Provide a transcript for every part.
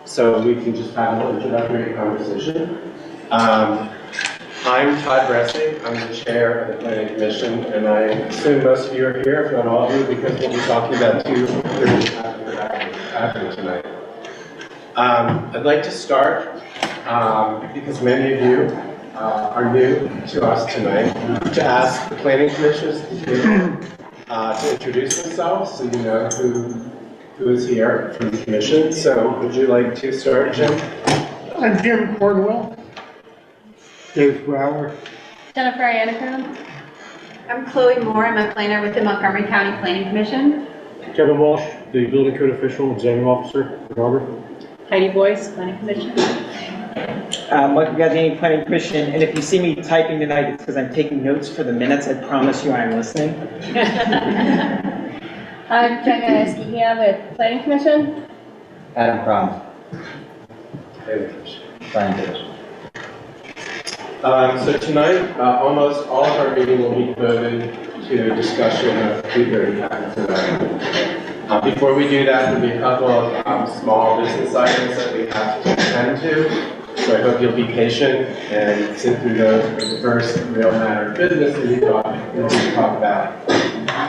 so we can just have a little introductory conversation. I'm Todd Bressi. I'm the chair of the Planning Commission, and I assume most of you are here, if not all of you, because we'll be talking about 2:30 after tonight. I'd like to start, because many of you are new to us tonight, to ask the Planning Commission to introduce themselves so you know who is here from the Commission. So would you like to start, Jim? I'm Jim Cordwell. Dave Brower. Jennifer Anacone. I'm Chloe Moore. I'm a planner with the Montgomery County Planning Commission. Kevin Walsh, the building code official and zoning officer for Harbor. Heidi Boyce, Planning Commission. Michael Gazzini, Planning Commission, and if you see me typing tonight, it's because I'm taking notes for the minutes. I promise you I'm listening. I'm Jenna Esquihia with Planning Commission. Adam Crum. Planning Commission. So tonight, almost all of our meeting will be devoted to a discussion of 2:30 after tonight. Before we do that, there'll be a couple of small business items that we have to attend to. So I hope you'll be patient and sit through those. For the first real matter of business that we talk about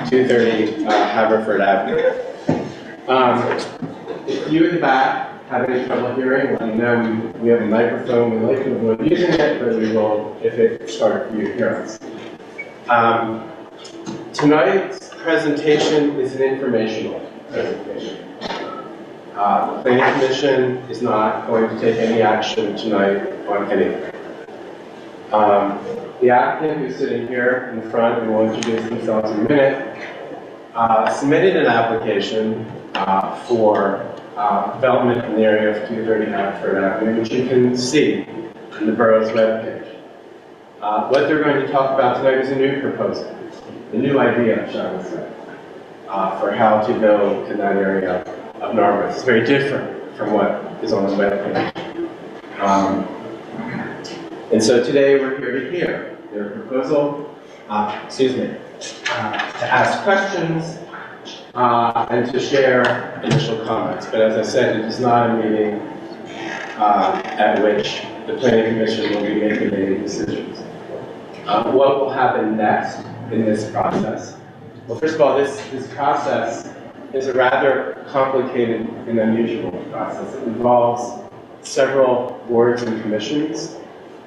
2:30 Haverford Avenue. If you in the back have any trouble hearing, let me know. We have a microphone. We like to avoid using it, but we will if it's hard for you to hear us. Tonight's presentation is an informational presentation. The Planning Commission is not going to take any action tonight on anything. The applicant who's sitting here in the front and will introduce themselves in a minute submitted an application for development in the area of 230 Haverford Avenue, which you can see in the borough's webpage. What they're going to talk about tonight is a new proposal, a new idea, shall we say, for how to build in that area of Narberth. It's very different from what is on the webpage. And so today we're here to hear their proposal, to ask questions, and to share initial comments. But as I said, it is not a meeting at which the Planning Commission will be making any decisions. What will happen next in this process? Well, first of all, this process is a rather complicated and unusual process. It involves several boards and commissions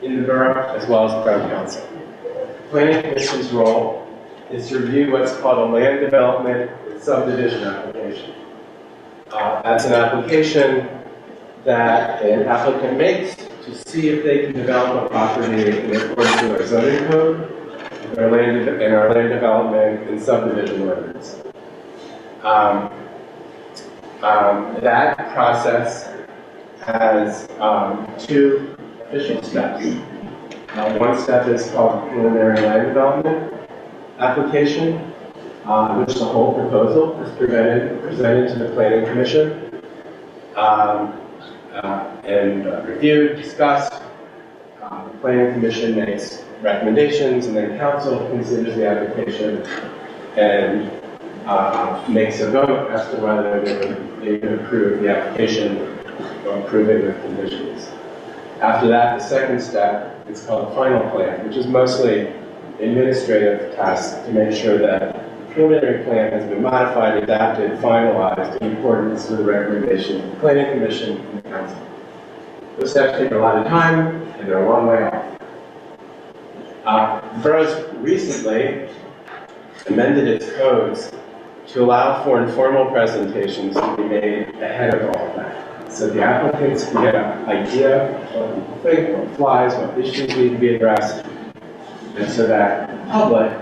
in the borough, as well as the Borough Council. The Planning Commission's role is to review what's called a land development subdivision application. That's an application that an applicant makes to see if they can develop a property in accordance with our zoning code and our land development and subdivision ordinance. That process has two official steps. One step is called preliminary land development application, which the whole proposal is presented to the Planning Commission and reviewed, discussed. The Planning Commission makes recommendations, and then Council considers the application and makes a vote as to whether they can approve the application or approve it with conditions. After that, the second step is called the final plan, which is mostly administrative tasks to make sure that the preliminary plan has been modified, adapted, finalized in accordance with the recommendations of the Planning Commission and the Council. Those steps take a lot of time, and they're a long way off. The borough's recently amended its codes to allow for informal presentations to be made ahead of all of that. So the applicants can get an idea of what people think, what flies, what issues need to be addressed, and so that the public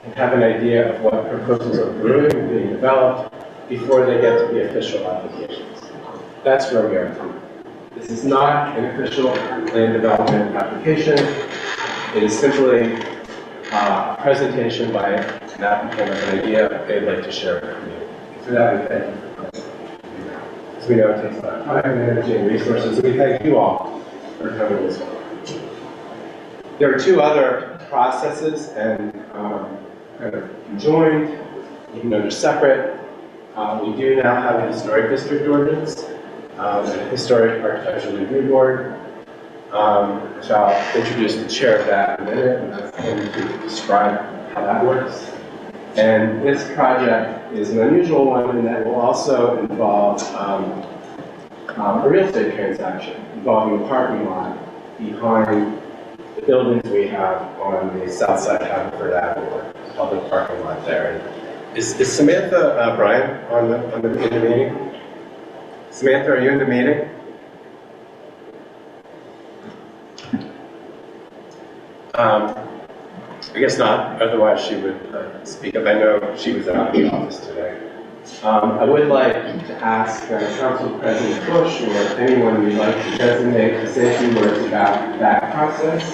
can have an idea of what proposals are brewing and being developed before they get to the official applications. That's where we are tonight. This is not an official land development application. It is simply a presentation by an applicant of an idea they'd like to share with the community. For that, we thank you for coming. As we know, it takes a lot of time and energy and resources, and we thank you all for coming as well. There are two other processes, and kind of conjoined, even though they're separate. We do now have a historic district ordinance and Historic Architectural Review Board. So I'll introduce the chair of that in a minute, and ask him to describe how that works. And this project is an unusual one in that it will also involve a real estate transaction involving a parking lot behind the buildings we have on the south side of Haverford Avenue, public parking lot there. And is Samantha Bryan in the meeting? Samantha, are you in the meeting? I guess not, otherwise she would speak up. I know she was out of the office today. I would like to ask Council President Bush or anyone you'd like to designate to say a few words about that process,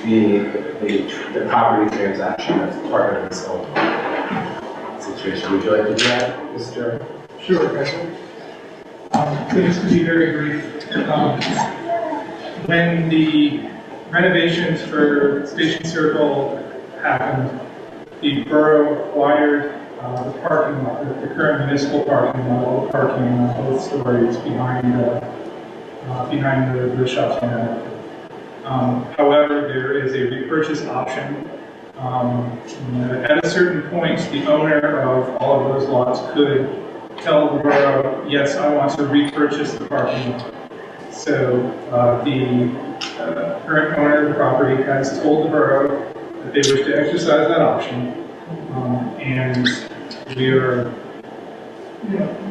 the property transaction that's part of this whole situation. Would you like to do that, Mr.? Sure, President. This could be very brief. When the renovations for Station Circle happened, the borough acquired the parking lot, the current municipal parking lot, all the parking on both stories behind the shops on that. However, there is a repurchase option. At a certain point, the owner of all of those lots could tell the borough, yes, I want to repurchase the parking lot. So the current owner of the property has told the borough that they wish to exercise that option. And we are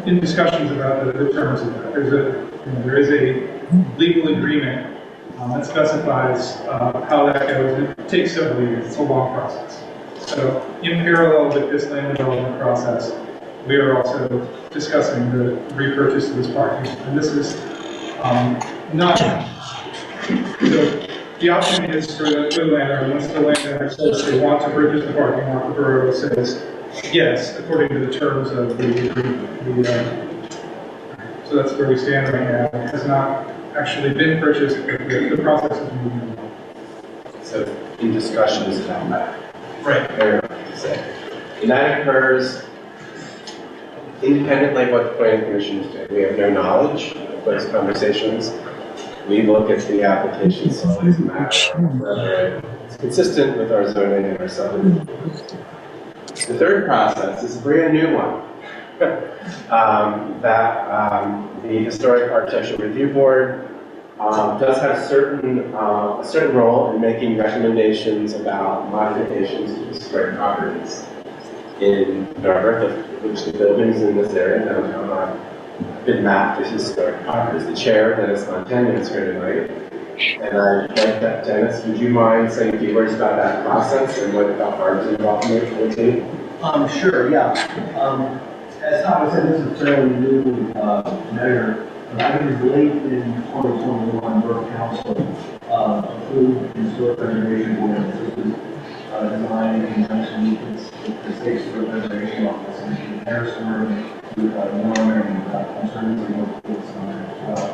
in discussions about the terms of that. There is a legal agreement that specifies how that goes. It takes several years. It's a long process. So in parallel with this land development process, we are also discussing the repurchase of this parking. And this is not, so the option is for the landowner, once the landowner says they want to purchase the parking lot, the borough says yes, according to the terms of the agreement. So that's where we stand right now. It has not actually been purchased, but the process is moving along. So in discussions about that. Right. Fair enough to say. And that occurs independently of what the planning commission is doing. We have no knowledge of those conversations. We look at the application solely as a matter of whether it's consistent with our zoning and our subdivision. The third process is a brand new one that the Historic Architectural Review Board does have a certain role in making recommendations about modifications to historic properties in Narberth, which the buildings in this area downtown have been mapped as historic properties. The chair, Dennis Montaigne, is here tonight. And I'd like that, Dennis, would you mind saying a few words about that process and what about Barb's involvement with the team? Sure, yeah. As Thomas said, this is a fairly new measure. I think it's late in 2021, Borough Council approved the historic preservation board. This was designed in conjunction with the State Historic Preservation Office in Harrisburg, with Norman and concerns and local on as well.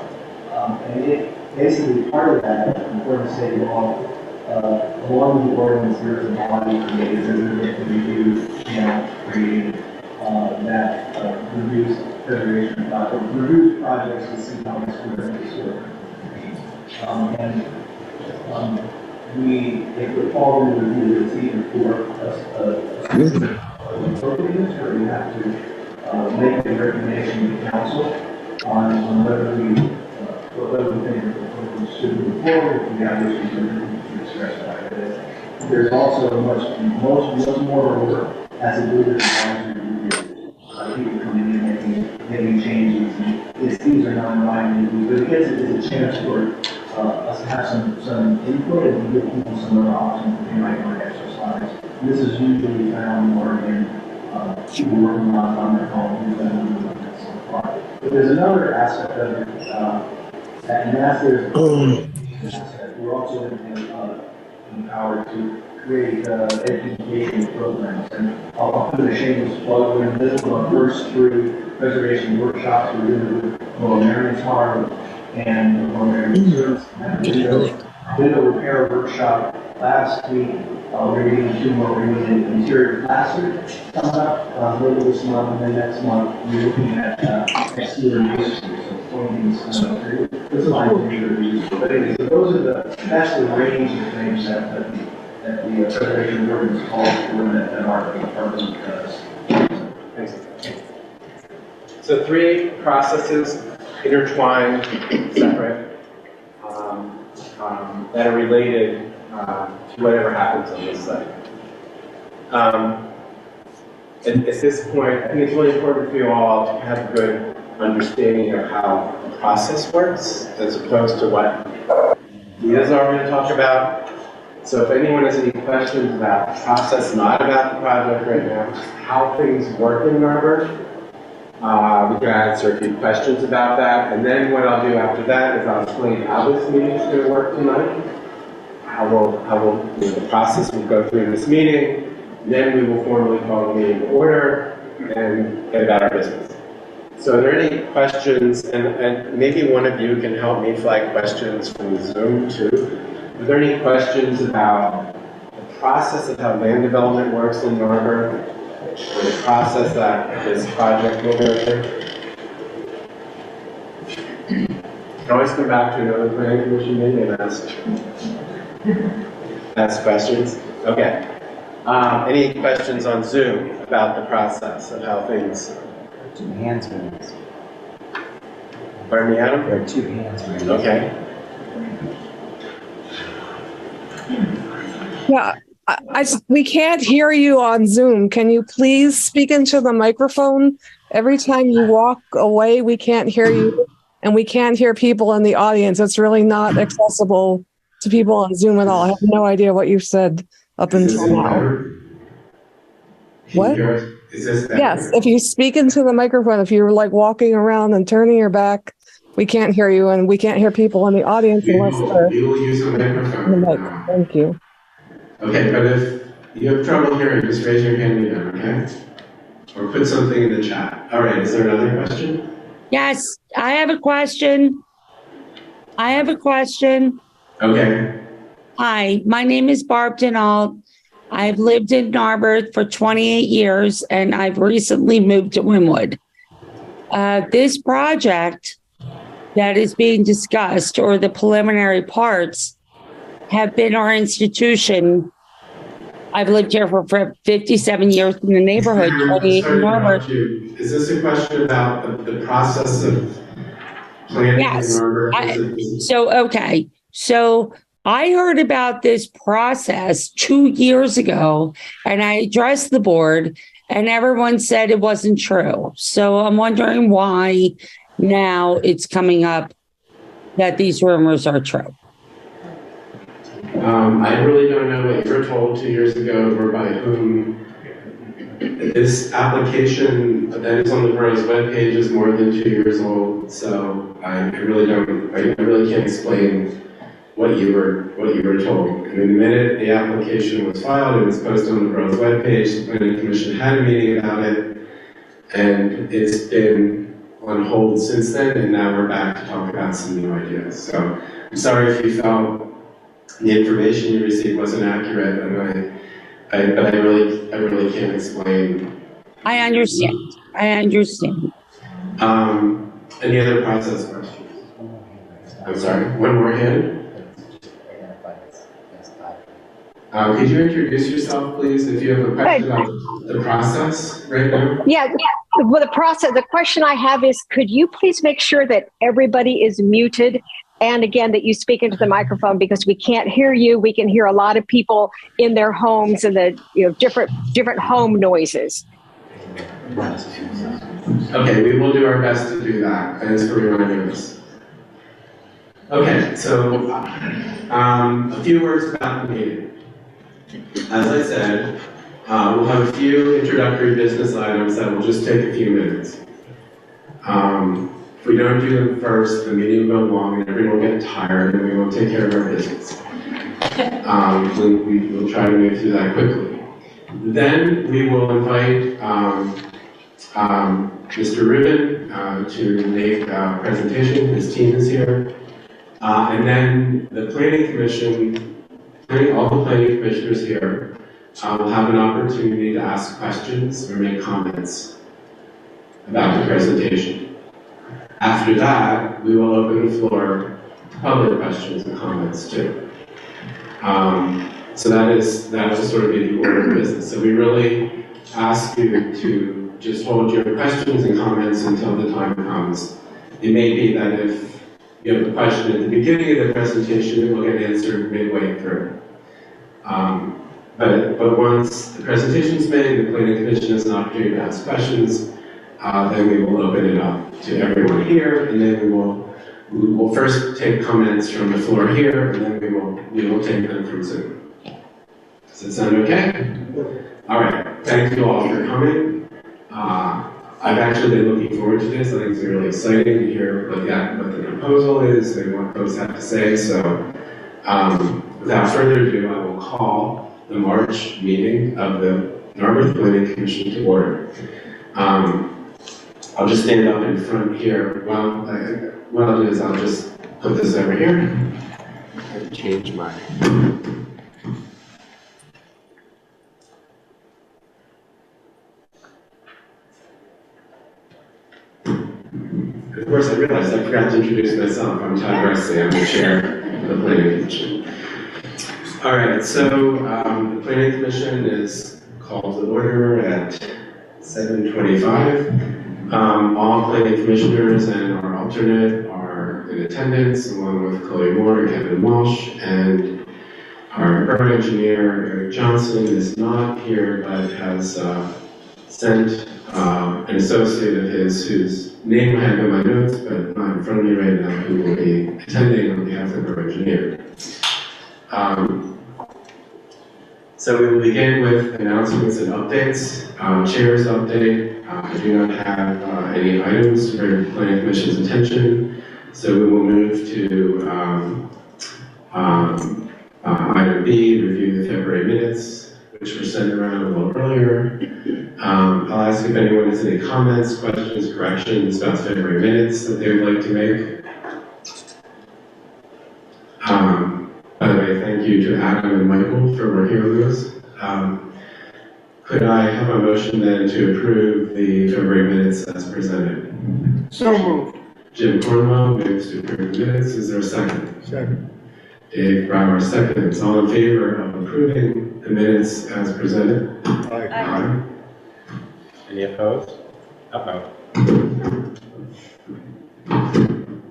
And it basically, part of that, important to say, along with the ordinance, there's a body created, there's a review channel created that reviews preservation projects, reviews projects with St. Thomas Square and historic. If we fall into review, it's either for appropriateness, or we have to make a recommendation to the council on whether we think we should move forward, if we have issues to express that. There's also much more work as a group of advisory review. People coming in making changes. These are non-binding, but it gives a chance for us to have some input and give people some other options that they might want to exercise. And this is usually found more in people working on their own, so far. But there's another aspect of it, and that's we're also empowered to create education programs. And I'll put a shameless plug in. This is our first 3 preservation workshops we're doing with Lower Marion's Farm and Lower Marion Service. We did a repair workshop last week We're getting 2 more rooms in interior plaster coming up later this month, and then next month, we're looking at exterior masonry, so pointings, this is my interior. But anyway, so that's the range of things that the preservation ordinance calls for that our department does. So 3 processes intertwined, separate, that are related to whatever happens on this site. At this point, I think it's really important for you all to have a good understanding of how the process works, as opposed to what you guys are going to talk about. So if anyone has any questions about the process, not about the project right now, just how things work in Narberth, we can answer a few questions about that. And then what I'll do after that is I'll explain how this meeting is going to work tonight. The process will go through this meeting, then we will formally call the meeting to order and get about our business. So are there any questions, and maybe one of you can help me flag questions from Zoom too. Are there any questions about the process of how land development works in Narberth, or the process that this project will go through? You can always come back to another planning commission meeting and ask questions. Okay. Any questions on Zoom about the process of how things? 2 hands raised. Pardon me, Adam? There are 2 hands raised. Okay. Yeah, we can't hear you on Zoom. Can you please speak into the microphone? Every time you walk away, we can't hear you, and we can't hear people in the audience. It's really not accessible to people on Zoom at all. I have no idea what you've said up until now. What? Is this better? Yes, if you speak into the microphone, if you're like walking around and turning your back, we can't hear you, and we can't hear people in the audience unless they're We will use a microphone. in the mic. Thank you. Okay, but if you have trouble hearing, just raise your hand again, okay? Or put something in the chat. All right, is there another question? Yes, I have a question. Okay. Hi, my name is Barb Denault. I've lived in Narberth for 28 years, and I've recently moved to Wynwood. This project that is being discussed, or the preliminary parts, have been our institution. I've lived here for 57 years in the neighborhood, 28 in Narberth. Is this a question about the process of planning Yes. in Narberth? So I heard about this process 2 years ago, and I addressed the board, and everyone said it wasn't true. So I'm wondering why now it's coming up that these rumors are true. I really don't know what you were told 2 years ago or by whom. This application that is on the borough's webpage is more than 2 years old, so I really can't explain what you were told. And the minute the application was filed, it was posted on the borough's webpage. The planning commission had a meeting about it, and it's been on hold since then. And now we're back to talk about some new ideas. So I'm sorry if you felt the information you received wasn't accurate, but I really can't explain. I understand. Any other process questions? I'm sorry, one more hand. Could you introduce yourself, please, if you have a question about the process right now? Yeah. Well, the question I have is, could you please make sure that everybody is muted? And again, that you speak into the microphone, because we can't hear you. We can hear a lot of people in their homes and the different home noises. Okay, we will do our best to do that. Thanks for reminding us. Okay, so a few words about the meeting. As I said, we'll have a few introductory business items that will just take a few minutes. If we don't do them first, the meeting will go long and everyone will get tired and we won't take care of our business. We'll try to move through that quickly. Then we will invite Mr. Rubin to make a presentation. His team is here. And then the Planning Commission all the planning commissioners here will have an opportunity to ask questions or make comments about the presentation. After that, we will open the floor to public questions and comments too. So that will sort of be the order of business. So we really ask you to just hold your questions and comments until the time comes. It may be that if you have a question at the beginning of the presentation, it will get answered midway through. But once the presentation is made, the planning commission has an opportunity to ask questions, then we will open it up to everyone here, and then we will first take comments from the floor here, and then we will take them from Zoom. Does that sound okay? All right. Thank you all for coming. I've actually been looking forward to this. I think it's really exciting to hear what the proposal is and what folks have to say. So without further ado, I will call the March meeting of the Narberth Planning Commission to order. I'll just stand up in front here. Well, what I'll do is I'll just put this over here and change my... Of course, I realized I forgot to introduce myself. I'm Todd Gressy. I'm the chair of the Planning Commission. All right, so the Planning Commission is called to order at 7:25. All planning commissioners and our alternate are in attendance, along with Chloe Moore and Kevin Walsh, and our borough engineer, Eric Johnson, is not here, but has sent an associate of his whose name I have in my notes, but not in front of me right now, who will be attending on behalf of the borough engineer. So we will begin with announcements and updates. Chair's update. I do not have any items for the Planning Commission's attention, so we will move to item B, review the February minutes, which were sent around a little earlier. I'll ask if anyone has any comments, questions, corrections about February minutes that they would like to make. By the way, thank you to Adam and Michael for working on those. Could I have a motion then to approve the February minutes as presented? So moved. Jim Cornwell moves to approve the minutes. Is there a second? Second. Dave Brower seconds. All in favor of approving the minutes as presented? Aye. Aye. Any opposed? Uh-oh.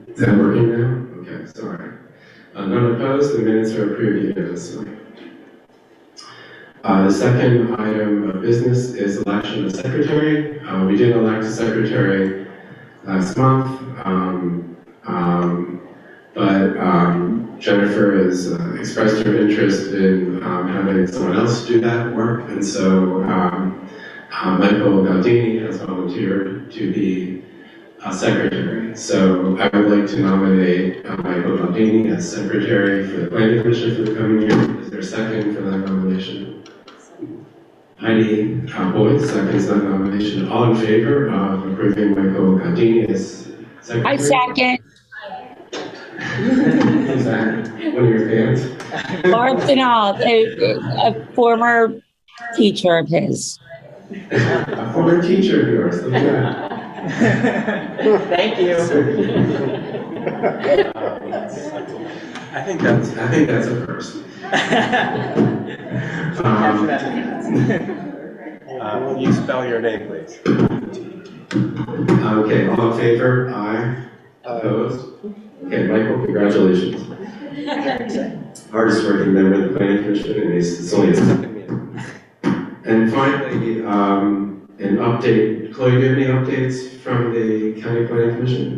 Is that working now? Okay, sorry. None opposed, the minutes are approved unanimously. The second item of business is election of secretary. We did elect a secretary last month, but Jennifer has expressed her interest in having someone else do that work, and so Michael Galdini has volunteered to be secretary. So I would like to nominate Michael Galdini as secretary for the Planning Commission for the coming year. Is there a second for that nomination? Heidi Boyd seconds that nomination. All in favor of approving Michael Galdini as secretary? I second. Is that one of your fans? Barb Denal, a former teacher of his. A former teacher of yours. Look at that. Thank you. I think that's a first. Will you spell your name, please? Okay, all in favor? Aye. Opposed? Okay, Michael, congratulations. Hardest working member of the Planning Commission, and it's only his second meeting. And finally, an update. Chloe, do you have any updates from the County Planning Commission?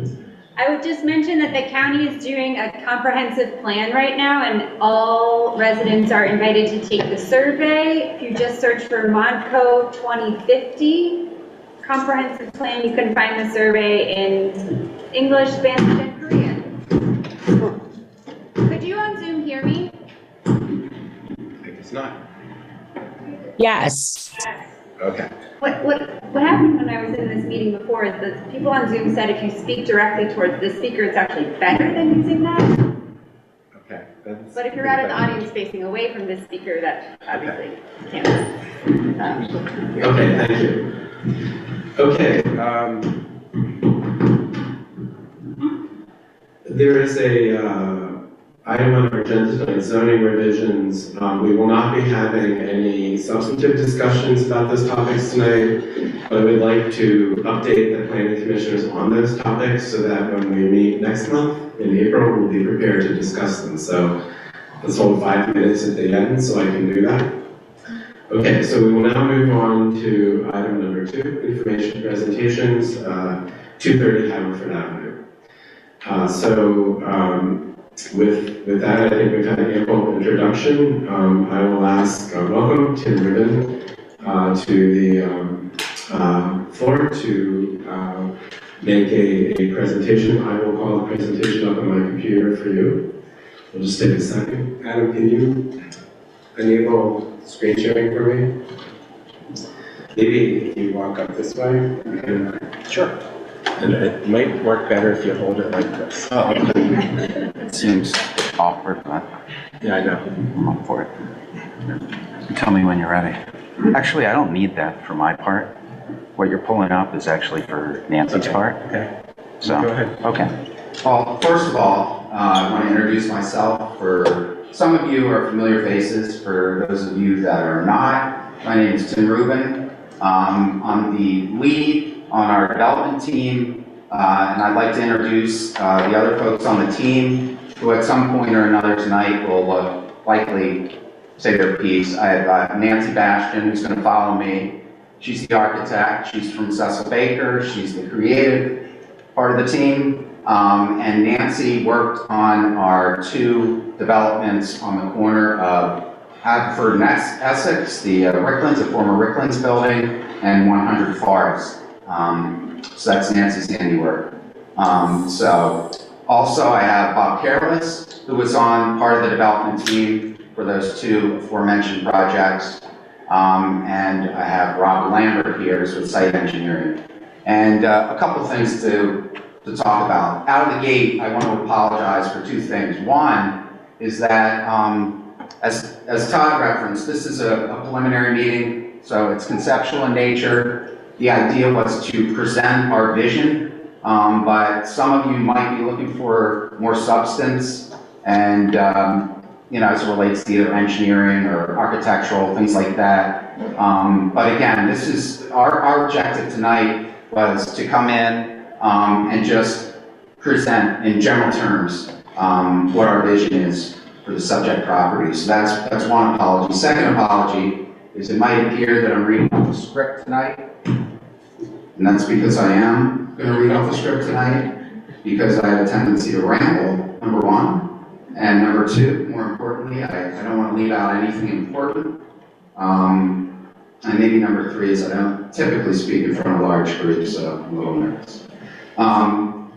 I would just mention that the county is doing a comprehensive plan right now, and all residents are invited to take the survey. If you just search for ModCo 2050 comprehensive plan, you can find the survey in English, Spanish, and Korean. Could you on Zoom hear me? I guess not. Yes. Okay. What happened when I was in this meeting before is that people on Zoom said if you speak directly towards the speaker, it's actually better than using that. Okay. that's But if you're out of the pretty audience facing away from this speaker, that obviously can't. Okay, thank you. Okay, there is a item on our agenda tonight, zoning revisions. We will not be having any substantive discussions about those topics tonight, but I would like to update the planning commissioners on those topics so that when we meet next month in April, we'll be prepared to discuss them. So let's hold 5 minutes at the end so I can do that. Okay, so we will now move on to item number 2, information presentations, 230 Haverford Avenue. With that, I think we've had an ample introduction. I will ask, welcome Tim Rubin to the floor to make a presentation. I will call the presentation up on my computer for you. We'll just take a second. Adam, can you enable screen sharing for me? Maybe if you walk up this way, you can. Sure. And it might work better if you hold it like this. Oh, it seems awkward, but yeah, I know. I'm up for it. You tell me when you're ready. Actually, I don't need that for my part. What you're pulling up is actually for Nancy's part. Okay. So, go ahead. Okay. Well, first of all, I want to introduce myself. For some of you are familiar faces. For those of you that are not, my name is Tim Rubin. I'm the lead on our development team, and I'd like to introduce the other folks on the team who at some point or another tonight will likely say their piece. I have Nancy Bastian, who's going to follow me. She's the architect. She's from Cecil Baker. She's the creative part of the team. And Nancy worked on our 2 developments on the corner of Haverford and Essex, the Ricklands, the former Ricklands building, and 100 Forest. So that's Nancy's handiwork. So also I have Bob Careless, who was on part of the development team for those 2 aforementioned projects. And I have Rob Lambert here, who's with site engineering. And a couple of things to talk about. Out of the gate, I want to apologize for 2 things. One is that, as Todd referenced, this is a preliminary meeting, so it's conceptual in nature. The idea was to present our vision, but some of you might be looking for more substance and, as it relates to either engineering or architectural, things like that. But again, this is our objective tonight was to come in and just present in general terms what our vision is for the subject property. So that's one apology. Second apology is it might appear that I'm reading off the script tonight. And that's because I am going to read off the script tonight, because I have a tendency to ramble, number 1. And number 2, more importantly, I don't want to leave out anything important. And maybe number 3 is I don't typically speak in front of large groups, so I'm a little nervous.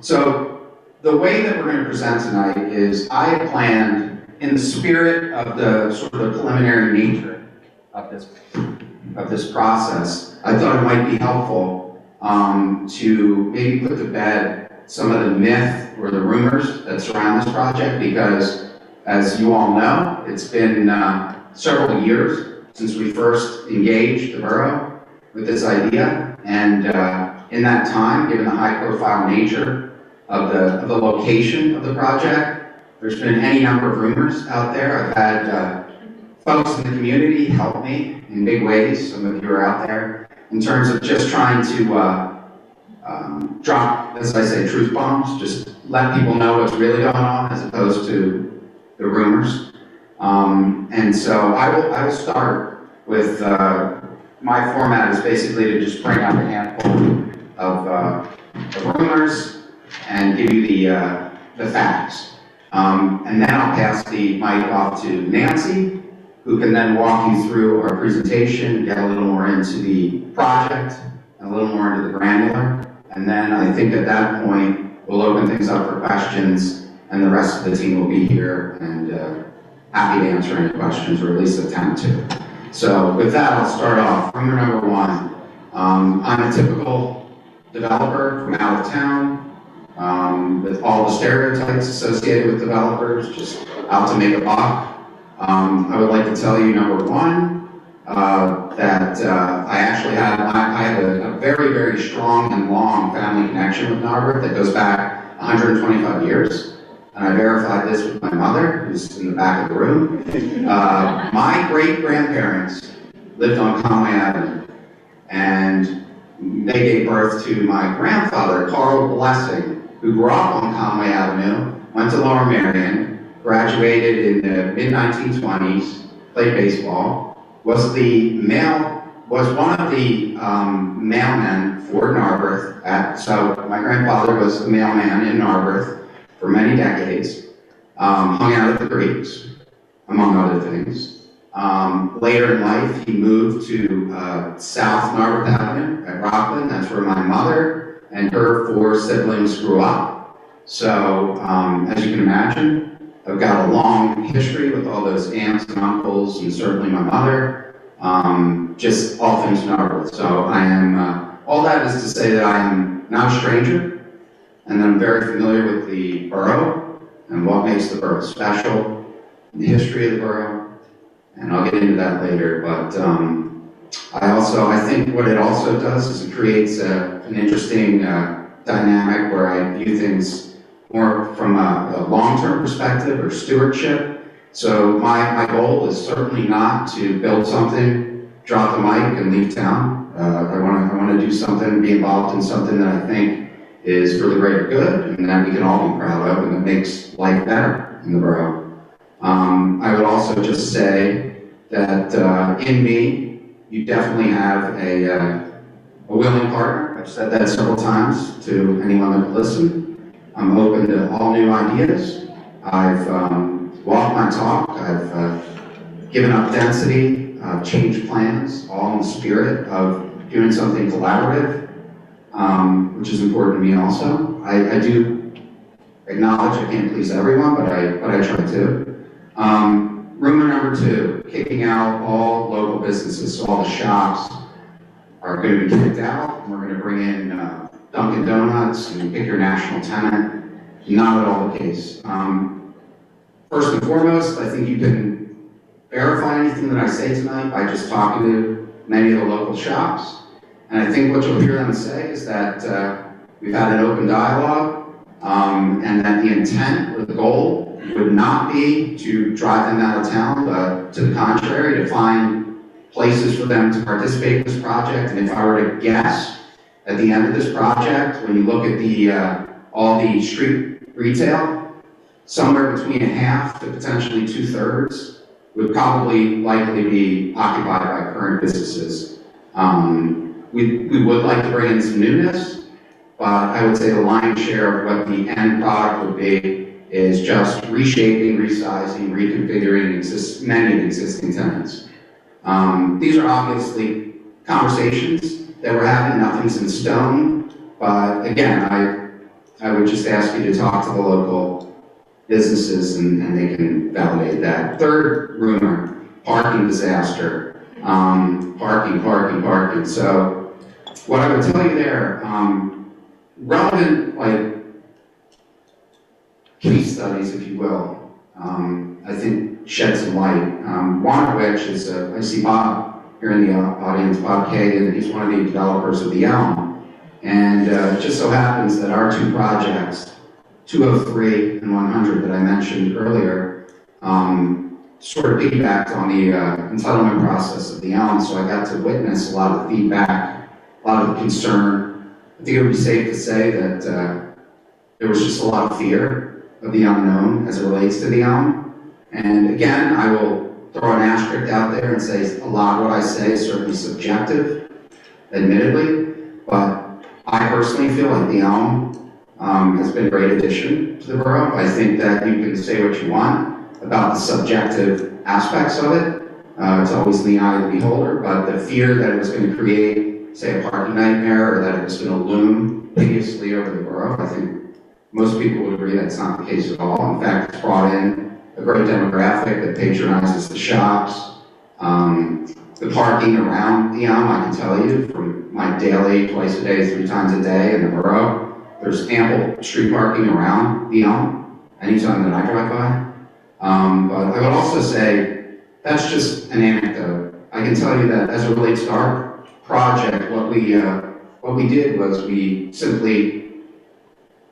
So the way that we're going to present tonight is I have planned, in the spirit of the sort of the preliminary nature of this process, I thought it might be helpful to maybe put to bed some of the myth or the rumors that surround this project, because as you all know, it's been several years since we first engaged the borough with this idea, and in that time, given the high-profile nature of the location of the project, there's been any number of rumors out there. I've had folks in the community help me in big ways. Some of you are out there in terms of just trying to drop, as I say, truth bombs, just let people know what's really going on as opposed to the rumors. And so I will start with, my format is basically to just bring up a handful of rumors and give you the facts. And then I'll pass the mic off to Nancy, who can then walk you through our presentation, get a little more into the project, and a little more into the granular. And then I think at that point, we'll open things up for questions, and the rest of the team will be here and happy to answer any questions, or at least attempt to. So with that, I'll start off. Rumor number 1. I'm a typical developer from out of town. with all the stereotypes associated with developers, just out to make a buck. I would like to tell you, number one, that I actually had, I have a very, very strong and long family connection with Narberth that goes back 125 years. And I verified this with my mother, who's in the back of the room. My great-grandparents lived on Conway Avenue, and they gave birth to my grandfather, Carl Blessing, who grew up on Conway Avenue, went to Lower Merion, graduated in the mid-1920s, played baseball, was one of the mailmen for Narberth. So my grandfather was the mailman in Narberth for many decades, hung out at the Greeks, among other things. Later in life, he moved to South Narberth Avenue at Rockland. That's where my mother and her 4 siblings grew up. So, as you can imagine, I've got a long history with all those aunts and uncles, and certainly my mother, just all things Narberth. So I am, all that is to say that I am not a stranger, and that I'm very familiar with the borough and what makes the borough special, the history of the borough. And I'll get into that later, but I think what it also does is it creates an interesting dynamic where I view things more from a long-term perspective or stewardship. So my goal is certainly not to build something, drop the mic, and leave town. I want to do something, be involved in something that I think is for the greater good and that we can all be proud of and that makes life better in the borough. I would also just say that in me, you definitely have a willing partner. I've said that several times to anyone that will listen. I'm open to all new ideas. I've walked my talk. I've given up density. I've changed plans, all in the spirit of doing something collaborative, which is important to me also. I do acknowledge I can't please everyone, but I try to. Rumor number 2, kicking out all local businesses. So all the shops are going to be kicked out, and we're going to bring in Dunkin' Donuts and pick your national tenant. Not at all the case. First and foremost, I think you can verify anything that I say tonight by just talking to many of the local shops. And I think what you'll hear them say is that we've had an open dialogue, and that the intent or the goal would not be to drive them out of town, but to the contrary, to find places for them to participate in this project. And if I were to guess, at the end of this project, when you look at the all the street retail, somewhere between a half to potentially 2/3 would probably likely be occupied by current businesses. We would like to bring in some newness, but I would say the lion's share of what the end product would be is just reshaping, resizing, reconfiguring many existing tenants. These are obviously conversations that we're having, nothing's in stone, but again, I would just ask you to talk to the local businesses and they can validate that. Third rumor, parking disaster. Parking. So what I would tell you there, relevant case studies, if you will, I think shed some light. One of which is, I see Bob here in the audience, Bob Kagan, he's one of the developers of the Elm. And it just so happens that our 2 projects, 203 and 100 that I mentioned earlier, sort of piggybacked on the entitlement process of the Elm, so I got to witness a lot of the feedback, a lot of the concern. I think it would be safe to say that there was just a lot of fear of the unknown as it relates to the Elm. And again, I will throw an asterisk out there and say a lot of what I say is certainly subjective, admittedly, but I personally feel like the Elm has been a great addition to the borough. I think that you can say what you want about the subjective aspects of it. It's always in the eye of the beholder, but the fear that it was going to create, say, a parking nightmare, or that it was going to loom hideously over the borough, I think most people would agree that's not the case at all. In fact, it's brought in a great demographic that patronizes the shops. The parking around the Elm, I can tell you, from my daily, twice a day, 3 times a day in the borough, There's ample street parking around the Elm anytime that I drive by. But I would also say that's just an anecdote. I can tell you that as it relates to our project, what we did was we simply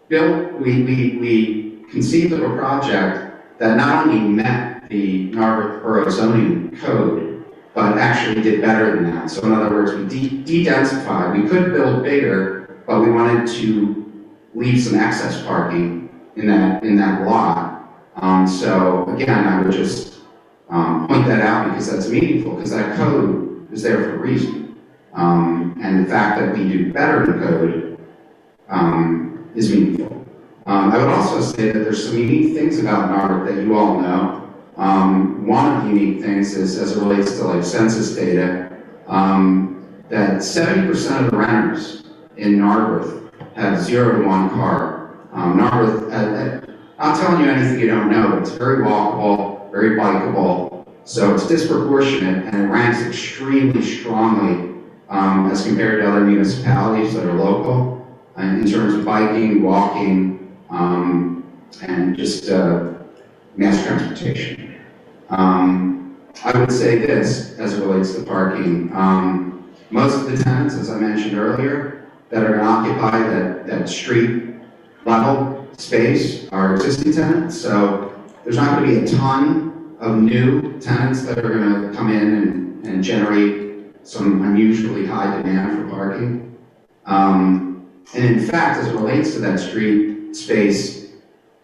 we conceived of a project that not only met the Narberth Borough zoning code, but actually did better than that. So in other words, we de-densified. We could build bigger, but we wanted to leave some excess parking in that lot. So again, I would just point that out because that's meaningful, because that code is there for a reason. And the fact that we do better than code is meaningful. I would also say that there's some unique things about Narberth that you all know. One of the unique things is, as it relates to like census data, that 70% of the renters in Narberth have 0 to 1 car. Narberth, not telling you anything you don't know, but it's very walkable, very bikeable, so it's disproportionate and it ranks extremely strongly as compared to other municipalities that are local in terms of biking, walking, and just mass transportation. I would say this as it relates to parking. Most of the tenants, as I mentioned earlier, that are going to occupy that street level space are existing tenants. So there's not going to be a ton of new tenants that are going to come in and generate some unusually high demand for parking. And in fact, as it relates to that street space,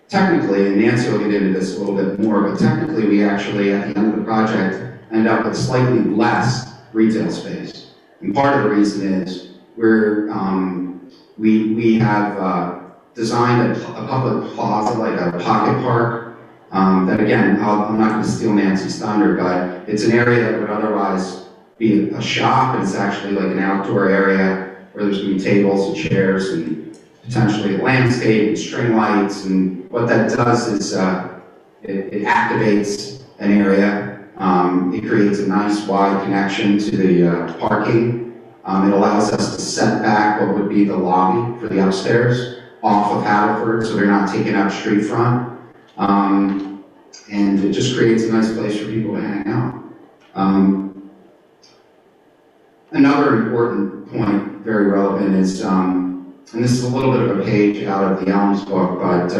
technically, and Nancy will get into this a little bit more, but technically we actually, at the end of the project, end up with slightly less retail space. And part of the reason is we have designed a public plaza, like a pocket park, that again, I'm not going to steal Nancy's thunder, but it's an area that would otherwise be a shop, and it's actually like an outdoor area where there's going to be tables and chairs and potentially a landscape and string lights, and what that does is it activates an area. It creates a nice wide connection to the parking. It allows us to set back what would be the lobby for the upstairs off of Haverford, so they're not taking up street front. And it just creates a nice place for people to hang out. Another important point, very relevant, is, and this is a little bit of a page out of the Elms book, but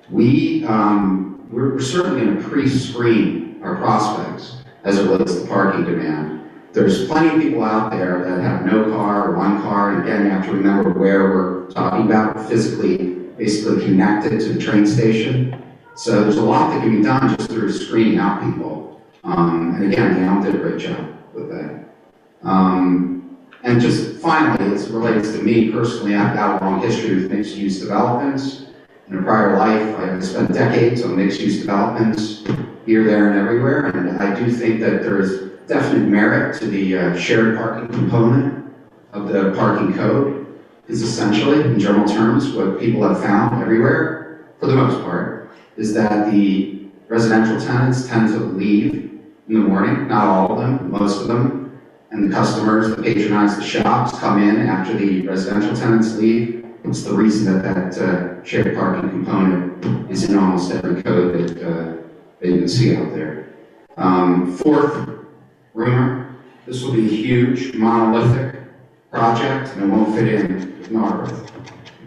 we're certainly going to pre-screen our prospects as it relates to parking demand. There's plenty of people out there that have no car or 1 car, and again, you have to remember where we're talking about, physically, basically connected to the train station. So there's a lot that can be done just through screening out people. And again, the Elm did a great job with that. And just finally, as it relates to me personally, I've got a long history with mixed-use developments. In a prior life, I spent decades on mixed-use developments here, there, and everywhere, and I do think that there's definite merit to the shared parking component of the parking code. Is essentially, in general terms, what people have found everywhere, for the most part, is that the residential tenants tend to leave in the morning, not all of them, most of them, and the customers that patronize the shops come in after the residential tenants leave. It's the reason that shared parking component is in almost every code that you can see out there. Fourth rumor, this will be a huge monolithic project and it won't fit in with Narberth.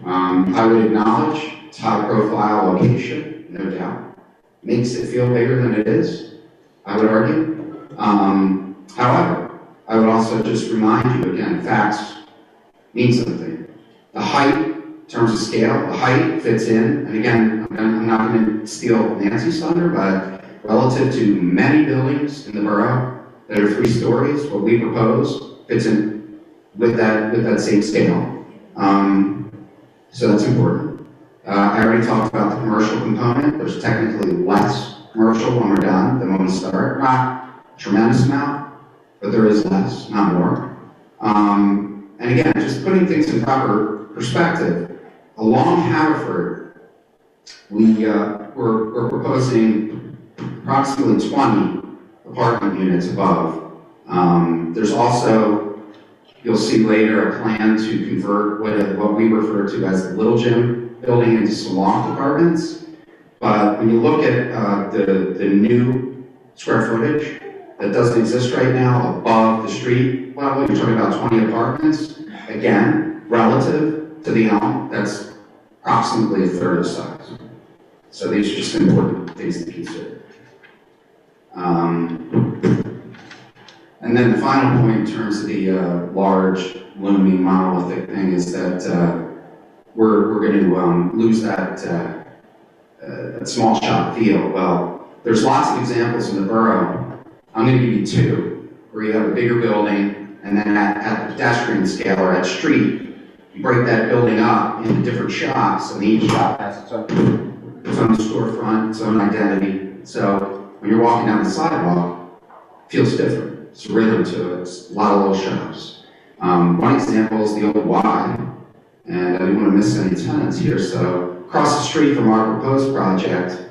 I would acknowledge its high profile location, no doubt. Makes it feel bigger than it is, I would argue. However, I would also just remind you again, facts mean something. The height, in terms of scale, the height fits in, and again, I'm not going to steal Nancy's thunder, but relative to many buildings in the borough that are 3 stories, what we propose fits in with that same scale. So that's important. I already talked about the commercial component. There's technically less commercial when we're done than when we start. Not a tremendous amount, but there is less, not more. And again, just putting things in proper perspective, along Haverford, we're proposing approximately 20 apartment units above. There's also You'll see later a plan to convert what we refer to as the Little Gym building into some loft apartments. But when you look at the new square footage that doesn't exist right now above the street level, you're talking about 20 apartments. Again, relative to the Elm, that's approximately a third the size. So these are just important things to consider. And then the final point in terms of the large, looming, monolithic thing is that we're going to lose that small shop feel. Well, there's lots of examples in the borough. I'm going to give you two, where you have a bigger building, and then at the pedestrian scale or at street, you break that building up into different shops, and each shop has its own storefront, its own identity. So when you're walking down the sidewalk, it feels different. It's a rhythm to it. It's a lot of little shops. One example is the old Y, and I didn't want to miss any tenants here. So across the street from our proposed project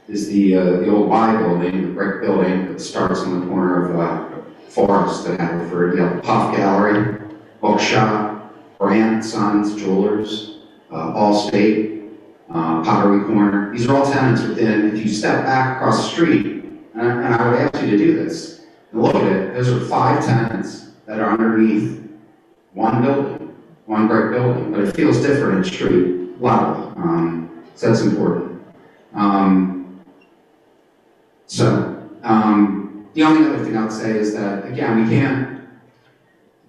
is the old Y building, the brick building that starts on the corner of Forest that I referred to. You have the Puff Gallery, Bookshop, Brandt Sons Jewelers, Allstate, Pottery Corner. These are all tenants within, if you step back across the street, and I would ask you to do this, and look at it, those are 5 tenants that are underneath one building, one brick building, but it feels different in the street, a lot of them. So that's important. The only other thing I would say is that, again, we can't,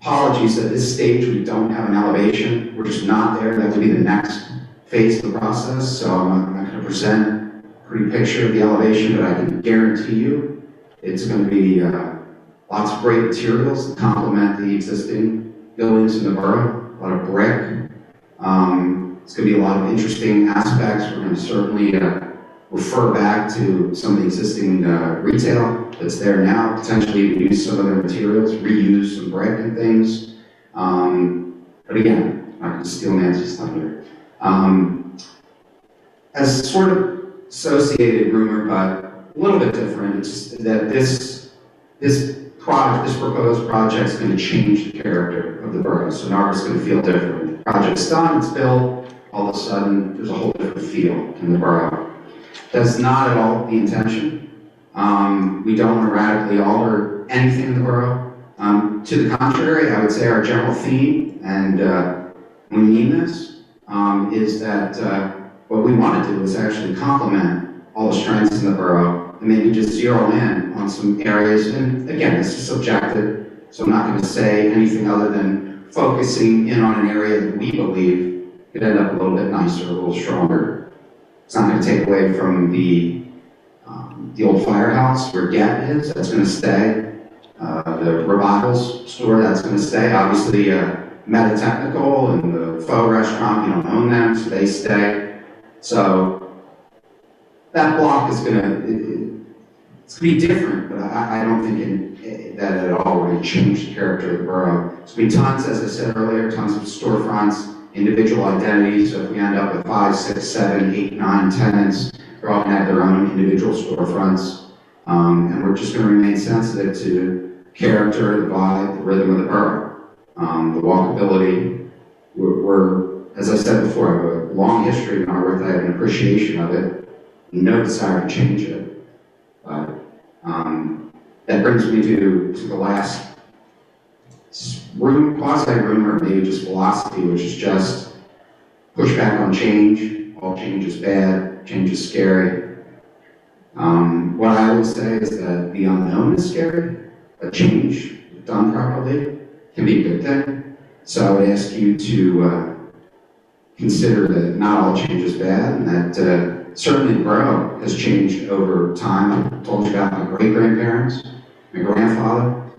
apologies at this stage, we don't have an elevation. We're just not there. That would be the next phase of the process. So I'm not going to present a pretty picture of the elevation, but I can guarantee you it's going to be lots of great materials to complement the existing buildings in the borough, a lot of brick. It's going to be a lot of interesting aspects. We're going to certainly refer back to some of the existing retail that's there now, potentially use some of their materials, reuse some brick and things. But again, I'm not going to steal Nancy's thunder. As sort of associated rumor, but a little bit different, it's just that this proposed project is going to change the character of the borough. So Narberth's going to feel different. The project's done, it's built, all of a sudden there's a whole different feel in the borough. That's not at all the intention. We don't want to radically alter anything in the borough. To the contrary, I would say our general theme, and we mean this, is that what we want to do is actually complement all the strengths in the borough and maybe just zero in on some areas. And again, this is subjective, so I'm not going to say anything other than focusing in on an area that we believe could end up a little bit nicer, a little stronger. It's not going to take away from the old firehouse where Get is, that's going to stay. The Revivals store, that's going to stay. Obviously, Meta Technical and the Faux Restaurant, you don't own them, so they stay. So that block is going to, it's going to be different, but I don't think that at all really change the character of the borough. It's going to be tons, as I said earlier, tons of storefronts, individual identities. So if we end up with 5, 6, 7, 8, 9 tenants, they're all going to have their own individual storefronts. And we're just going to remain sensitive to character, the vibe, the rhythm of the borough, the walkability. We're, as I said before, I have a long history in Narberth. I have an appreciation of it, no desire to change it. But that brings me to the last quasi-rumor, maybe just philosophy, which is just push back on change. All change is bad, change is scary. What I would say is that the unknown is scary, but change, if done properly, can be a good thing. So I would ask you to consider that not all change is bad, and that certainly the borough has changed over time. I told you about my great-grandparents, my grandfather,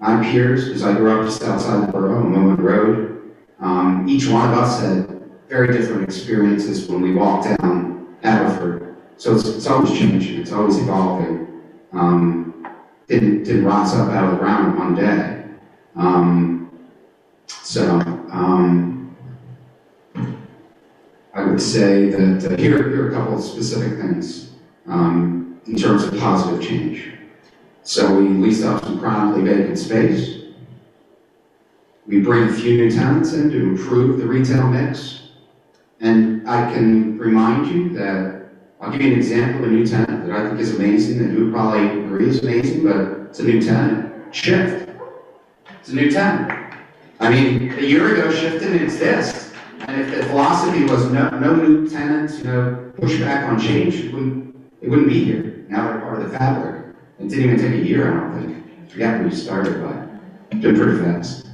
my peers, because I grew up just outside the borough on Moman Road. Each one of us had very different experiences when we walked down Haverford. So it's always changing, it's always evolving. Didn't rise up out of the ground in one day. I would say that here are a couple of specific things in terms of positive change. So we leased up some chronically vacant space. We bring a few new tenants in to improve the retail mix. And I can remind you that, I'll give you an example of a new tenant that I think is amazing, and you probably agree is amazing, but it's a new tenant, Shift. It's a new tenant. I mean, a year ago, Shift didn't exist. And if the philosophy was no new tenants, pushback on change, it wouldn't be here. Now they're part of the fabric. It didn't even take a year, I don't think. I forget when you started, but it's been pretty fast.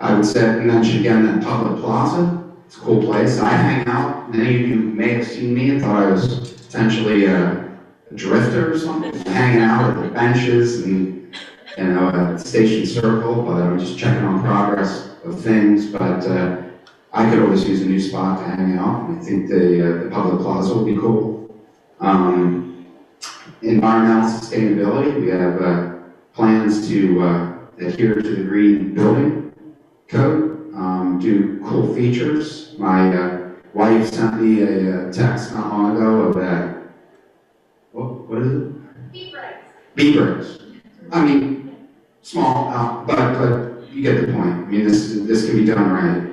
I would say, mention again that Public Plaza. It's a cool place. I hang out. Many of you may have seen me and thought I was potentially a drifter or something, hanging out at the benches and at Station Circle, but I'm just checking on progress of things. But I could always use a new spot to hang out. I think the Public Plaza would be cool. Environmental sustainability. We have plans to adhere to the Green Building Code, do cool features. My wife sent me a text not long ago of that. What is it? Bee breaks. Bee breaks. I mean, small, but you get the point. I mean, this can be done right.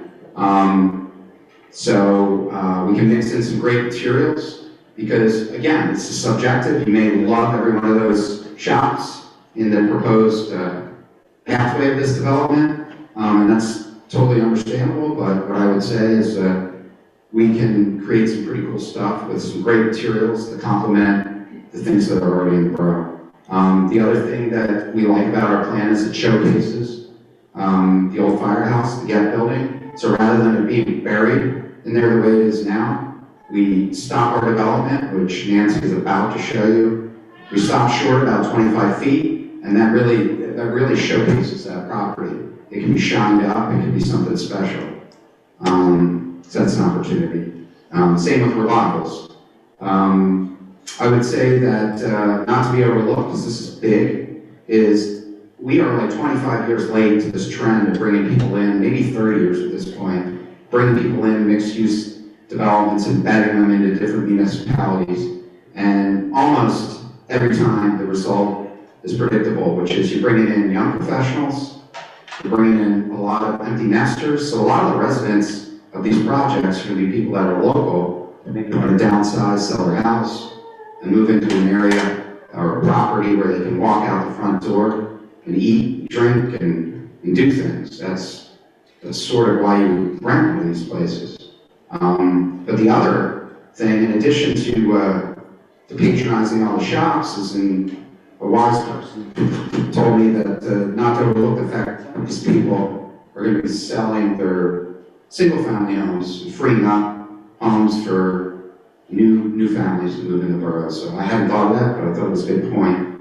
So we can mix in some great materials because, again, this is subjective. You may love every one of those shops in the proposed pathway of this development. And that's totally understandable, but what I would say is we can create some pretty cool stuff with some great materials that complement the things that are already in the borough. The other thing that we like about our plan is it showcases the old firehouse, the Get building. So rather than it being buried in there the way it is now, we stop our development, which Nancy is about to show you. We stop short about 25 feet, and that really showcases that property. It can be shined up, it can be something special. So that's an opportunity. Same with revivals. I would say that, not to be overlooked, because this is big, is we are like 25 years late to this trend of bringing people in, maybe 30 years at this point, bringing people in, mixed-use developments, embedding them into different municipalities, and almost every time the result is predictable, which is you're bringing in young professionals, you're bringing in a lot of empty nesters, so a lot of the residents of these projects are going to be people that are local, and maybe want to downsize, sell their house, and move into an area or a property where they can walk out the front door and eat, drink, and do things. That's sort of why you rent one of these places. But the other thing, in addition to patronizing all the shops, is a wise person told me that not to overlook the fact that these people are going to be selling their single-family homes and freeing up homes for new families to move in the borough. So I hadn't thought of that, but I thought it was a good point.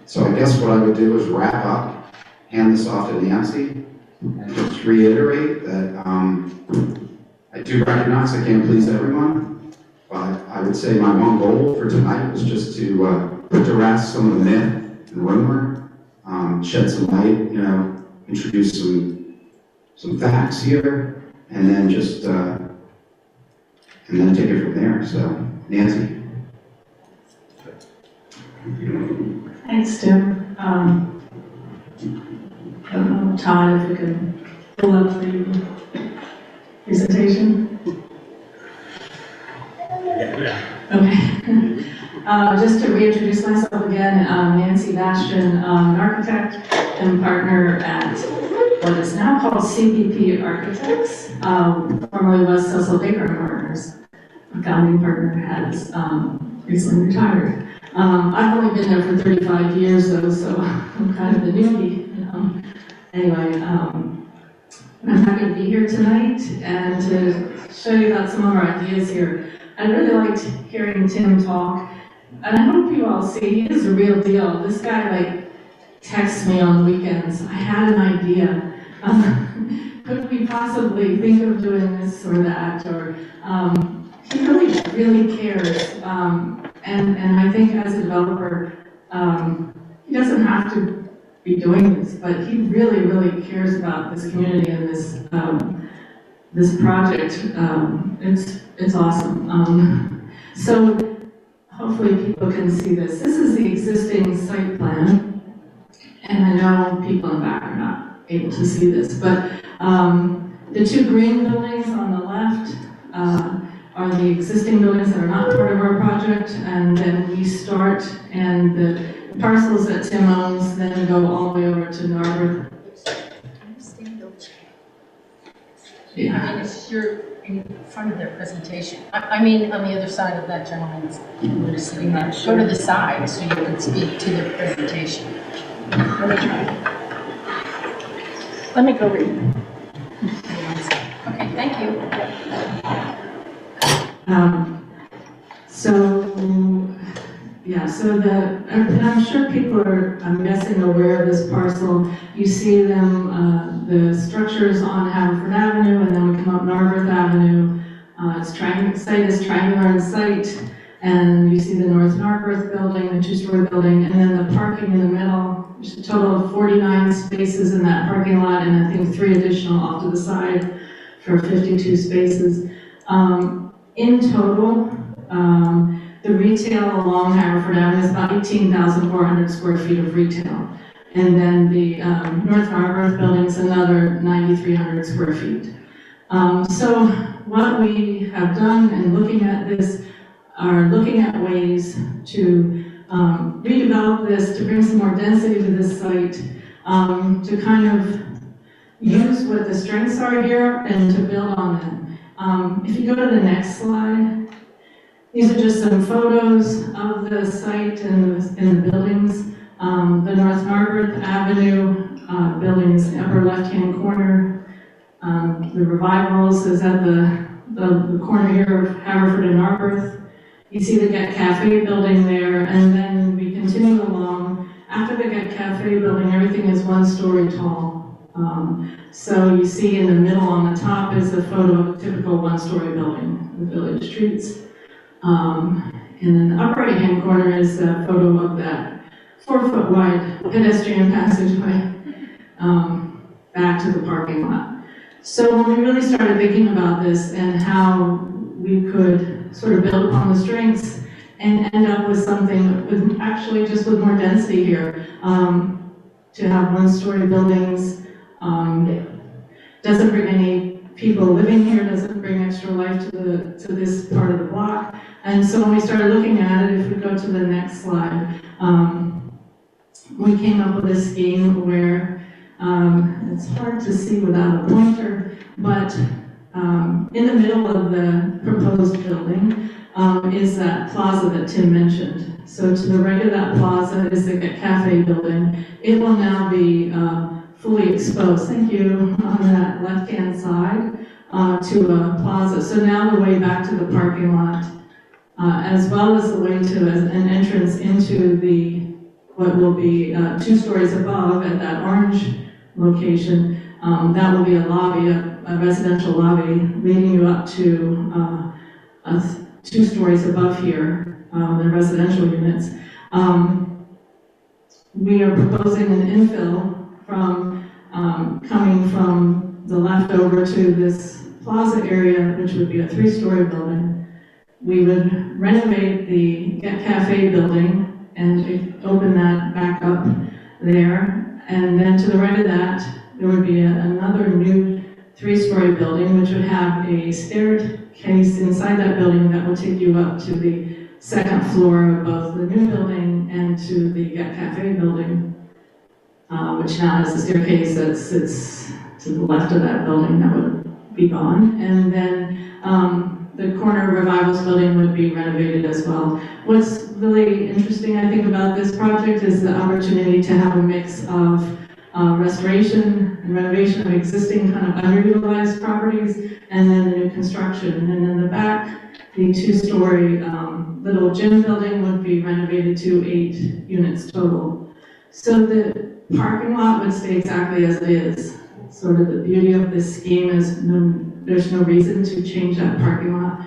So I guess what I would do is wrap up, hand this off to Nancy, and just reiterate that I do recognize I can't please everyone, but I would say my one goal for tonight was just to put to rest some of the myth and rumor, shed some light, introduce some facts here, and then just take it from there. So, Nancy. Thanks, Tim. I don't know, Todd, if we can pull up the presentation. Okay. Just to reintroduce myself again, Nancy Bastian, an architect and partner at what is now called CPP Architects, formerly was Cecil Baker and Partners. Our founding partner has recently retired. I've only been there for 35 years though, so I'm kind of the newbie. Anyway, I'm happy to be here tonight and to show you about some of our ideas here. I really liked hearing Tim talk, and I hope you all see he is the real deal. This guy texts me on weekends. I had an idea. Could we possibly think of doing this or that? Or he really cares. And I think as a developer, he doesn't have to be doing this, but he really cares about this community and this project. It's awesome. So hopefully people can see this. This is the existing site plan. And I know people in the back are not able to see this, but the two green buildings on the left are the existing buildings that are not part of our project, and then we start, and the parcels that Tim owns then go all the way over to Narberth. I mean, if you're in front of their presentation, I mean, on the other side of that gentleman's who is sitting there, go to the side so you can speak to their presentation. Let me try. Let me go read. Okay, thank you. And I'm sure people are, I'm guessing, aware of this parcel. You see them, the structures on Haverford Avenue, and then we come up Narberth Avenue. Site is triangular in site, and you see the North Narberth building, the two-story building, and then the parking in the middle. There's a total of 49 spaces in that parking lot, and I think 3 additional off to the side for 52 spaces. In total, the retail along Haverford Avenue is about 18,400 square feet of retail. And then the North Narberth building is another 9,300 square feet. So what we have done in looking at this are looking at ways to redevelop this, to bring some more density to this site, to kind of use what the strengths are here and to build on them. If you go to the next slide, these are just some photos of the site and the buildings. The North Narberth Avenue buildings in the upper left-hand corner. The Revivals is at the corner here of Haverford and Narberth. You see the Get Cafe building there, and then we continue along. After the Get Cafe building, everything is 1 story tall. So you see in the middle on the top is a photo of a typical 1 story building, the village streets. And in the upper right-hand corner is a photo of that 4-foot wide pedestrian passageway back to the parking lot. So when we really started thinking about this and how we could sort of build upon the strengths and end up with something with actually just with more density here, to have 1-story buildings, doesn't bring any people living here, doesn't bring extra life to this part of the block. And so when we started looking at it, if we go to the next slide, we came up with a scheme where it's hard to see without a pointer, but in the middle of the proposed building is that plaza that Tim mentioned. So to the right of that plaza is the Get Cafe building. It will now be fully exposed, thank you, on that left-hand side to a plaza. So now the way back to the parking lot, as well as the way to an entrance into what will be 2 stories above at that orange location, that will be a lobby, a residential lobby, leading you up to 2 stories above here, the residential units. We are proposing an infill from coming from the left over to this plaza area, which would be a 3-story building. We would renovate the Get Cafe building and open that back up there. And then to the right of that, there would be another new 3-story building, which would have a staircase inside that building that will take you up to the 2nd floor of both the new building and to the Get Cafe building, which now has a staircase that sits to the left of that building that would be gone. And then the corner Revivals building would be renovated as well. What's really interesting, I think, about this project is the opportunity to have a mix of restoration and renovation of existing kind of underutilized properties, and then the new construction. And in the back, the 2-story little gym building would be renovated to 8 units total. So the parking lot would stay exactly as it is. Sort of the beauty of this scheme is there's no reason to change that parking lot.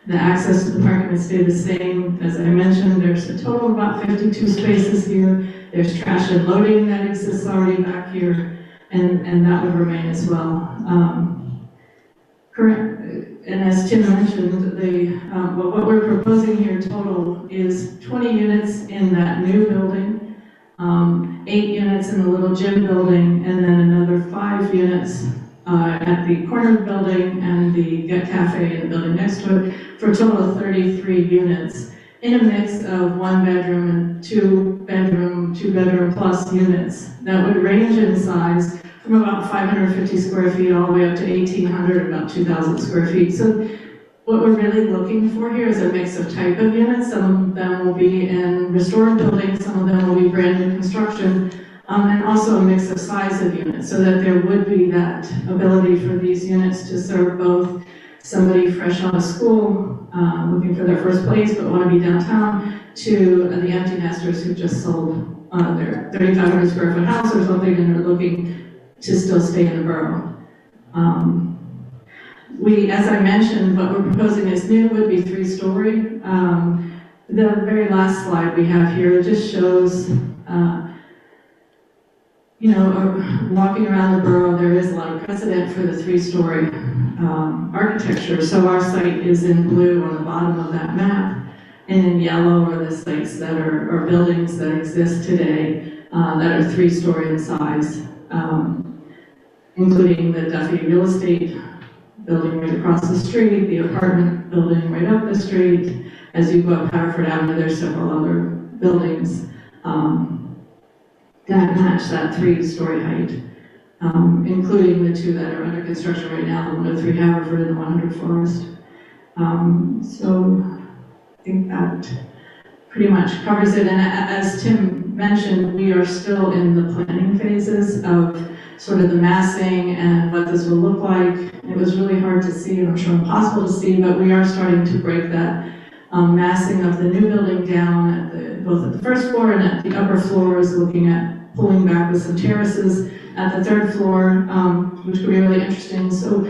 The access to the parking would stay the same. As I mentioned, there's a total of about 52 spaces here. There's trash and loading that exists already back here, and that would remain as well. And as Tim mentioned, what we're proposing here total is 20 units in that new building, 8 units units in the little gym building, and then another 5 units at the corner of the building and the Get Cafe in the building next to it, for a total of 33 units in a mix of 1 bedroom and 2 bedroom plus units that would range in size from about 550 square feet all the way up to 1,800, about 2,000 square feet. So what we're really looking for here is a mix of type of units. Some of them will be in restored buildings, some of them will be brand new construction, and also a mix of size of units, so that there would be that ability for these units to serve both somebody fresh out of school, looking for their first place but want to be downtown, to the empty nesters who just sold their 3,500 square foot house or something and are looking to still stay in the borough. As I mentioned, what we're proposing is new would be 3-story. The very last slide we have here just shows, walking around the borough, there is a lot of precedent for the 3-story architecture. So our site is in blue on the bottom of that map, and in yellow are the sites that are buildings that exist today that are 3-story in size, including the Duffy Real Estate building right across the street, the apartment building right up the street. As you go up Haverford Avenue, there's several other buildings that match that 3-story height, including the 2 that are under construction right now, the 103 Haverford and the 100 Forest. So I think that pretty much covers it. And as Tim mentioned, we are still in the planning phases of sort of the massing and what this will look like. It was really hard to see, and I'm sure impossible to see, but we are starting to break that massing of the new building down at both at the first floor and at the upper floors, looking at pulling back with some terraces at the 3rd floor, which could be really interesting. So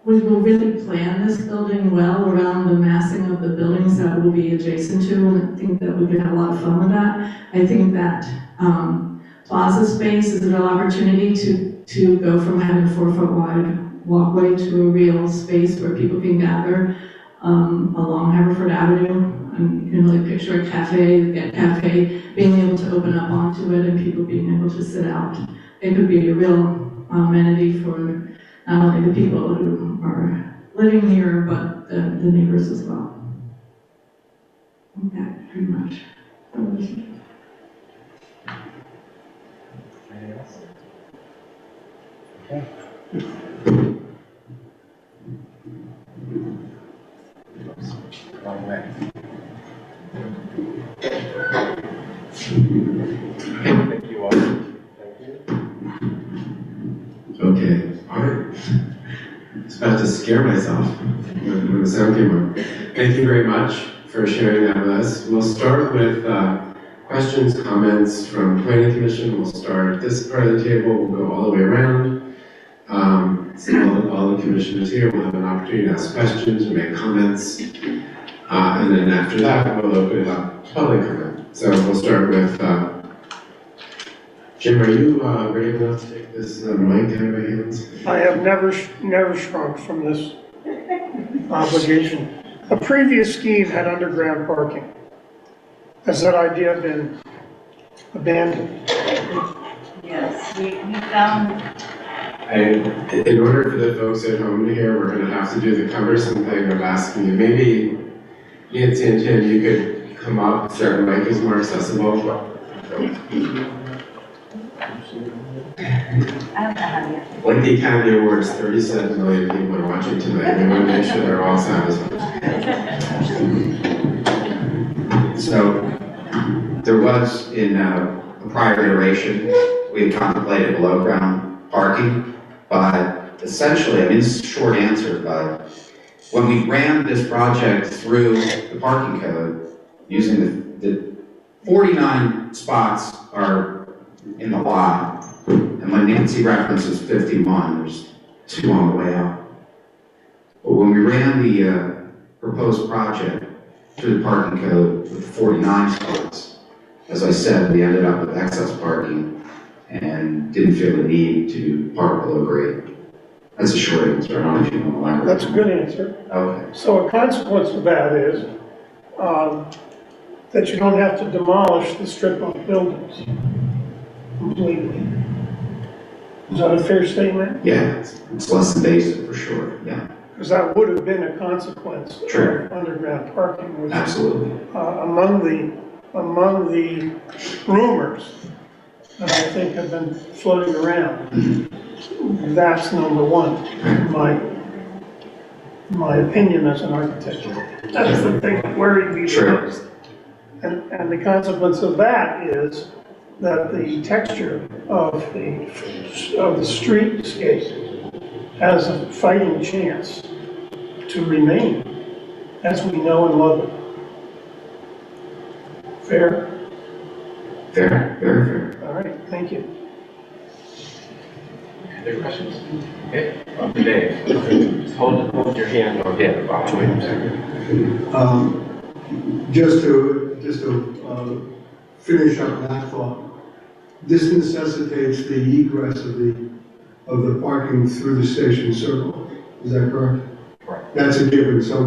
we will really plan this building well around the massing of the buildings that we'll be adjacent to, and I think that we could have a lot of fun with that. I think that plaza space is a real opportunity to go from having a 4-foot wide walkway to a real space where people can gather along Haverford Avenue. And you can really picture a cafe, the Get Cafe, being able to open up onto it and people being able to sit out. It could be a real amenity for not only the people who are living here, but the neighbors as well. I think that pretty much covers it. Anything else? Okay. Wrong way. Thank you all. Thank you. Okay, all right. I was about to scare myself when the sound came on. Thank you very much for sharing that with us. We'll start with questions, comments from Planning Commission. We'll start at this part of the table. We'll go all the way around. So all the commissioners here will have an opportunity to ask questions or make comments. And then after that, we'll open it up to public comment. So we'll start with Jim, are you ready enough to take this mic out of my hands? I have never shrunk from this obligation. A previous scheme had underground parking. Has that idea been abandoned? Yes, we found. In order for the folks at home to hear, we're going to have to do the cumbersome thing of asking you. Maybe Nancy and Tim, you could come up so the mic is more accessible. Like the Academy Awards, 37 million people are watching tonight. We want to make sure they're all satisfied. So, there was in a prior iteration, we had contemplated below ground parking, but essentially, I mean, this is a short answer, but when we ran this project through the parking code, using the 49 spots are in the lot, and when Nancy references 51, there's 2 on the way out. But when we ran the proposed project through the parking code with 49 spots, as I said, we ended up with excess parking and didn't feel the need to park below grade. That's a short answer. I don't know if you want to elaborate. That's a good answer. Okay. So a consequence of that is that you don't have to demolish the strip of buildings. completely. Is that a fair statement? Yeah, it's less invasive for sure, yeah. Because that would have been a consequence Sure. of underground parking, which Absolutely. among the rumors that I think have been floating around. That's number one, my opinion as an architect. That's the thing that worried me the most. And the consequence of that is that the texture of the streetscape has a fighting chance to remain as we know and love it. Fair? Fair, very fair. All right, thank you. Other questions? Okay, Dave, just hold your hand or hit, Bob. Just to finish up that thought, this necessitates the egress of the parking through the station circle. Is that correct? Correct. That's a given. So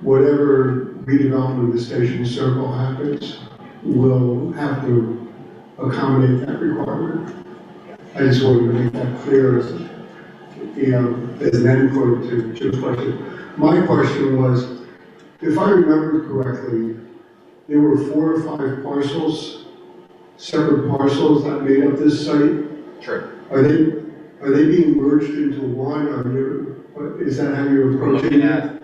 whatever redevelopment of the station circle happens, we'll have to accommodate that requirement. I just wanted to make that clear as an endpoint to your question. My question was, if I remember correctly, there were 4 or 5 parcels, separate parcels that made up this site. Sure. Are they being merged into one? Is that how you're approaching Looking it? at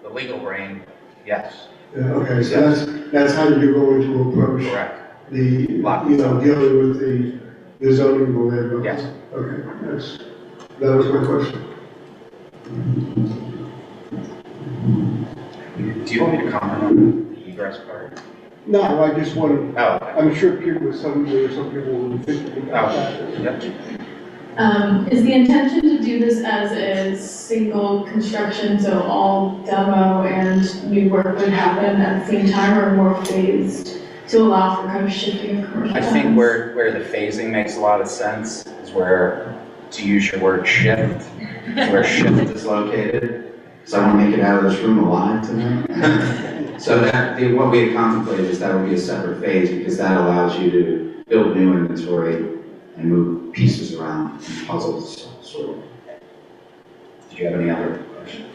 the legal brain, yes. Yeah, okay, so that's how you're going to approach. Correct. Dealing with the zoning board. Yes. Okay, that was my question. Do you want me to comment on the egress part? No, I just wanted, Oh, okay. I'm sure some people will think about that. Yep. Is the intention to do this as a single construction, so all demo and new work would happen at the same time, or more phased to allow for kind of shifting of commercial I tenants? think where the phasing makes a lot of sense is where, to use your word, shift, is where shift is located. So I want to make it out of this room alive tonight. So what we had contemplated is that would be a separate phase because that allows you to build new inventory and move pieces around, puzzles, sort of. Did you have any other questions?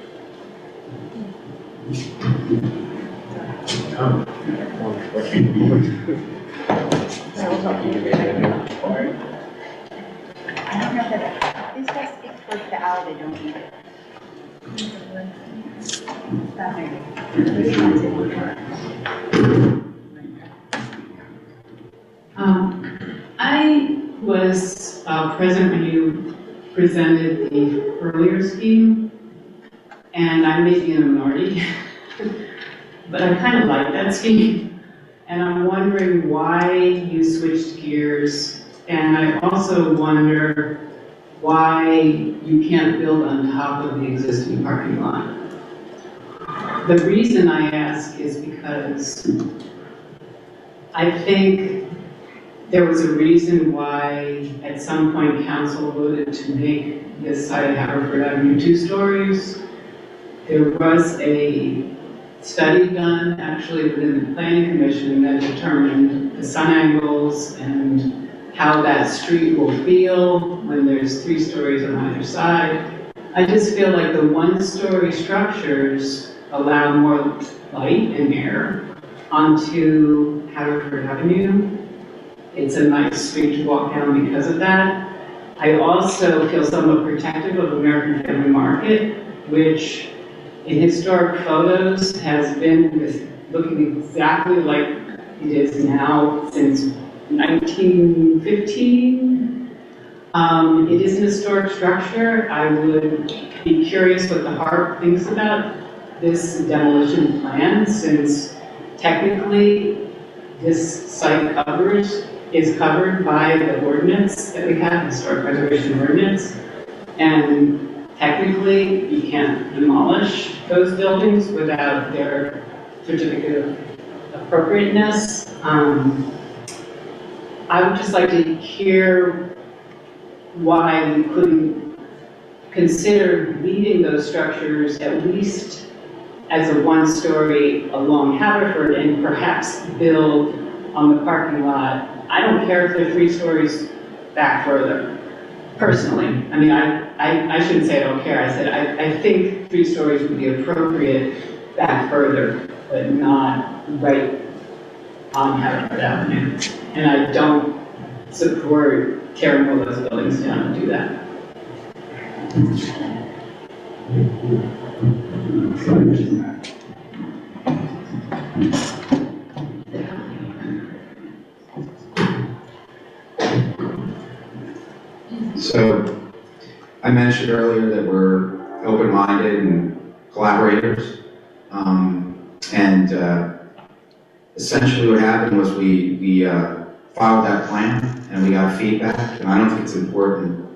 I don't know that this has to be towards the alley, they don't need it. That may be. I was present when you presented the earlier scheme, and I may be in a minority, but I kind of like that scheme. And I'm wondering why you switched gears, and I also wonder why you can't build on top of the existing parking lot. The reason I ask is because I think there was a reason why at some point council voted to make this side of Haverford Avenue 2 stories. There was a study done actually within the planning commission that determined the sun angles and how that street will feel when there's 3 stories on either side. I just feel like the 1-story structures allow more light and air onto Haverford Avenue. It's a nice street to walk down because of that. I also feel somewhat protective of American Family Market, which in historic photos has been looking exactly like it is now since 1915. It is an historic structure. I would be curious what the Harp thinks about this demolition plan, since technically this site is covered by the ordinance that we have, historic preservation ordinance, and technically you can't demolish those buildings without their certificate of appropriateness. I would just like to hear why we couldn't consider leaving those structures at least as a 1-story along Haverford and perhaps build on the parking lot. I don't care if they're 3 stories back further, personally. I mean, I shouldn't say I don't care, I said I think 3 stories would be appropriate back further, but not right on Harvard Avenue. And I don't support tearing all those buildings down and do that. So, I mentioned earlier that we're open-minded and collaborators. Essentially what happened was we filed that plan and we got feedback. And I don't think it's important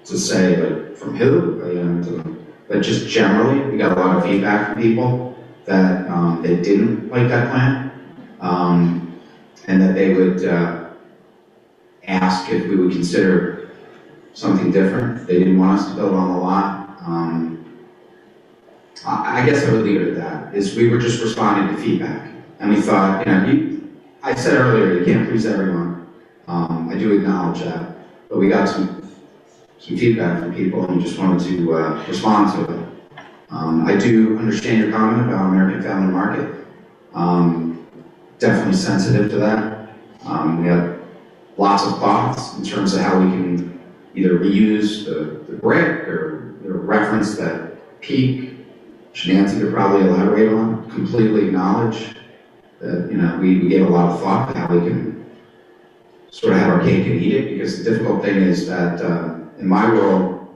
to say like from who, but just generally, we got a lot of feedback from people that they didn't like that plan. And that they would ask if we would consider something different. They didn't want us to build on the lot. I guess I would leave it at that, is we were just responding to feedback. And we thought, I said earlier, you can't please everyone. I do acknowledge that. But we got some feedback from people and we just wanted to respond to it. I do understand your comment about American Family Market. Definitely sensitive to that. We have lots of thoughts in terms of how we can either reuse the brick or reference that peak, which Nancy could probably elaborate on. Completely acknowledge that we gave a lot of thought to how we can sort of have our cake and eat it, because the difficult thing is that in my world,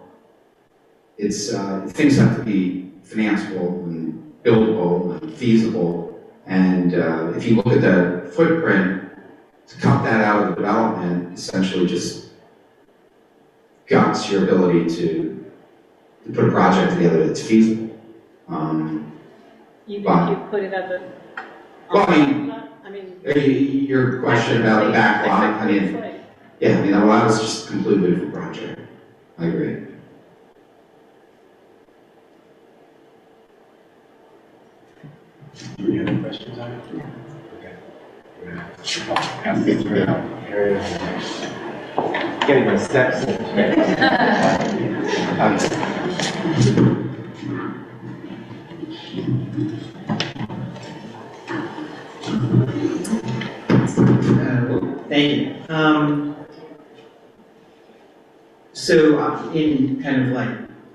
it's things have to be financeable and buildable and feasible. And if you look at the footprint, to cut that out of the development essentially just guts your ability to put a project together that's feasible. You put it at the. Well, your question about the back lot, that was just a completely different project. I agree. Do we have any questions on it? Getting the steps. Thank you. So in kind of like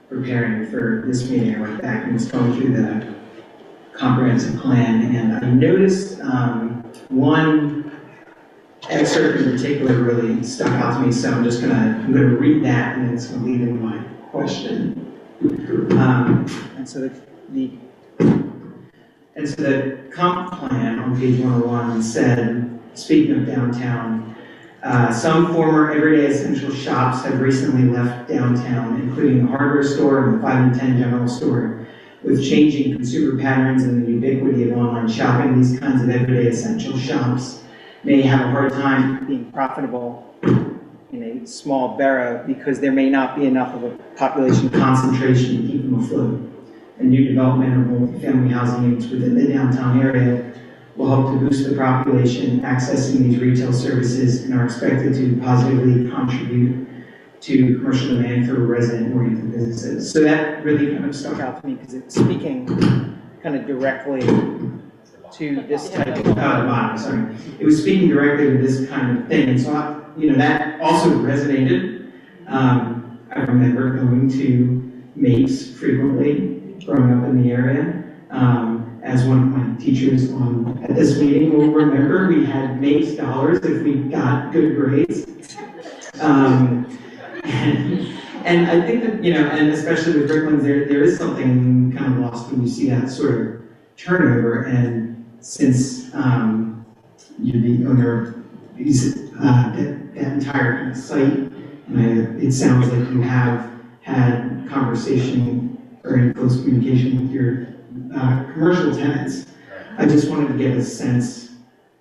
preparing for this meeting, I went back and was going through the comprehensive plan, and I noticed one excerpt in particular really stuck out to me, so I'm gonna read that, and then it's gonna lead into my question. And so the comp plan on page 101 said, speaking of downtown, some former everyday essential shops have recently left downtown, including the hardware store and the 5 and 10 general store. With changing consumer patterns and the ubiquity of online shopping, these kinds of everyday essential shops may have a hard time being profitable in a small borough because there may not be enough of a population concentration to keep them afloat. A new development of multifamily housing units within the downtown area will help to boost the population accessing these retail services and are expected to positively contribute to commercial demand for resident-oriented businesses. So that really kind of stuck out to me because it's speaking kind of directly to this type of, it was speaking directly to this kind of thing. And so, that also resonated. I remember going to Mapes frequently growing up in the area. As one of my teachers at this meeting will remember, we had Mapes dollars if we got good grades. And I think that, and especially with Bricklands, there is something kind of lost when you see that sort of turnover. And since you're the owner of that entire kind of site, it sounds like you have had conversation or in close communication with your commercial tenants. I just wanted to get a sense,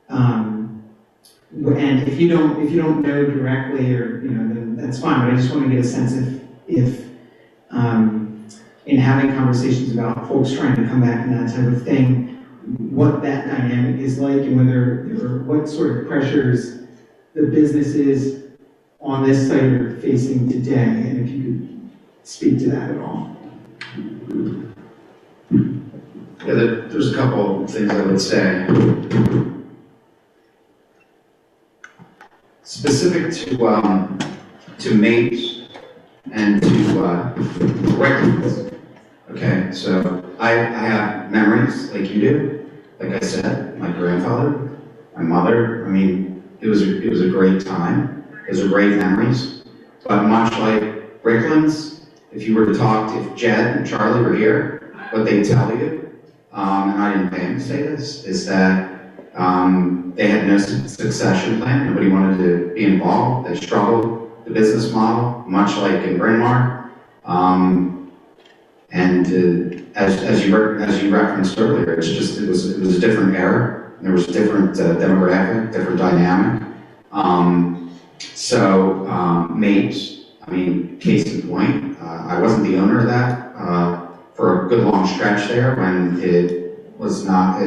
and if you don't know directly, or then that's fine. But I just want to get a sense if in having conversations about folks trying to come back and that type of thing, what that dynamic is like, and what sort of pressures the businesses on this site are facing today, and if you could speak to that at all. Yeah, there's a couple of things I would say. Specific to Mapes and to Ricklands. Okay, so I have memories like you do. Like I said, my grandfather, my mother. I mean, it was a great time. Those are great memories. But much like Ricklands, if you were to talk, if Jed and Charlie were here, what they'd tell you, and I didn't pay him to say this, is that they had no succession plan. Nobody wanted to be involved. They struggled the business model, much like in Bryn Mawr. As you referenced earlier, it was a different era. There was a different demographic, different dynamic. Mapes, I mean, case in point, I wasn't the owner of that for a good long stretch there when it was not.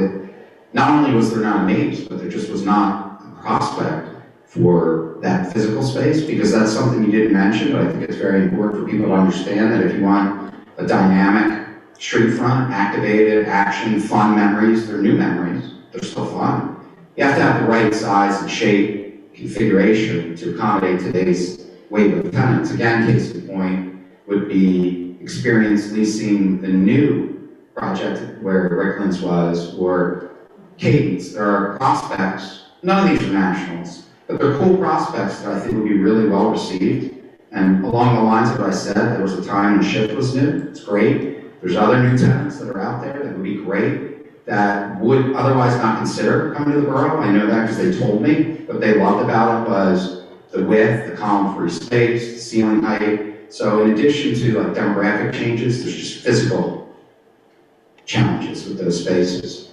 Not only was there not a Mapes, but there just was not a prospect for that physical space, because that's something you didn't mention, but I think it's very important for people to understand that if you want a dynamic street front, activated, action, fun memories, they're new memories, they're still fun. You have to have the right size and shape, configuration to accommodate today's wave of tenants. Again, case in point would be Experience leasing the new project where Ricklands was, or Cadence. There are prospects, none of these are nationals, but they're cool prospects that I think would be really well received. And along the lines of what I said, there was a time when Shift was new, it's great. There's other new tenants that are out there that would be great, that would otherwise not consider coming to the borough. I know that because they told me. What they loved about it was the width, the column-free space, the ceiling height. So in addition to like demographic changes, there's just physical challenges with those spaces.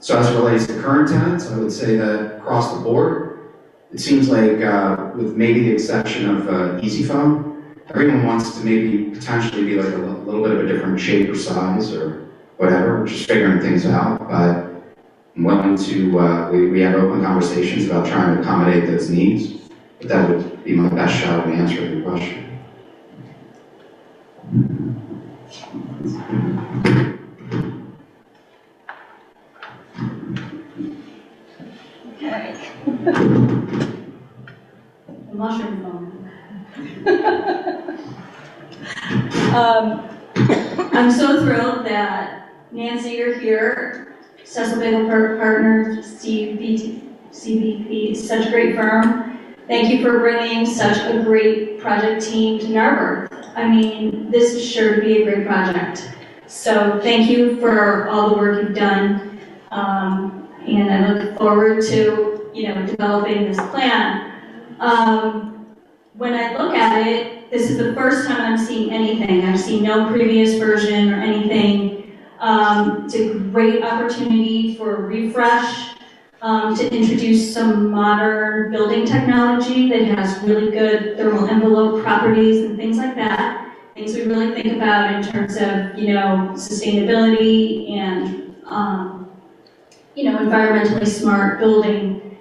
So as it relates to current tenants, I would say that across the board, it seems like with maybe the exception of Easy Phone, everyone wants to maybe potentially be like a little bit of a different shape or size or whatever. We're just figuring things out, but I'm willing to, we have open conversations about trying to accommodate those needs, but that would be my best shot at answering your question. The mushroom phone. I'm so thrilled that Nancy, you're here. Cecil Bagel Partners, CBP, such a great firm. Thank you for bringing such a great project team to Narberth. I mean, this is sure to be a great project. So thank you for all the work you've done. And I look forward to, developing this plan. When I look at it, this is the first time I'm seeing anything. I've seen no previous version or anything. It's a great opportunity for a refresh, to introduce some modern building technology that has really good thermal envelope properties and things like that. Things we really think about in terms of, sustainability and, environmentally smart building.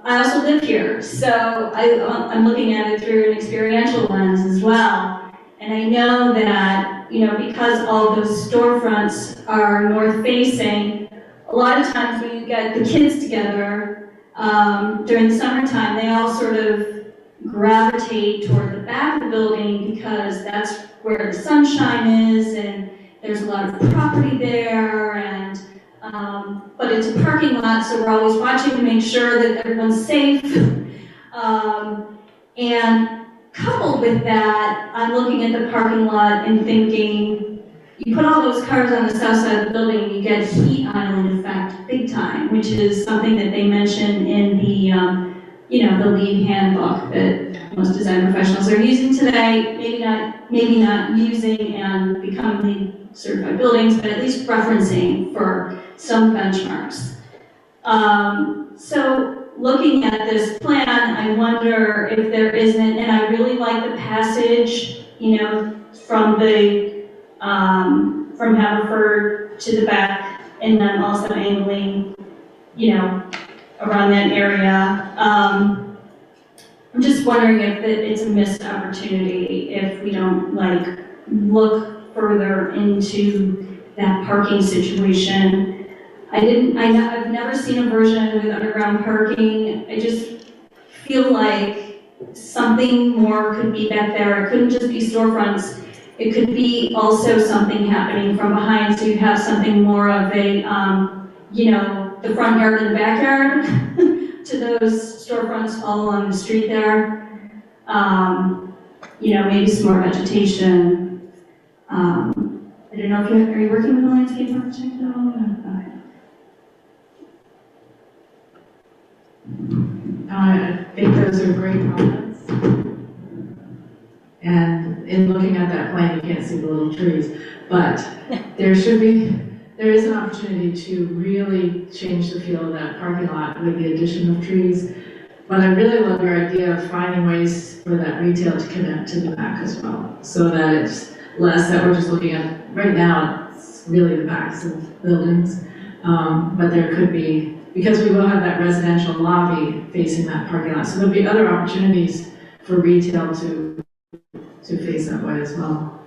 I also live here, so I'm looking at it through an experiential lens as well. And I know that, because all those storefronts are north-facing, a lot of times when you get the kids together during the summertime, they all sort of gravitate toward the back of the building because that's where the sunshine is and there's a lot of property there, and but it's a parking lot, so we're always watching to make sure that everyone's safe. And coupled with that, I'm looking at the parking lot and thinking, you put all those cars on the south side of the building and you get heat island effect big time, which is something that they mention in the the LEED handbook that most design professionals are using today, maybe not using and becoming LEED certified buildings, but at least referencing for some benchmarks. So looking at this plan, I wonder if there isn't, and I really like the passage, from the from Haverford to the back, and then also angling, around that area. I'm just wondering if it's a missed opportunity if we don't like look further into that parking situation. I've never seen a version with underground parking. I just feel like something more could be back there. It couldn't just be storefronts. It could be also something happening from behind, so you have something more of a, the front yard and the backyard to those storefronts all along the street there. Maybe some more vegetation. I don't know if are you working with a landscape architect at all? I think those are great comments. And in looking at that plan, you can't see the little trees, but there is an opportunity to really change the feel of that parking lot with the addition of trees. But I really love your idea of finding ways for that retail to connect to the back as well, so that it's less that we're just looking at, right now, it's really the backs of buildings. But there could be, because we will have that residential lobby facing that parking lot, so there'll be other opportunities for retail to face that way as well.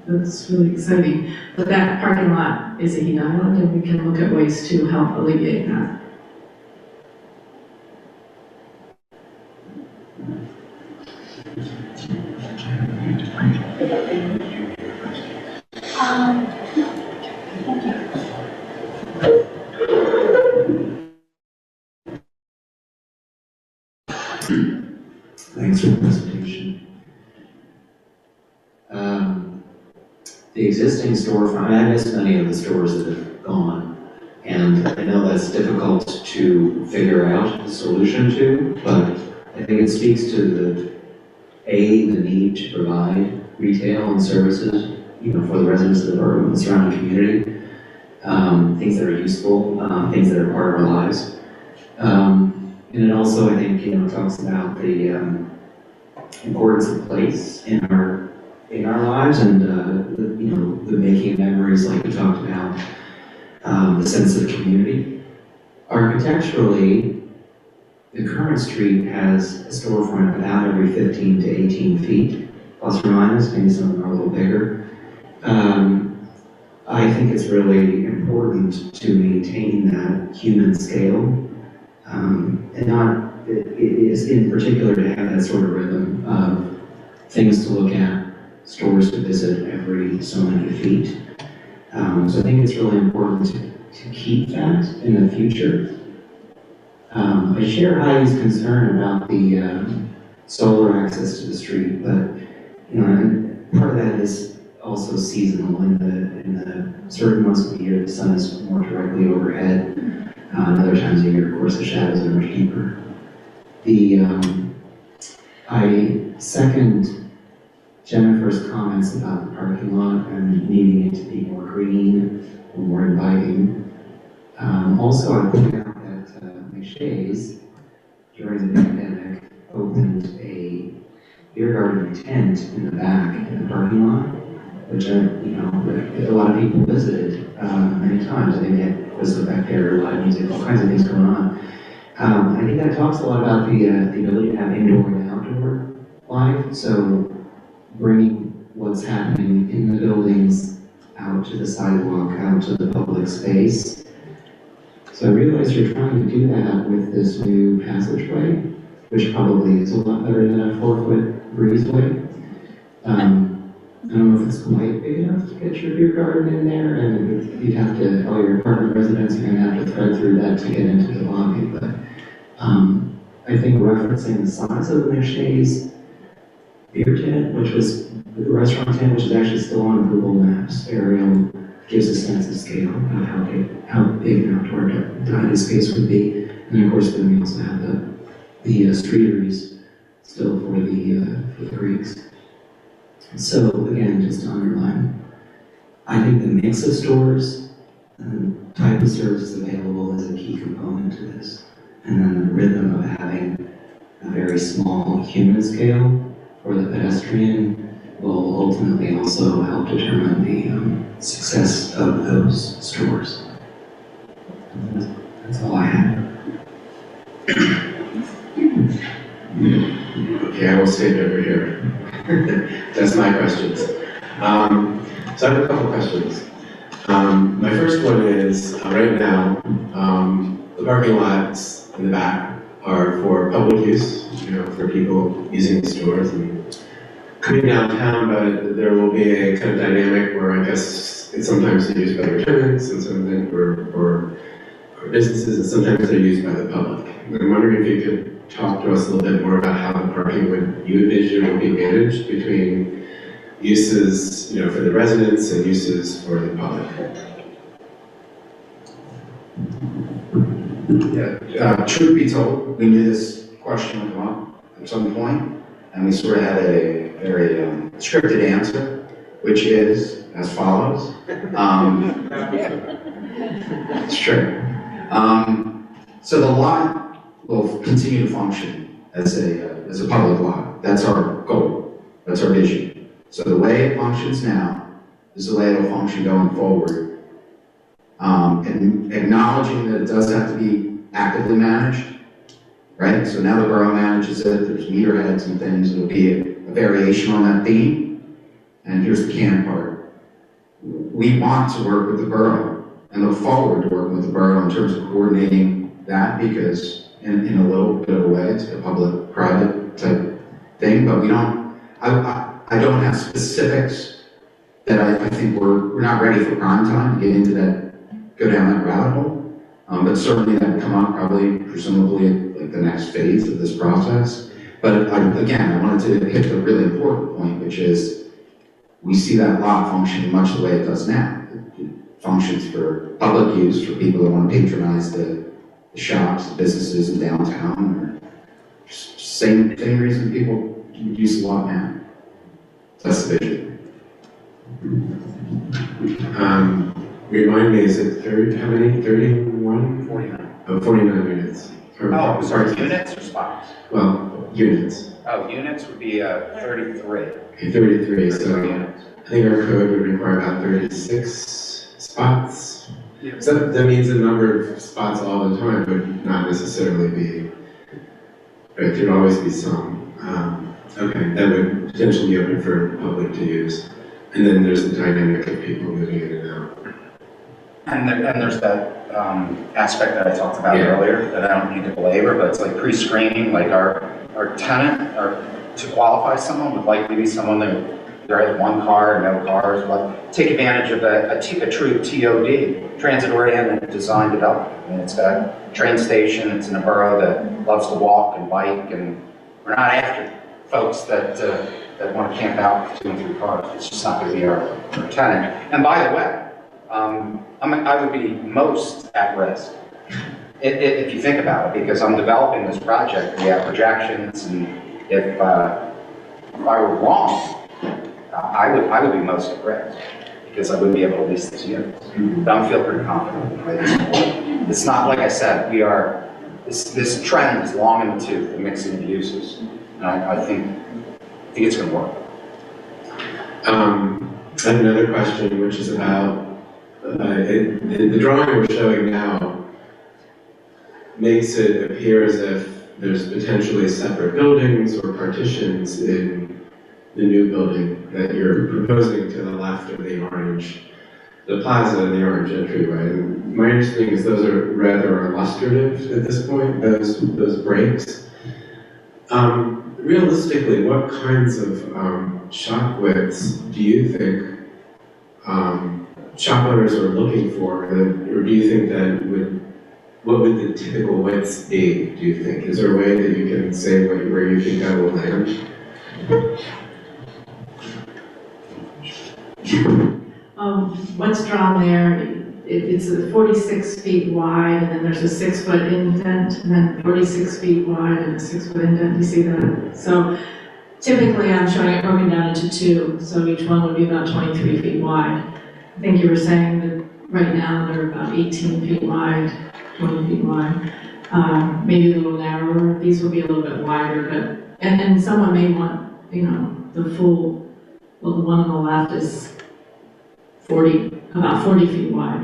That's really exciting. But that parking lot is a heat island, and we can look at ways to help alleviate that. Thanks for the presentation. The existing storefront, I miss many of the stores that have gone, and I know that's difficult to figure out the solution to, but I think it speaks to the need to provide retail and services, for the residents of the surrounding community, things that are useful, things that are part of our lives. And it also, I think, talks about the importance of place in our lives, and the making of memories, like we talked about, the sense of community. Architecturally, the current street has a storefront about every 15 to 18 feet, plus or minus, maybe some of them are a little bigger. I think it's really important to maintain that human scale, and not, it is in particular to have that sort of rhythm of things to look at, stores to visit every so many feet. So I think it's really important to keep that in the future. I share Heidi's concern about the solar access to the street, but and part of that is also seasonal. In the certain months of the year, the sun is more directly overhead. Other times of the year, of course, the shadows are much deeper. I second Jennifer's comments about the parking lot and needing it to be more green or more inviting. Also, I point out that McShay's, during the pandemic, opened a beer garden tent in the back in the parking lot, which a lot of people visited many times. I think they had whistle back there, live music, all kinds of things going on. I think that talks a lot about the ability to have indoor and outdoor life. So bringing what's happening in the buildings out to the sidewalk, out to the public space. So I realize you're trying to do that with this new passageway, which probably is a lot better than a 4-foot breezeway. I don't know if it's quite big enough to get your beer garden in there, and you'd have to, all your apartment residents are going to have to thread through that to get into the lobby. But I think referencing the size of the McShay's beer tent, which was the restaurant tent, which is actually still on Google Maps, aerial, gives a sense of scale of how big an outdoor dining space would be. And of course, then we also have the streeteries still for the Greeks. So again, just to underline, I think the mix of stores and type of services available is a key component to this. And then the rhythm of having a very small human scale for the pedestrian will ultimately also help determine the success of those stores. That's all I have. Okay, I will save it over here. That's my questions. So I have a couple questions. My first one is, right now, the parking lots in the back are for public use, for people using the stores and coming downtown, but there will be a kind of dynamic where I guess it's sometimes used by their tenants and sometimes for businesses, and sometimes they're used by the public. I'm wondering if you could talk to us a little bit more about how the parking you envision will be managed between uses, for the residents and uses for the public. Yeah, truth be told, we knew this question would come up at some point, and we sort of had a very scripted answer, which is as follows. It's true. So the lot will continue to function as a public lot. That's our goal. That's our vision. So the way it functions now is the way it'll function going forward. And acknowledging that it does have to be actively managed, right? So now the borough manages it, there's meter heads and things, it'll be a variation on that theme. And here's the can part. We want to work with the borough and look forward to working with the borough in terms of coordinating that, because in a little bit of a way, it's a public-private type thing, but we don't, I don't have specifics that I think we're not ready for prime time to get into that, go down that rabbit hole. But certainly that would come up probably, presumably, like the next phase of this process. But again, I wanted to hit the really important point, which is we see that lot functioning much the way it does now. It functions for public use, for people that want to patronize the shops, the businesses in downtown, or same reason people use the lot now. That's the vision. Remind me, is it 30, how many, 31? 49. Oh, 49 units. Oh, sorry, units or spots? Well, units. Oh, units would be 33. Okay, 33, so I think our code would require about 36 spots. Yeah. So that means the number of spots all the time would not necessarily be, right, there'd always be some. Okay, that would potentially be open for public to use. And then there's the dynamic of people moving in and out. And there's that aspect that I talked about earlier that I don't need to belabor, but it's like pre-screening, like our tenant, or to qualify someone would likely be someone that either has one car or no cars, but take advantage of a true TOD, transit-oriented design development. I mean, it's got a train station, it's in a borough that loves to walk and bike, and we're not after folks that want to camp out with 2 and 3 cars. It's just not going to be our tenant. And by the way, I would be most at risk if you think about it, because I'm developing this project. We have projections, and if I were wrong, I would be most at risk because I wouldn't be able to lease these units. But I feel pretty confident in the way this is going. It's not, like I said, this trend is long in the tooth, the mixing of uses, and I think it's going to work. I have another question, which is about the drawing we're showing now makes it appear as if there's potentially separate buildings or partitions in the new building that you're proposing to the left of the orange, the plaza and the orange entryway. And my understanding is those are rather illustrative at this point, those breaks. Realistically, what kinds of shop widths do you think shop owners are looking for, or do you think that what would the typical widths be, do you think? Is there a way that you can say where you think that will land? What's drawn there, it's 46 feet wide, and then there's a 6-foot indent, and then 46 feet wide and a 6-foot indent. You see that? So typically I'm showing it broken down into 2, so each one would be about 23 feet wide. I think you were saying that right now they're about 18 feet wide, 20 feet wide, maybe a little narrower. These will be a little bit wider, but, and someone may want, the full, well, the one on the left is about 40 feet wide.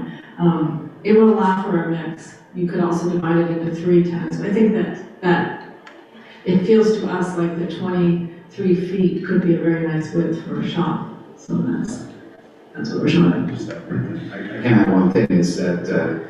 it will allow for a mix. You could also divide it into 3 tenants. I think that it feels to us like the 23 feet could be a very nice width for a shop. So that's what we're showing. I can add one thing is that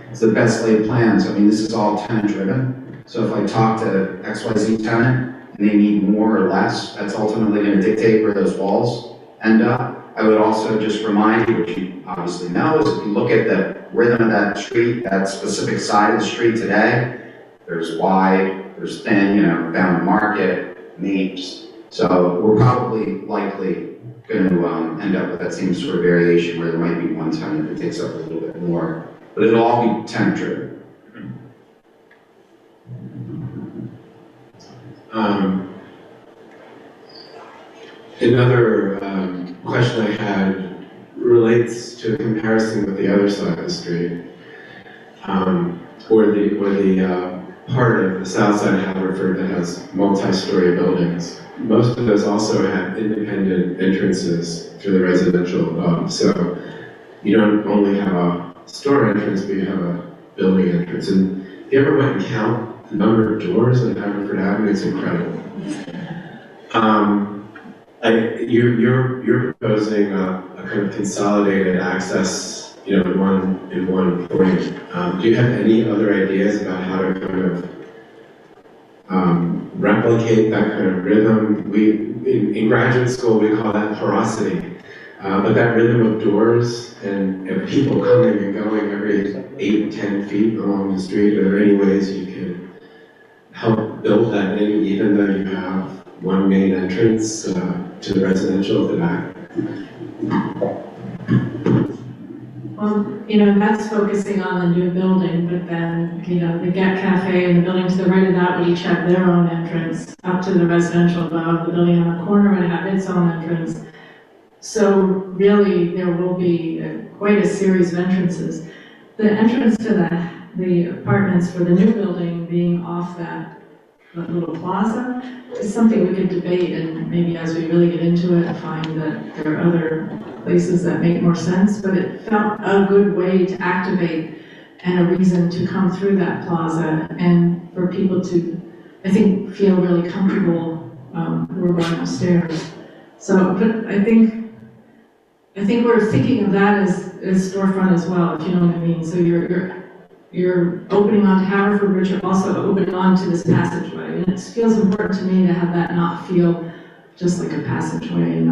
it's the best laid plans. I mean, this is all tenant driven. So if I talk to XYZ tenant and they need more or less, that's ultimately going to dictate where those walls end up. I would also just remind you, which you obviously know, is if you look at the rhythm of that street, that specific side of the street today, there's wide, there's thin, Falmouth Market, Mapes. So we're probably likely going to end up with that same sort of variation where there might be one tenant that takes up a little bit more, but it'll all be tenant driven. Another question I had relates to a comparison with the other side of the street, or the part of the south side of Haverford that has multi-story buildings. Most of those also have independent entrances to the residential above. So you don't only have a store entrance, but you have a building entrance. And if you ever went and count the number of doors on Haverford Avenue, it's incredible. You're proposing a kind of consolidated access, in one point. Do you have any other ideas about how to kind of replicate that kind of rhythm? In graduate school, we call that porosity. But that rhythm of doors and people coming and going every 8, 10 feet along the street, are there any ways you can help build that in, even though you have one main entrance to the residential at the back? Well, that's focusing on the new building, but then, the Get Cafe and the building to the right of that would each have their own entrance up to the residential above. The building on the corner would have its own entrance. So really, there will be quite a series of entrances. The entrance to the apartments for the new building being off that little plaza is something we could debate, and maybe as we really get into it, find that there are other places that make more sense, but it felt a good way to activate and a reason to come through that plaza and for people to, I think, feel really comfortable who are going upstairs. So, but I think we're thinking of that as storefront as well, if you know what I mean. So you're opening onto Haverford, but you're also opening onto this passageway. And it feels important to me to have that not feel just like a passageway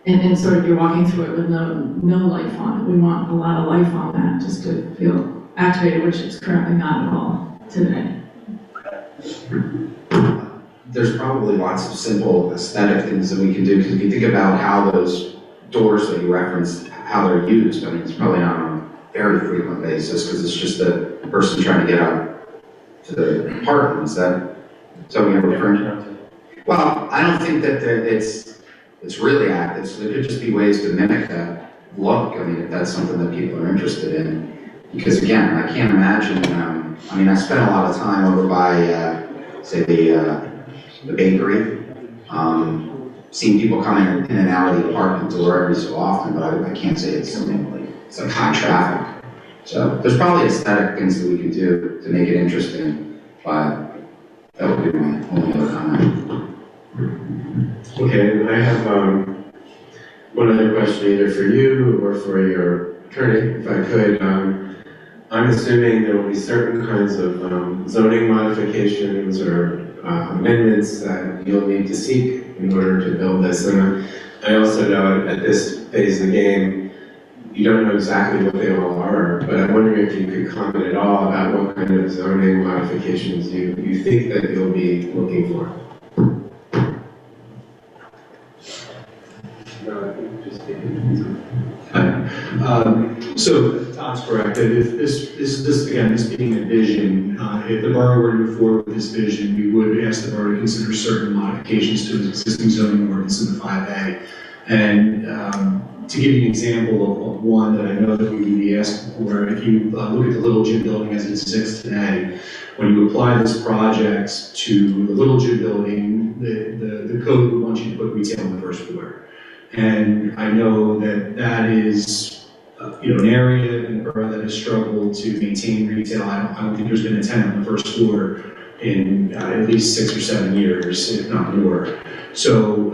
and sort of you're walking through it with no life on it. We want a lot of life on that just to feel activated, which it's currently not at all today. There's probably lots of simple aesthetic things that we can do, because if you think about how those doors that you referenced, how they're used, I mean, it's probably not on a very frequent basis, because it's just the person trying to get up to the apartment. Is that something you're referring to? Well, I don't think that it's really active, so there could just be ways to mimic that look. I mean, if that's something that people are interested in. Because again, I can't imagine, I spent a lot of time over by, say, the bakery, seeing people coming in and out of the apartment door every so often, but I can't say it's something like, it's like high traffic. So there's probably aesthetic things that we could do to make it interesting, but that would be my only other comment. Okay, I have one other question either for you or for your attorney, if I could. I'm assuming there will be certain kinds of zoning modifications or amendments that you'll need to seek in order to build this. And I also know at this phase of the game, you don't know exactly what they all are, but I'm wondering if you could comment at all about what kind of zoning modifications you think that you'll be looking for. So Todd's correct. If this again, this being a vision, if the borough were to move forward with this vision, we would ask the borough to consider certain modifications to its existing zoning ordinance in the 5A. And to give you an example of one that I know that we would be asking for, if you look at the Little Gym building as it exists today, when you apply this project to the Little Gym building, the code would want you to put retail on the first floor. And I know that is an area in the borough that has struggled to maintain retail. I don't think there's been a tenant on the first floor in at least 6 or 7 years, if not more. So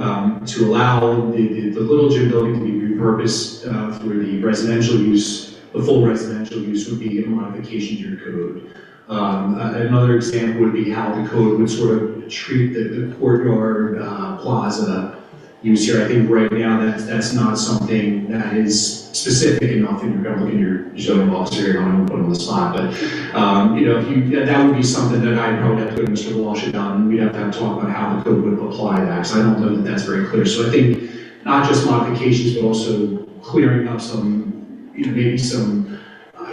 to allow the Little Gym building to be repurposed for the residential use, the full residential use would be a modification to your code. Another example would be how the code would sort of treat the courtyard plaza use here. I think right now that's not something that is specific enough, and you're going to look at your zoning officer here, I don't want to put on the spot, but that would be something that I'd probably have to go to Mr. Walsh about. We'd have to talk about how the code would apply that, because I don't know that that's very clear. So I think not just modifications, but also clearing up some, maybe some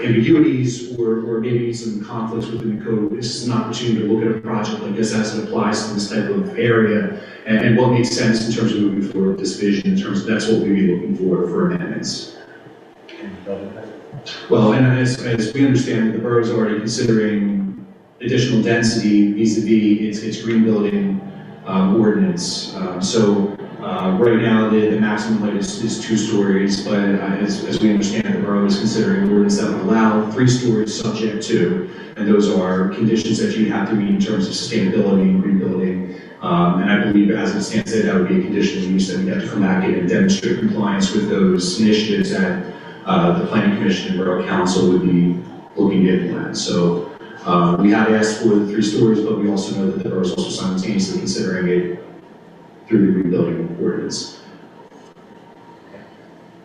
ambiguities or maybe some conflicts within the code. This is an opportunity to look at a project like this as it applies to this type of area and what makes sense in terms of moving forward with this vision. In terms of that's what we'd be looking for amendments. Well, and as we understand, the borough is already considering additional density vis-a-vis its green building ordinance. Right now, the maximum height is 2 stories, but as we understand, the borough is considering an ordinance that would allow 3 stories subject to, and those are conditions that you have to meet in terms of sustainability and green building. And I believe as it stands today, that would be a conditional use that we'd have to come back in and demonstrate compliance with those initiatives that the Planning Commission and Borough Council would be looking to implement. So we have asked for the 3 stories, but we also know that the borough is also simultaneously considering it through the rebuilding ordinance.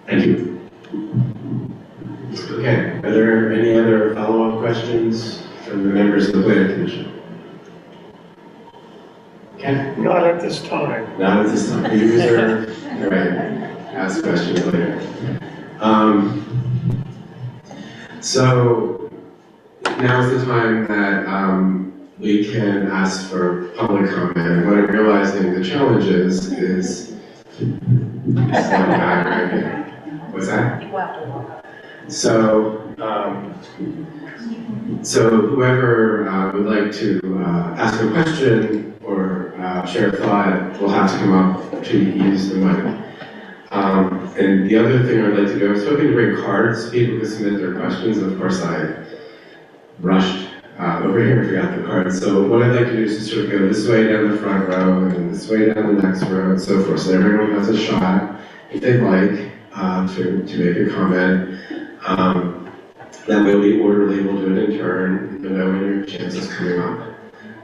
Thank you. Okay, are there any other follow-up questions from the members of the Planning Commission? Okay. Not at this time. Not at this time. You reserve the right to ask questions later. So now is the time that we can ask for public comment. And what I'm realizing the challenge is not back right here. What's that? So whoever would like to ask a question or share a thought will have to come up to use the mic. And the other thing I'd like to do, I was hoping to bring cards so people could submit their questions. Of course, I rushed over here and forgot the cards. So what I'd like to do is just sort of go this way down the front row and this way down the next row and so forth. So everyone has a shot, if they'd like, to make a comment. That way we orderly, we'll do it in turn, you know when your chance is coming up.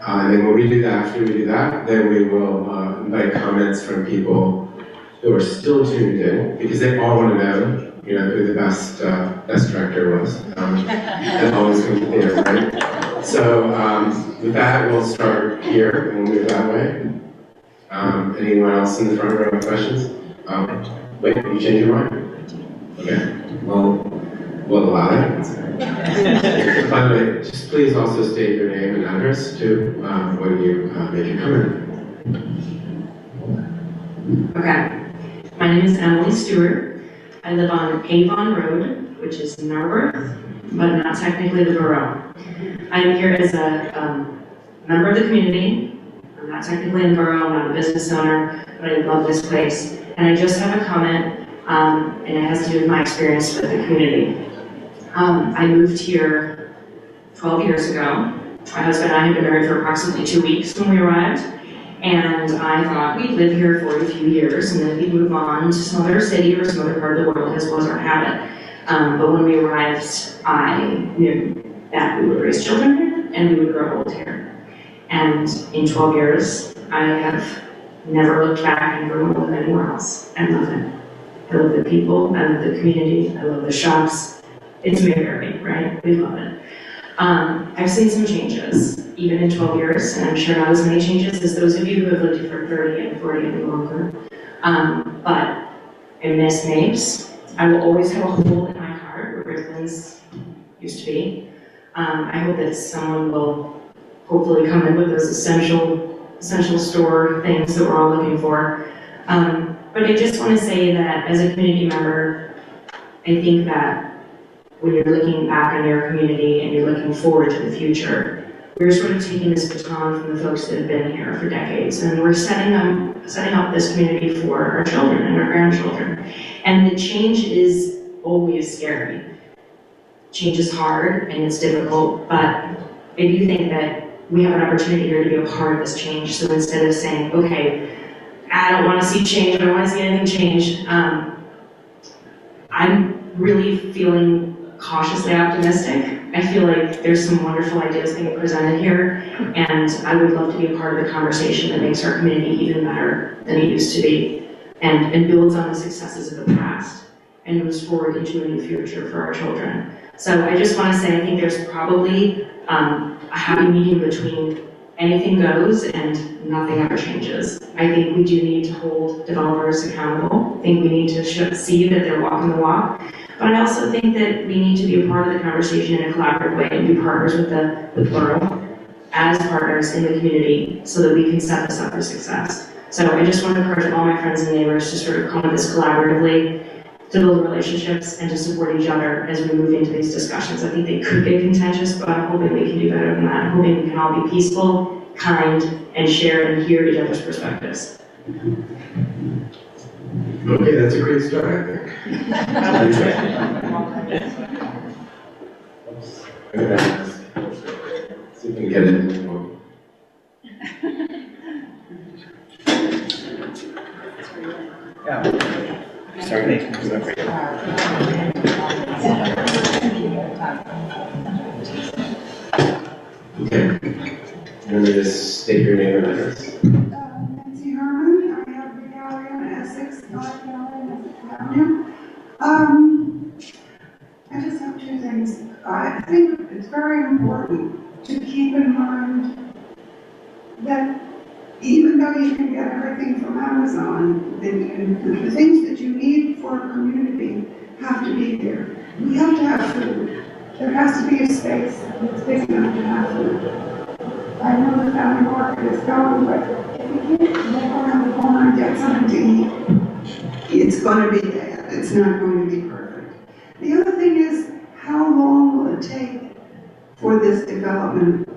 And then when we do that, after we do that, then we will invite comments from people who are still tuned in, because they all want to know, who the best director was. And always come to theater, right? So with that, we'll start here and we'll move that way. Anyone else in the front row have questions? Wait, you change your mind? Okay, well, we'll allow it. By the way, just please also state your name and address too when you make your comment. Okay. My name is Emily Stewart. I live on Avon Road, which is Narberth, but not technically the borough. I'm here as a member of the community. I'm not technically in the borough, I'm not a business owner, but I love this place. And I just have a comment, and it has to do with my experience with the community. I moved here 12 years ago. My husband and I had been married for approximately 2 weeks when we arrived. And I thought we'd live here for a few years and then we'd move on to some other city or some other part of the world, as was our habit. But when we arrived, I knew that we would raise children here and we would grow old here. And in 12 years, I have never looked back and never want to live anywhere else. I love it. I love the people, I love the community, I love the shops. It's Mayberry, right? We love it. I've seen some changes, even in 12 years, and I'm sure not as many changes as those of you who have lived here for 30 and 40 and longer. But I miss Mapes. I will always have a hole in my heart where Ricklands used to be. I hope that someone will hopefully come in with those essential store things that we're all looking for. But I just want to say that as a community member, I think that when you're looking back on your community and you're looking forward to the future, we're sort of taking this baton from the folks that have been here for decades, and we're setting up this community for our children and our grandchildren. And the change is always scary. Change is hard and it's difficult, but I do think that we have an opportunity here to be a part of this change. So instead of saying, okay, I don't want to see change, I don't want to see anything change, I'm really feeling cautiously optimistic. I feel like there's some wonderful ideas being presented here, and I would love to be a part of the conversation that makes our community even better than it used to be, and builds on the successes of the past, and moves forward into a new future for our children. So I just want to say, I think there's probably a happy medium between anything goes and nothing ever changes. I think we do need to hold developers accountable. I think we need to see that they're walking the walk. But I also think that we need to be a part of the conversation in a collaborative way and be partners with borough as partners in the community so that we can set this up for success. So I just want to encourage all my friends and neighbors to sort of come at this collaboratively, to build relationships and to support each other as we move into these discussions. I think they could get contentious, but I'm hoping we can do better than that. I'm hoping we can all be peaceful, kind, and share and hear each other's perspectives. Okay, that's a great start, I think. See if we can get it. Sorry. Okay. Let me just state your name and address. Nancy Herman, I have the gallery on Essex, North Gallery on Essex Avenue. I just have two things. I think it's very important to keep in mind that even though you can get everything from Amazon, the things that you need for a community have to be there. We have to have food. There has to be a space that's big enough to have food. I know the family market is going, but if we can't walk around the corner and get something to eat, it's going to be bad. It's not going to be perfect. The other thing is, how long will it take for this development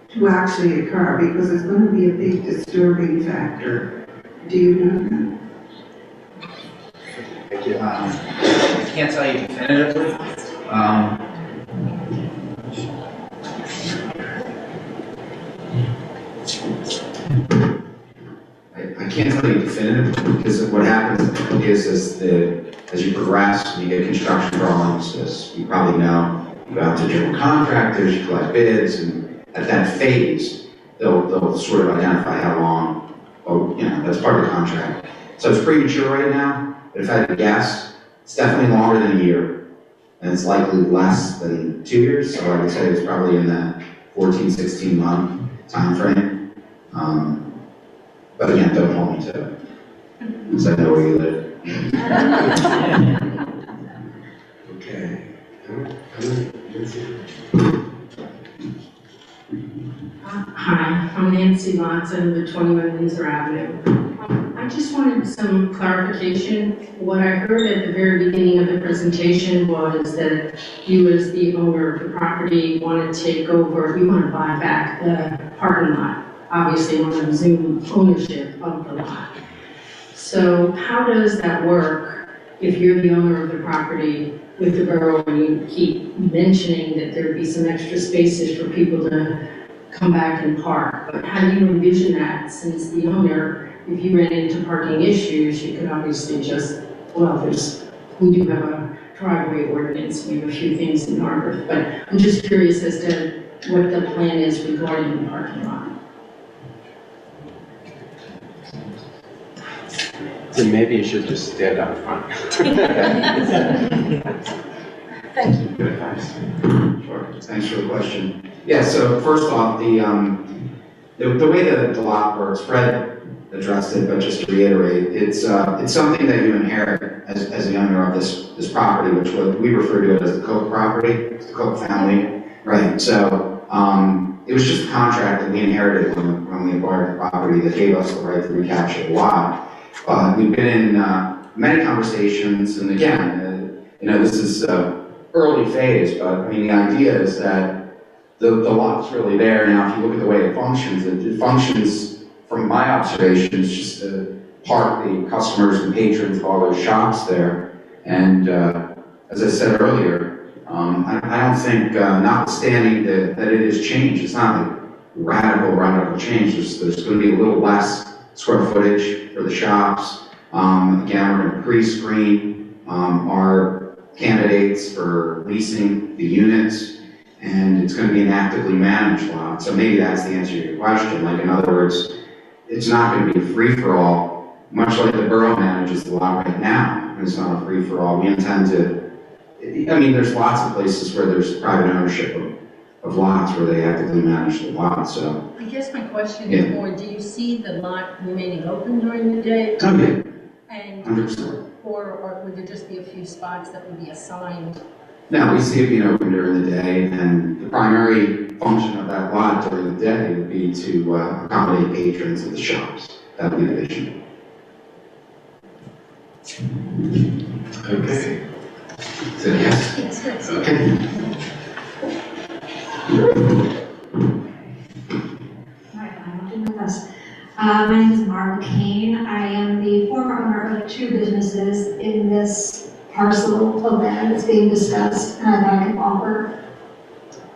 to actually occur? Because it's going to be a big disturbing factor. Do you know that? Thank you. I can't tell you definitively. I can't tell you definitively because what happens is as you progress, you get construction drawings, as you probably know, you go out to general contractors, you collect bids, and at that phase, they'll sort of identify how long, that's part of the contract. So it's premature right now, but if I had to guess, it's definitely longer than a year, and it's likely less than 2 years, so I would say it's probably in that 14, 16 month time frame. But again, don't hold me to it, because I know where you live. Okay. Hi, I'm Nancy Watson with 21 Windsor Avenue. I just wanted some clarification. What I heard at the very beginning of the presentation was that you as the owner of the property want to take over, you want to buy back the parking lot. Obviously, you want to resume ownership of the lot. So how does that work if you're the owner of the property with the borough and you keep mentioning that there'd be some extra spaces for people to come back and park? But how do you envision that, since the owner, if you ran into parking issues, you could obviously just, we do have a driveway ordinance, we have a few things in Narberth, but I'm just curious as to what the plan is regarding the parking lot. Then maybe you should just stand up front. Thank you. Good advice. Sure. Thanks for the question. Yeah. So first off, the way that the lot works, Fred addressed it, but just to reiterate, it's something that you inherit as the owner of this property, which we refer to it as the Koch property, it's the Koch family, right? So it was just a contract that we inherited when we acquired the property that gave us the right to recapture the lot. We've been in many conversations, and again, this is early phase, but I mean, the idea is that the lot's really there. Now, if you look at the way it functions from my observations, just to park the customers and patrons of all those shops there. And as I said earlier, I don't think, notwithstanding that it is changed, it's not like radical change. There's going to be a little less square footage for the shops. Again, we're going to pre-screen our candidates for leasing the units, and it's going to be an actively managed lot. So maybe that's the answer to your question. Like, in other words, it's not going to be a free-for-all, much like the borough manages the lot right now. It's not a free-for-all. We intend to, I mean, there's lots of places where there's private ownership of lots where they actively manage the lot, so. I guess my question is more, do you see the lot remaining open during the day? Oh, yeah. And, 100%. or would there just be a few spots that would be assigned? No, we see it being open during the day, and the primary function of that lot during the day would be to accommodate patrons of the shops. That would be the vision. Okay. So yes? Yes. Okay. My name is Mark Kane. I am the former owner of 2 businesses in this parcel of land that's being discussed, and I thought I could offer.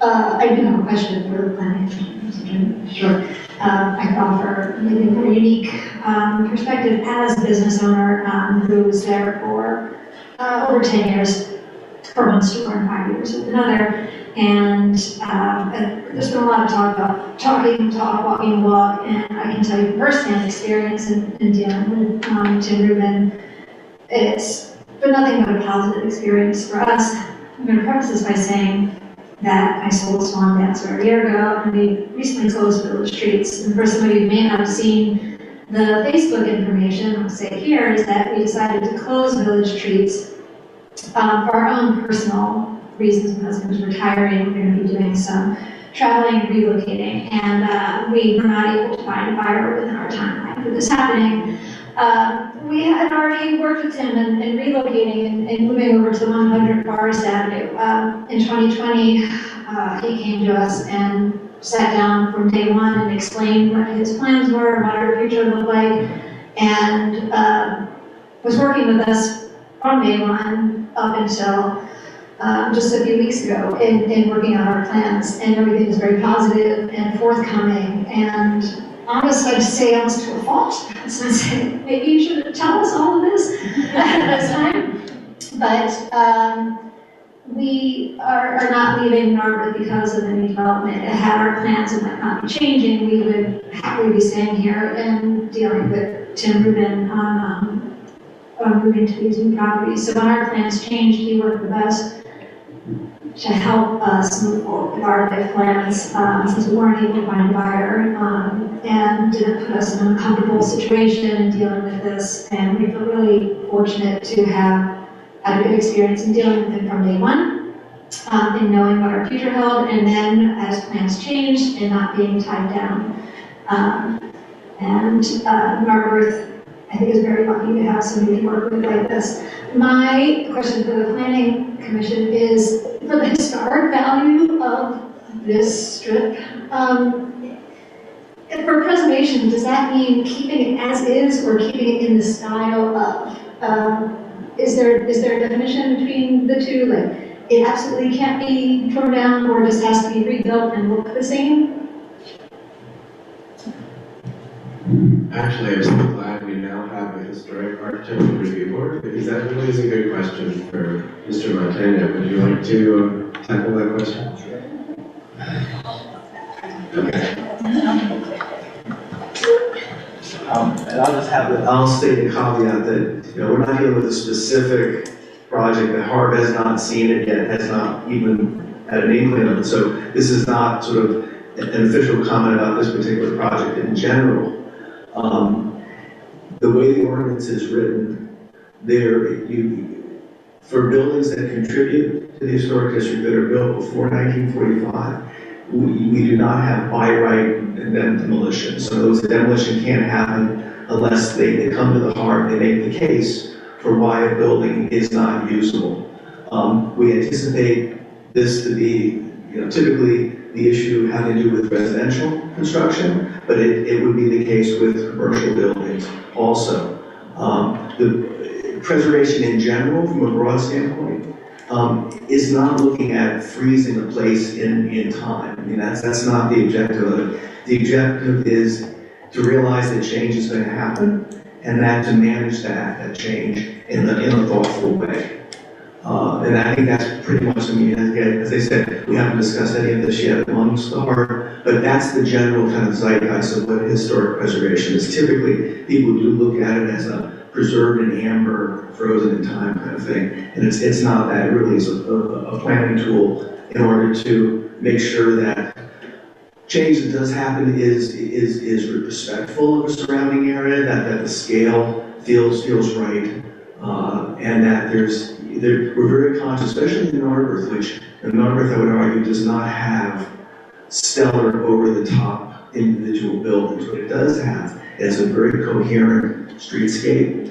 I do have a question for the planning commission. Sure. I could offer maybe a more unique perspective as a business owner who was there for over 10 years for one store and 5 years with another. And there's been a lot of talk about walking, walk, and I can tell you from firsthand experience in dealing with Tim Rubin, it's been nothing but a positive experience for us. I'm going to preface this by saying that I sold Swan Dancer a year ago, and we recently closed Village Treats. And for somebody who may not have seen the Facebook information, I'll say here, is that we decided to close Village Treats for our own personal reasons. My husband was retiring, we're going to be doing some traveling, relocating, and we were not able to find a buyer within our timeline for this happening. We had already worked with him in relocating and moving over to 100 Forest Avenue. In 2020, he came to us and sat down from day one and explained what his plans were, what our future looked like, and was working with us from day one up until just a few weeks ago in working on our plans, and everything is very positive and forthcoming, and honestly, I'd say almost to a fault. So I'd say, maybe you should tell us all of this at this time. But we are not leaving Narberth because of any development. Had our plans and might not be changing, we would happily be staying here and dealing with Tim Rubin on moving to these new properties. So when our plans changed, he worked with us to help us move forward with our life plans, since we weren't able to find a buyer, and didn't put us in an uncomfortable situation in dealing with this. And we feel really fortunate to have had a good experience in dealing with it from day one, and knowing what our future held, and then as plans changed and not being tied down. Narberth, I think, is very lucky to have somebody to work with like this. My question for the Planning Commission is, for the historic value of this strip, for preservation, does that mean keeping it as is or keeping it in the style of, is there a definition between the two? Like, it absolutely can't be torn down or just has to be rebuilt and look the same? Actually, I'm so glad we now have a historic architecture review board, because that really is a good question for Mr. Montana. Would you like to tackle that question? Okay. And I'll state the caveat that, we're not dealing with a specific project that Harb has not seen it yet, has not even had an inkling of it. So this is not sort of an official comment about this particular project in general. The way the ordinance is written, for buildings that contribute to the historic district that are built before 1945, we do not have by right and then demolition. So those demolition can't happen unless they come to the heart, they make the case for why a building is not usable. We anticipate this to be, typically the issue having to do with residential construction, but it would be the case with commercial buildings also. preservation in general, from a broad standpoint, is not looking at freezing a place in time. I mean, that's not the objective of it. The objective is to realize that change is going to happen, and that to manage that change in a thoughtful way. And I think that's pretty much, I mean, as I said, we haven't discussed any of this yet amongst the heart, but that's the general kind of zeitgeist of what historic preservation is. Typically, people do look at it as a preserved in amber, frozen in time kind of thing. And it's not that. It really is a planning tool in order to make sure that change that does happen is respectful of the surrounding area, that the scale feels right, and that we're very conscious, especially in Narberth, which Narberth, I would argue, does not have stellar over-the-top individual buildings. What it does have is a very coherent streetscape,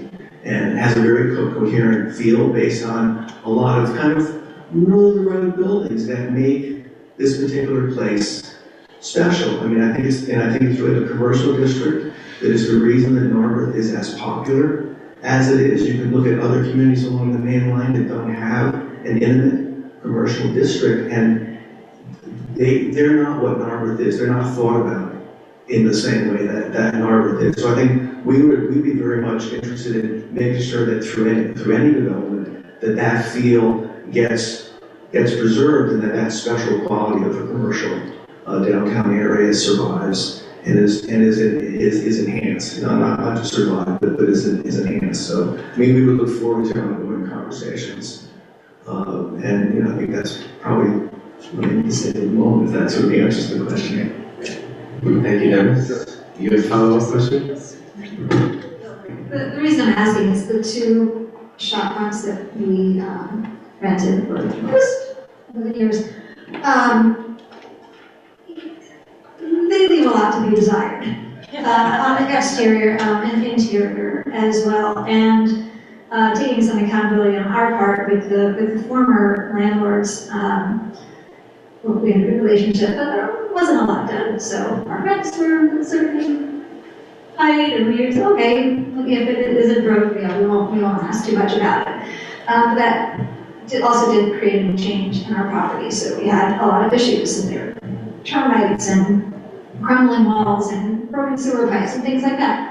and it has a very coherent feel based on a lot of kind of road buildings that make this particular place special. I mean, I think it's really the commercial district that is the reason that Narberth is as popular as it is. You can look at other communities along the main line that don't have an intimate commercial district, and they're not what Narberth is. They're not thought about in the same way that Narberth is. So I think we'd be very much interested in making sure that through any development, that feel gets preserved, and that special quality of the commercial downtown area survives and is enhanced. Not just survive, but is enhanced. So I mean, we would look forward to ongoing conversations, and I think that's probably what I need to say at the moment. If that's what the answers to the question. Thank you, Dennis. You have a follow-up question? The reason I'm asking is the two shop fronts that we rented for most of the years, they leave a lot to be desired on the exterior and interior as well. And taking some accountability on our part with the former landlords, we had a good relationship, but there wasn't a lot done. So our rents were certainly high, and we were okay. If it isn't broke, we won't ask too much about it. But that also did create a change in our property. So we had a lot of issues, and there were termites and crumbling walls and broken sewer pipes and things like that.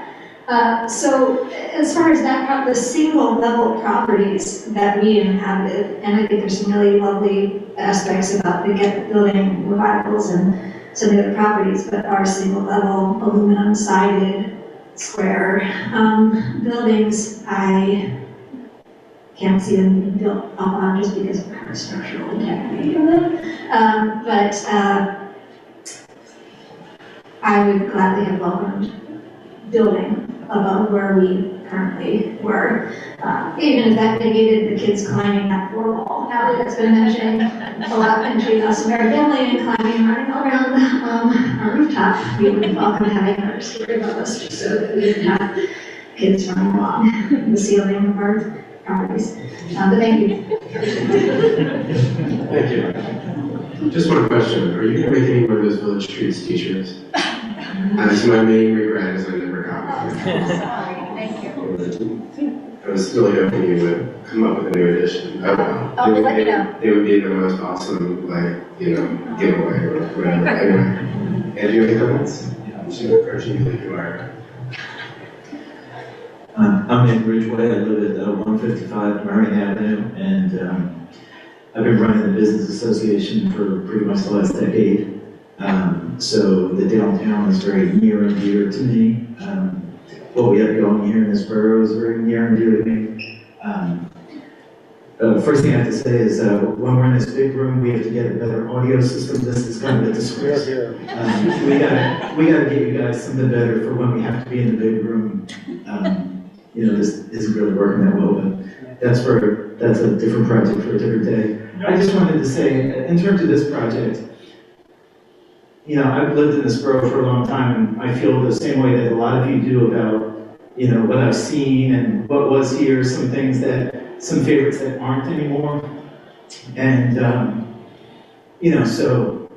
So as far as that, the single level properties that we inhabited, and I think there's some really lovely aspects about the building revivals and some of the other properties, but our single level aluminum sided square buildings, I can't see them being built up on just because of kind of structural integrity of them. But I would gladly have welcomed building above where we currently were, even if that negated the kids climbing that floor wall. Now that's been mentioned a lot between us and our family, and climbing and running around our rooftop. We would welcome having our story above us, just so that we didn't have kids running along the ceiling of our properties. But thank you. Thank you. Just one question. Are you going to make any more of those Village Streets t-shirts? That's my main regret, is I never got one. Sorry, thank you. I was really hoping you would come up with a new edition. Oh, well. Oh, we'll let you know. It would be the most awesome, giveaway or whatever. Anyway. And do you have any comments? I'm just going to approach you like you are. I'm in Ridgeway. I live at 155 Marion Avenue, and I've been running the Business Association for pretty much the last decade. So the downtown is very near and dear to me. What we have going here in this borough is very near and dear to me. First thing I have to say is when we're in this big room, we have to get a better audio system. This is kind of a disgrace. We gotta get you guys something better for when we have to be in the big room. This isn't really working that well, but that's a different project for a different day. I just wanted to say, in terms of this project, I've lived in this borough for a long time, and I feel the same way that a lot of you do about, what I've seen and what was here, some favorites that aren't anymore. And, so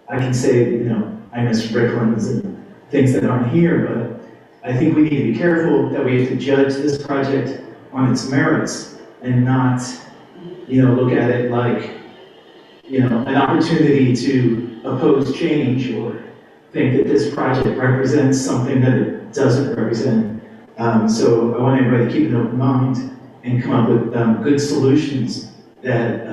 I can say, I miss Ricklands and things that aren't here, but I think we need to be careful that we have to judge this project on its merits and not, look at it like, an opportunity to oppose change or think that this project represents something that it doesn't represent. So I want everybody to keep an open mind and come up with good solutions that,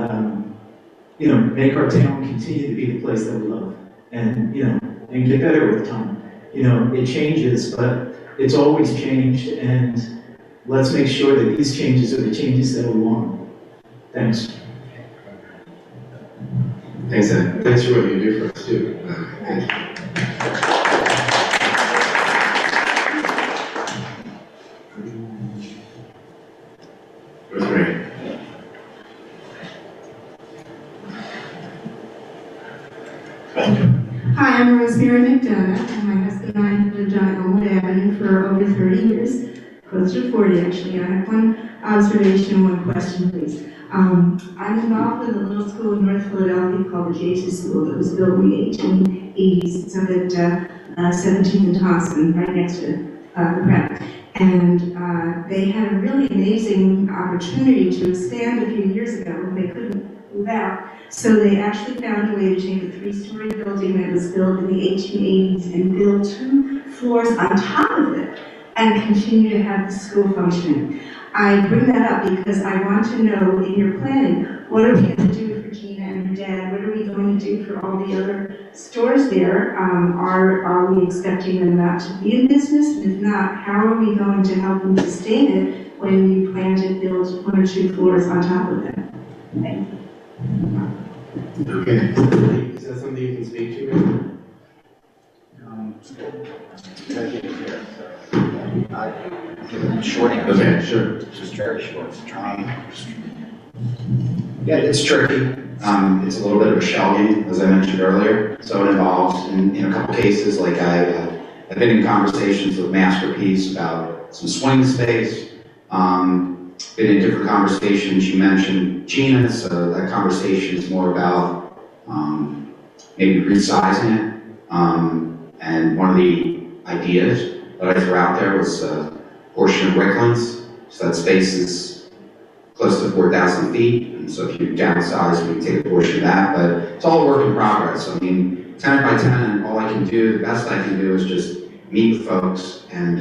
make our town continue to be the place that we love and, and get better with time. It changes, but it's always changed, and let's make sure that these changes are the changes that we want. Thanks. Thanks, Ed. Thanks for what you do for us, too. Thank you. Rosemary. Hi, I'm Rosemary McDonough, and my husband and I have lived on Elmwood Avenue for over 30 years, close to 40 actually. I have one observation, one question, please. I'm involved in a little school in North Philadelphia called the J2 School that was built in the 1880s. It's up at 17th and Thompson, right next to the prep. And they had a really amazing opportunity to expand a few years ago when they couldn't move out. So they actually found a way to take a 3-story building that was built in the 1880s and build 2 floors on top of it and continue to have the school functioning. I bring that up because I want to know in your planning, what are we going to do for Gina and her dad? What are we going to do for all the other stores there? Are we expecting them not to be in business? And if not, how are we going to help them sustain it when you plan to build 1 or 2 floors on top of it? Thank you. Okay. Is that something you can speak to? Short answer. Okay, sure. Just very short. Yeah, it's tricky. It's a little bit of a shell game, as I mentioned earlier. So it involves, in a couple cases, like I've been in conversations with Masterpiece about some swing space. Been in different conversations. You mentioned Gina, so that conversation is more about maybe resizing it. And one of the ideas that I threw out there was a portion of Wicklands. So that space is close to 4,000 feet. And so if you downsize, we can take a portion of that. But it's all a work in progress. I mean, tenant by tenant, all I can do, the best I can do is just meet with folks and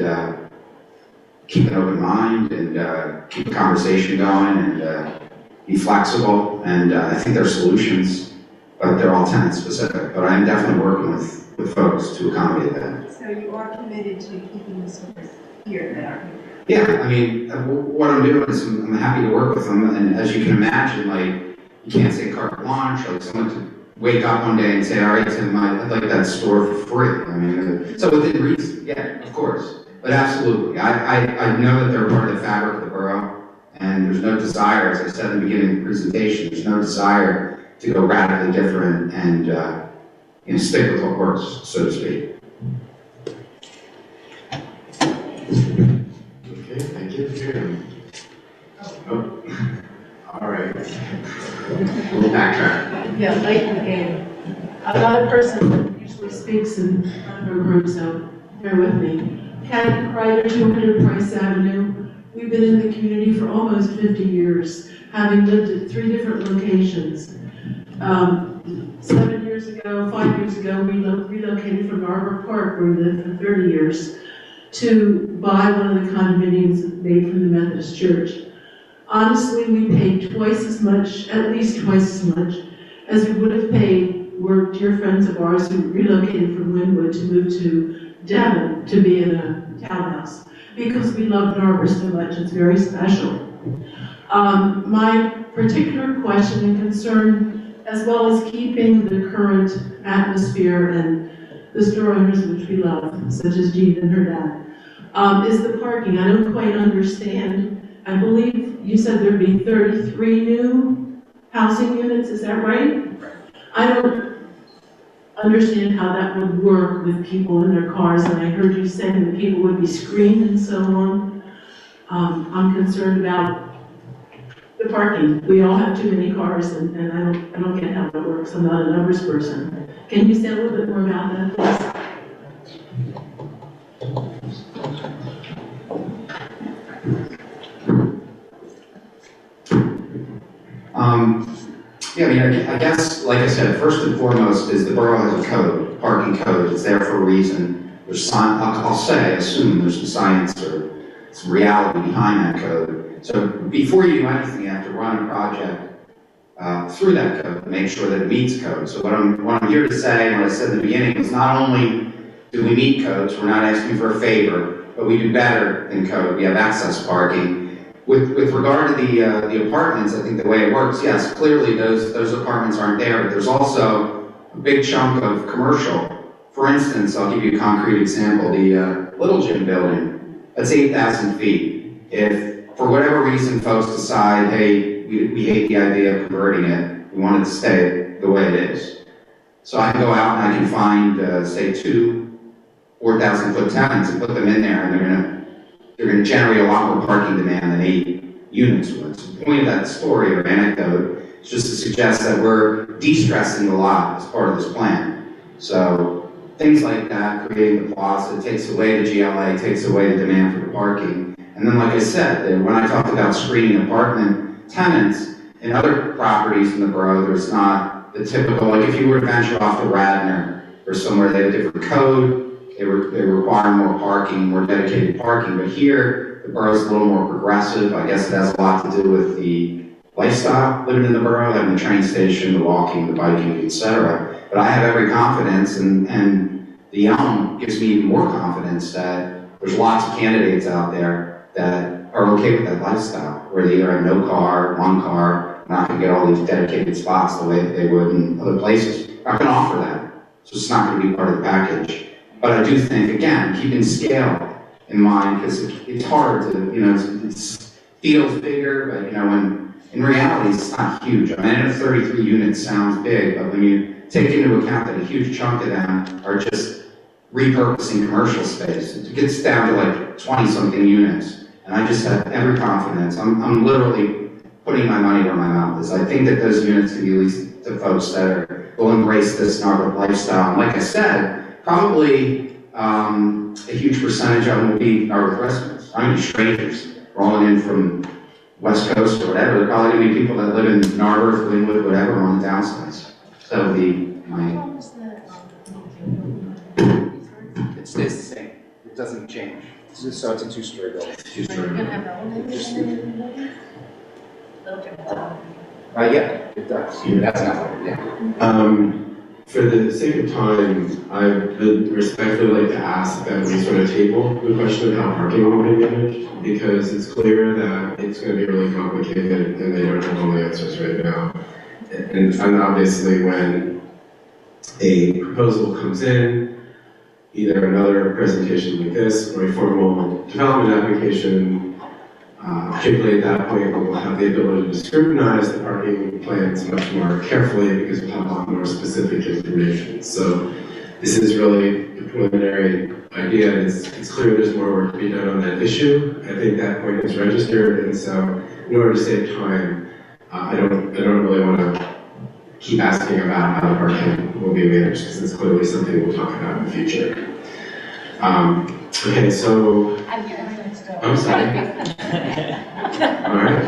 keep an open mind and keep a conversation going and be flexible. And I think there are solutions, but they're all tenant specific. But I'm definitely working with folks to accommodate that. So you are committed to keeping the stores here that are here? Yeah, I mean, what I'm doing is I'm happy to work with them. And as you can imagine, like, you can't say carte blanche, like someone to wake up one day and say, all right, Tim, I'd like that store for free. I mean, so within reason, yeah, of course. But absolutely, I know that they're part of the fabric of the borough, and there's no desire, as I said in the beginning of the presentation, there's no desire to go radically different and stick with what works, so to speak. Okay, thank you. Oh, all right. We'll backtrack. Yeah, late in the game. I'm not a person that usually speaks in front of a group, so bear with me. Kathy Kreider, 200 Price Avenue. We've been in the community for almost 50 years, having lived at 3 different locations. 7 years ago, 5 years ago, we relocated from Arbor Park, where we lived for 30 years, to buy one of the condominiums made from the Methodist Church. Honestly, we paid twice as much, at least twice as much, as we would have paid were dear friends of ours who relocated from Linwood to move to Devon to be in a townhouse, because we love Narber so much. It's very special. My particular question and concern, as well as keeping the current atmosphere and the store owners, which we love, such as Jean and her dad, is the parking. I don't quite understand. I believe you said there'd be 33 new housing units, is that right? I don't understand how that would work with people in their cars, and I heard you saying that people would be screened and so on. I'm concerned about the parking. We all have too many cars, and I don't get how that works. I'm not a numbers person. Can you say a little bit more about that, please? mean, I guess, like I said, first and foremost is the borough has a code, parking code, it's there for a reason. There's assume there's some science or some reality behind that code. So before you do anything, you have to run a project through that code to make sure that it meets code. So what I'm here to say, and what I said in the beginning, is not only do we meet codes, we're not asking for a favor, but we do better than code. We have access parking. With regard to the apartments, I think the way it works, yes, clearly those apartments aren't there, but there's also a big chunk of commercial. For instance, I'll give you a concrete example, the Little Gym building, that's 8,000 feet. If, for whatever reason, folks decide, hey, we hate the idea of converting it, we want it to stay the way it is. So I can go out and I can find, say, 2 4,000-foot tenants and put them in there, and they're gonna generate a lot more parking demand than 8 units would. So the point of that story or anecdote is just to suggest that we're de-stressing the lot as part of this plan. So things like that, creating the plaza, takes away the GLA, takes away the demand for the parking. And then, like I said, when I talked about screening apartment tenants, in other properties in the borough, there's not the typical, like if you were to venture off to Radnor or somewhere, they have a different code, they require more parking, more dedicated parking. But here, the borough's a little more progressive. I guess it has a lot to do with the lifestyle living in the borough, having the train station, the walking, the biking, etc. But I have every confidence, and the Elm gives me even more confidence that there's lots of candidates out there that are okay with that lifestyle, where they either have no car, one car, not going to get all these dedicated spots the way that they would in other places. Not going to offer that. So it's not going to be part of the package. But I do think, again, keeping scale in mind, because it's hard to, it feels bigger, but, when in reality, it's not huge. I mean, I know 33 units sounds big, but when you take into account that a huge chunk of them are just repurposing commercial space, it gets down to like 20-something units. And I just have every confidence. I'm literally putting my money where my mouth is. I think that those units can be leased to folks that will embrace this Narberth lifestyle. And like I said, probably a huge percentage of them will be Narberth residents. I mean, strangers rolling in from West Coast or whatever. They're probably going to be people that live in Narberth, Linwood, whatever, on the downsides. So that would be my... It stays the same. It doesn't change. So it's a 2-story building. Yeah, it does. That's not, yeah. For the sake of time, I would respectfully like to ask that we sort of table the question of how parking will be managed, because it's clear that it's going to be really complicated and they don't have all the answers right now. And obviously when a proposal comes in, either another presentation like this or a formal development application, particularly at that point, we'll have the ability to scrutinize the parking plans much more carefully because we'll have a lot more specific information. So this is really the preliminary idea. It's clear there's more work to be done on that issue. I think that point is registered, and so in order to save time, I don't really want to keep asking about how the parking will be managed, because it's clearly something we'll talk about in the future. Okay, so I'm sorry. All right.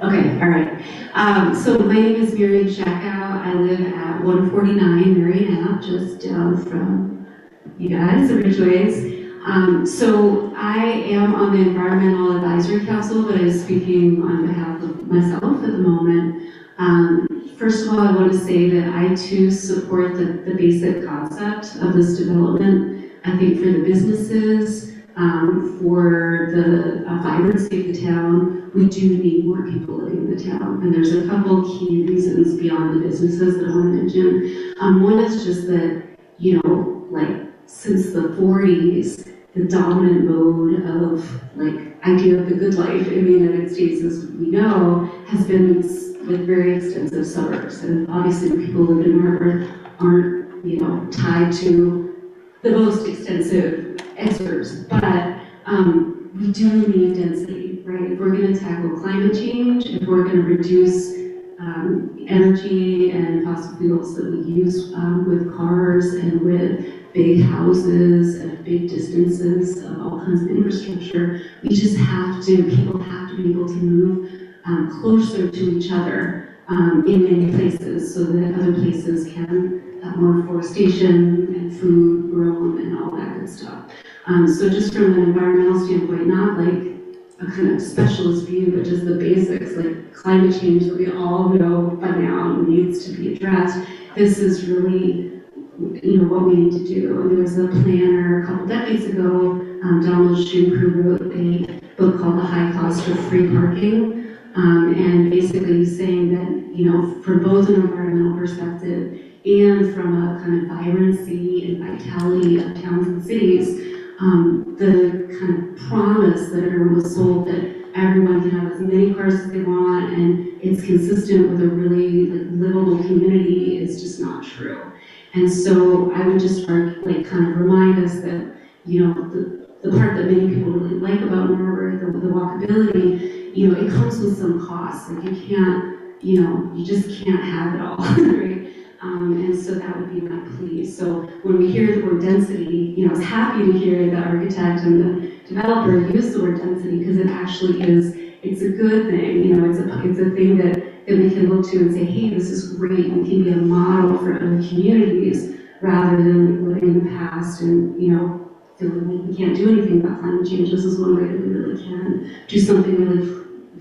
Okay, all right. So my name is Mary Jackow. I live at 149 Marion Ave, just down from you guys, the Ridgeways. So I am on the Environmental Advisory Council, but I'm speaking on behalf of myself at the moment. First of all, I want to say that I too support the basic concept of this development. I think for the businesses, for the vibrancy of the town, we do need more people living in the town. And there's a couple key reasons beyond the businesses that I want to mention. One is just that, since the 40s, the dominant mode of idea of the good life in the United States, as we know, has been with very extensive suburbs. And obviously the people who live in Narberth aren't, tied to the most extensive exurbs. But we do need density, right? If we're going to tackle climate change, if we're going to reduce energy and fossil fuels that we use with cars and with big houses and big distances of all kinds of infrastructure. We just have to, people have to be able to move closer to each other in many places so that other places can have more forestation and food grown and all that good stuff. So just from an environmental standpoint, not like a kind of specialist view, but just the basics, like climate change that we all know by now needs to be addressed. This is really, what we need to do. And there was a planner a couple decades ago, Donald Shoup, who wrote a book called The High Cost of Free Parking. And basically saying that, from both an environmental perspective and from a kind of vibrancy and vitality of towns and cities, the kind of promise that everyone was sold that everyone can have as many cars as they want and it's consistent with a really livable community is just not true. And so I would just kind of remind us that, the part that many people really like about Narberth, the walkability, it comes with some costs. Like you can't, you just can't have it all, right? And so that would be my plea. So when we hear the word density, I was happy to hear the architect and the developer use the word density because it actually is, it's a good thing. It's a thing that we can look to and say, hey, this is great. We can be a model for other communities rather than living in the past and, feeling like we can't do anything about climate change. This is one way that we really can do something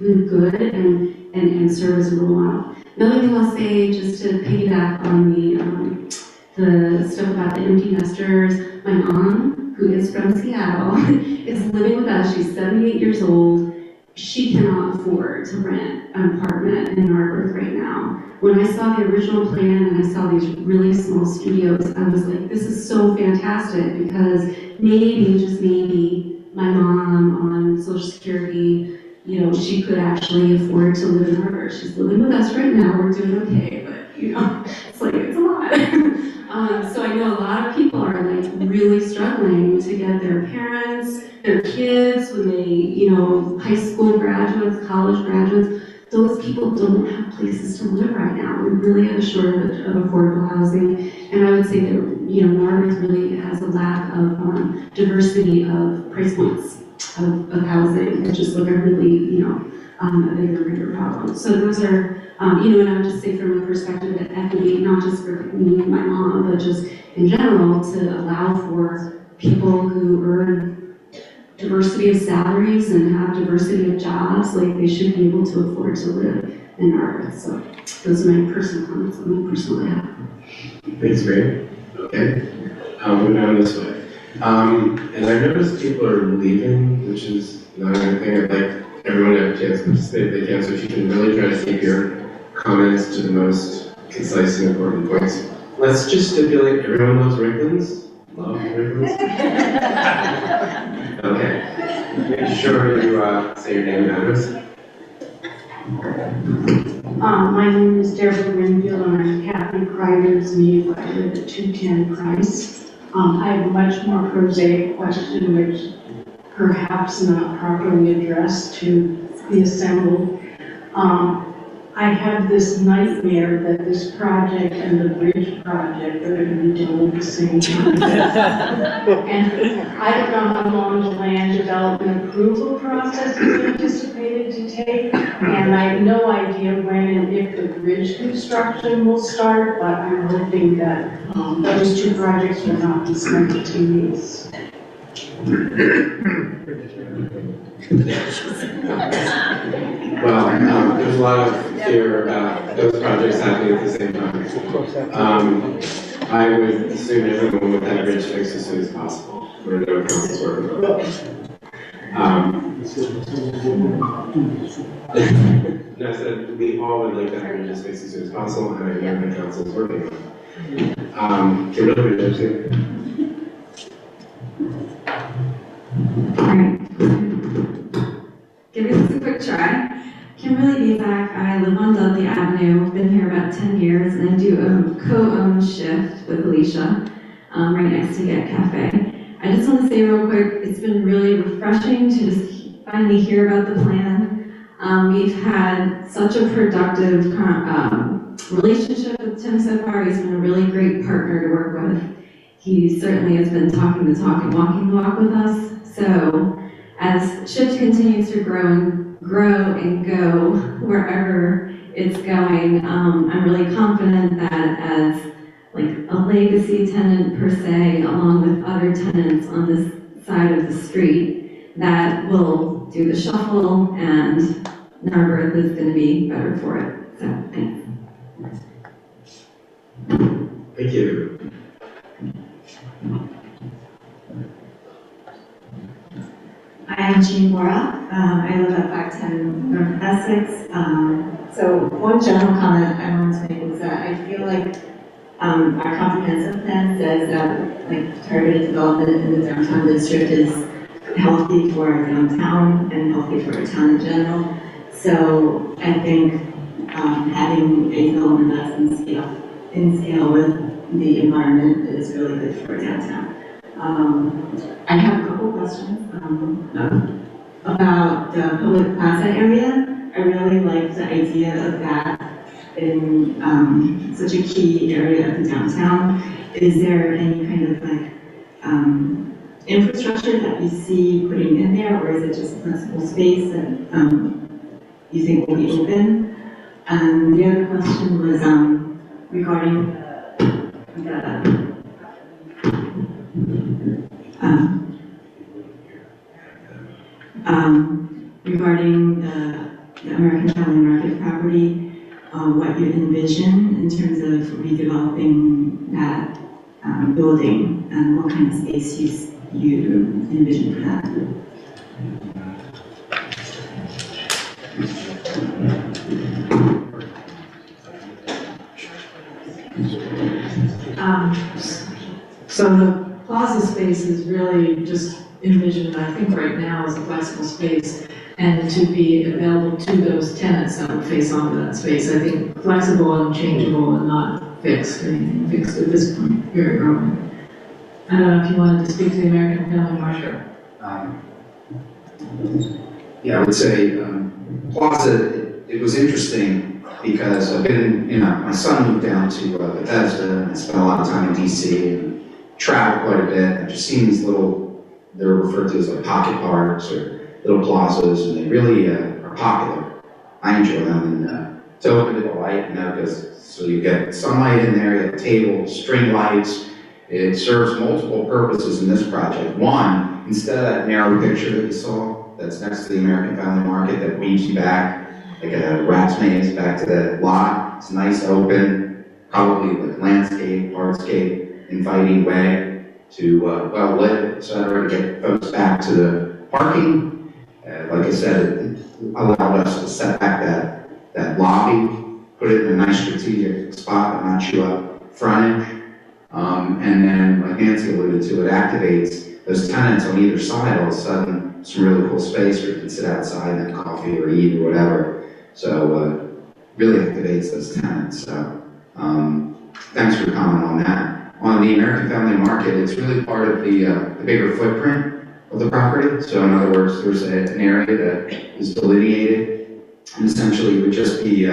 really good and serve as a role model. Another thing I'll say, just to piggyback on the stuff about the empty nesters, my mom, who is from Seattle, is living with us. She's 78 years old. She cannot afford to rent an apartment in Narberth right now. When I saw the original plan and I saw these really small studios, I was like, this is so fantastic because maybe, just maybe, my mom on Social Security, she could actually afford to live in Narberth. She's living with us right now, we're doing okay, but it's a lot. So I know a lot of people are really struggling to get their parents, their kids, when they, high school graduates, college graduates, those people don't have places to live right now. We really have a shortage of affordable housing. And I would say that, Narberth really has a lack of diversity of price points of housing. It's just a really, a bigger problem. So those are, and I would just say from a perspective of equity, not just for me and my mom, but just in general, to allow for people who earn diversity of salaries and have diversity of jobs, they should be able to afford to live in Narberth. So those are my personal comments on my personal behalf. Thanks, Ray. Okay, we'll go down this way. And I've noticed people are leaving, which is not a good thing. I'd like everyone to have a chance to participate if they can, so if you can really try to keep your comments to the most concise and important points. Let's just stipulate everyone loves Ricklands. Love Ricklands? Okay. Make sure you say your name and address. My name is Deborah Winfield, and I'm Kathy Kreider's niece. I live at 210 Price. I have a much more prosaic question, which perhaps not properly addressed to the assembled. I have this nightmare that this project and the bridge project are going to be done at the same time. And I don't know how long the land development approval process is anticipated to take, and I have no idea when and if the bridge construction will start, but I'm hoping that those two projects will not be simultaneous. Well, there's a lot of fear about those projects happening at the same time. I would assume everyone would have bridge fixed as soon as possible. We're no council's working on it. No, I said we all would like to have bridges fixed as soon as possible, and I know the council's working on it. Kimberly, would you say? Alright. Give this a quick try. Kimberly Bezak, I live on Dudley Avenue. I've been here about 10 years, and I do a co-owned shift with Alicia, right next to Get Cafe. I just want to say real quick, it's been really refreshing to just finally hear about the plan. We've had such a productive relationship with Tim so far. He's been a really great partner to work with. he certainly has been talking the talk and walking the walk with us. So as Shift continues to grow and go wherever it's going, I'm really confident that as like a legacy tenant per se, along with other tenants on this side of the street, that will do the shuffle and Narberth is going to be better for it. So thanks. Thank you. I'm Jean Bora. I live at 510 North Essex. So one general comment I want to make is that I feel like our comprehensive plan says that like targeted development in the downtown district is healthy for our downtown and healthy for our town in general. So I think having a development that's in scale with the environment is really good for our downtown. I have a couple questions about the public plaza area. I really like the idea of that in such a key area of the downtown. Is there any kind of like infrastructure that you see putting in there, or is it just principal space that you think will be open? The other question was regarding regarding the American Family Market property, what you envision in terms of redeveloping that building and what kind of space you envision for that. So the plaza space is really just envisioned, I think right now, as a flexible space and to be available to those tenants that would face onto that space. I think flexible and changeable and not fixed. I mean, fixed at this point, very growing. I don't know if you wanted to speak to the American Family Market. Yeah, I would say Plaza, it was interesting because I've been, my son moved down to Bethesda and I spent a lot of time in DC and traveled quite a bit. I've just seen these little, they're referred to as like pocket parks or little plazas, and they really are popular. I enjoy them, and it's open to the light, because so you get sunlight in there, you have tables, string lights. It serves multiple purposes in this project. One, instead of that narrow picture that you saw that's next to the American Family Market that weaves you back like a rat's maze back to the lot, it's nice, open, probably like landscape, hardscape, inviting way to well lit, etc., to get folks back to the parking. Like I said, it allowed us to set back that lobby, put it in a nice strategic spot, and not chew up frontage. And then, like Nancy alluded to, it activates those tenants on either side. All of a sudden, some really cool space where you can sit outside and have coffee or eat or whatever. So, really activates those tenants. So, thanks for commenting on that. On the American Family Market, it's really part of the bigger footprint of the property. So in other words, there's an area that is delineated, and essentially it would just be,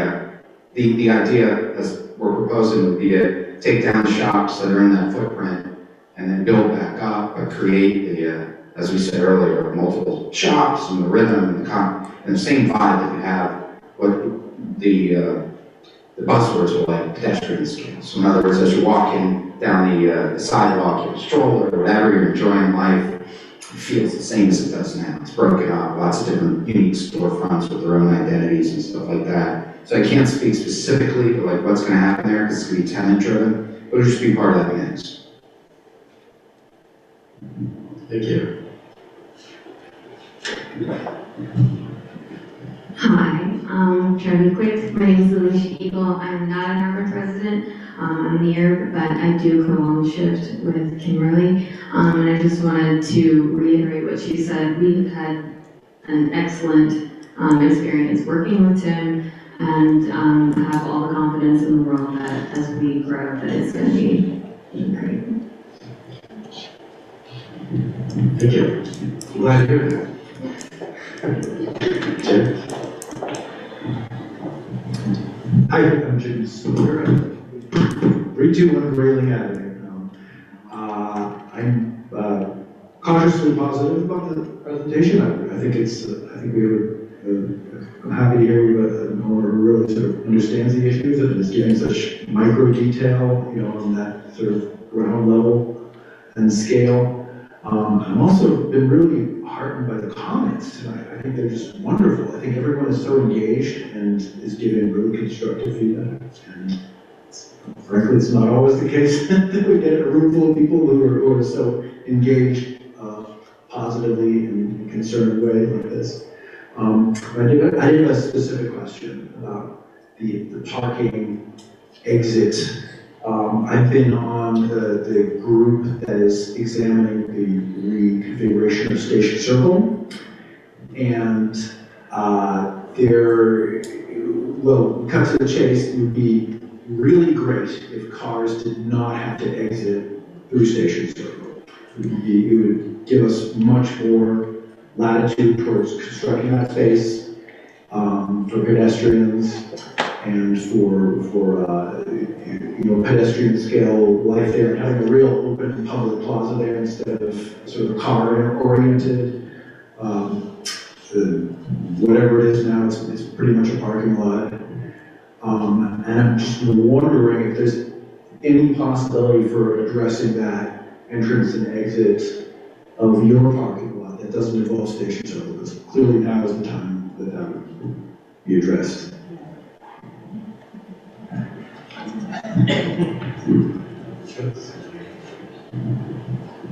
the idea as we're proposing would be to take down the shops that are in that footprint and then build back up, create the, as we said earlier, multiple shops and the rhythm and the same vibe that you have, what the buzzwords are like pedestrian scale. So in other words, as you're walking down the sidewalk, your stroller or whatever, you're enjoying life, it feels the same as it does now. It's broken up, lots of different unique storefronts with their own identities and stuff like that. So I can't speak specifically to like what's going to happen there because it's going to be tenant driven, but it'll just be part of that mix. Thank you. Hi, try to be quick. My name is Alicia Eagle. I'm not an Narberth resident. I'm near, but I do co-own Shift with Kimberly. And I just wanted to reiterate what she said. We've had an excellent experience working with Tim and have all the confidence in the world that as we grow, that it's going to be great. Thank you. I'm glad to hear that. Jim? Hi, I'm Jim Stewart. 321 Grayling Avenue. cautiously positive about the presentation. I think it's, I think we have I'm happy to hear we have an owner who really sort of understands the issues and is giving such micro detail, you know, on that sort of ground level and scale. I'm also been really heartened by the comments tonight. I think they're just wonderful. I think everyone is so engaged and is giving really constructive feedback. And frankly, it's not always the case that we get a room full of people who are so engaged positively and in a concerned way like this. I did have a specific question about the parking exit. I've been on the group that is examining the reconfiguration of Station Circle, and well, cut to the chase, it would be really great if cars did not have to exit through Station Circle. It would give us much more latitude towards constructing that space for pedestrians and for you know, pedestrian scale life there, and having a real open public plaza there instead of sort of car oriented. Whatever it is now, it's pretty much a parking lot. And I'm just wondering if there's any possibility for addressing that entrance and exit of your parking lot that doesn't involve Station Circle, because clearly now is the time that that would be addressed.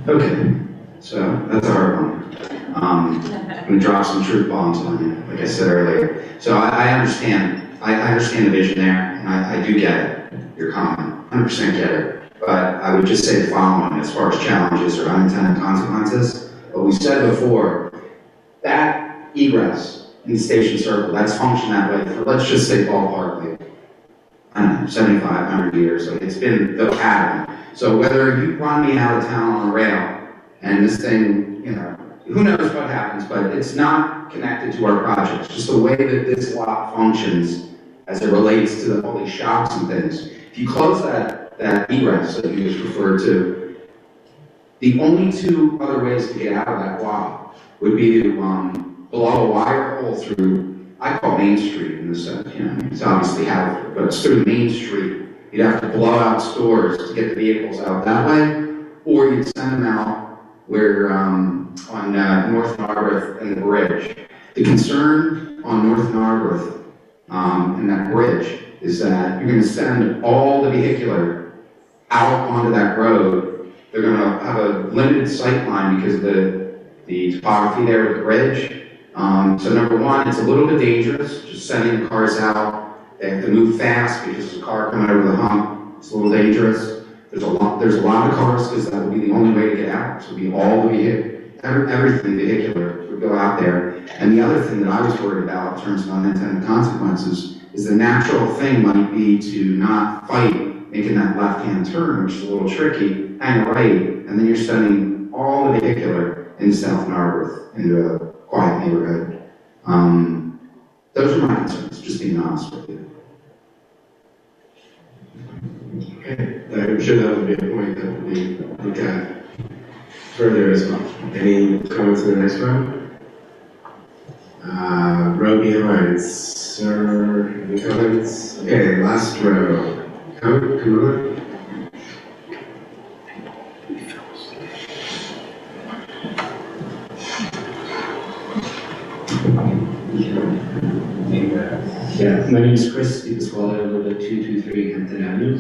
Okay, so that's our one. I'm gonna drop some truth bombs on you, like I said earlier. So I understand the vision there, and I do get it, your comment, 100% get it. But I would just say the following as far as challenges or unintended consequences. What we said before, that egress in Station Circle, that's functioned that way for, let's just say ballpark, like, I don't know, 7,500 years. Like, it's been the pattern. So whether you run me out of town on a rail and this thing, you know, who knows what happens, but it's not connected to our projects. Just the way that this lot functions as it relates to all these shops and things. If you close that egress that you just referred to, the only two other ways to get out of that lot would be to blow a wire hole through, I call Main Street in the sense, you know, it's obviously Haverford, but it's through Main Street. You'd have to blow out stores to get the vehicles out that way, or you'd send them out where on North Narberth and the bridge. The concern on North Narberth and that bridge is that you're going to send all the vehicular out onto that road. They're going to have a limited sight line because of the topography there with the bridge. So number one, it's a little bit dangerous, just sending the cars out. They have to move fast because there's a car coming over the hump. It's a little dangerous. There's a lot of cars because that would be the only way to get out. So it would be all the everything vehicular would go out there. And the other thing that I was worried about in terms of unintended consequences is the natural thing might be to not fight making that left-hand turn, which is a little tricky, hang right, and then you're sending all the vehicular into South Narberth, into a quiet neighborhood. Those are my concerns, just being honest with you. Okay, I'm sure that would be a point that would be looked at further as well. Any comments in the next round? Row behind, sir, any comments? Okay, last row. Come on. Yeah, my name is Chris DePasquale. I live at 223 Hampton Avenue.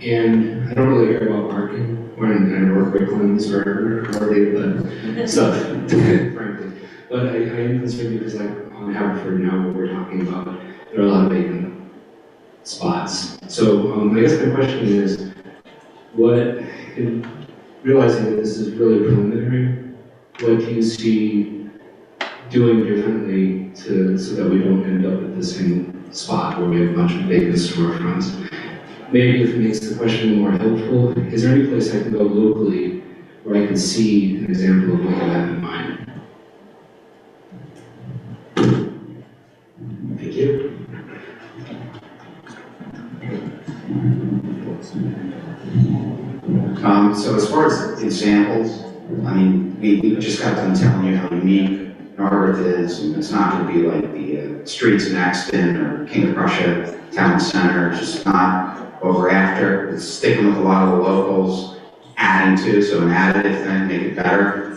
And I don't really care about parking when I work Wicklands or hardly, but stuff, frankly. But I am concerned because, like, on Haverford now, what we're talking about, there are a lot of vacant spots. So I guess my question is, realizing that this is really preliminary, what do you see doing differently so that we don't end up at the same spot where we have a bunch of vacant storefronts? Maybe if it makes the question more helpful, is there any place I can go locally where I can see an example of what you have in mind? Thank you. So as far as examples, I mean, we just got done telling you how unique Narberth is, and it's not gonna be like the streets in Exton or King of Prussia Town Center. It's just not what we're after. It's sticking with a lot of the locals, adding to, so an additive thing, make it better.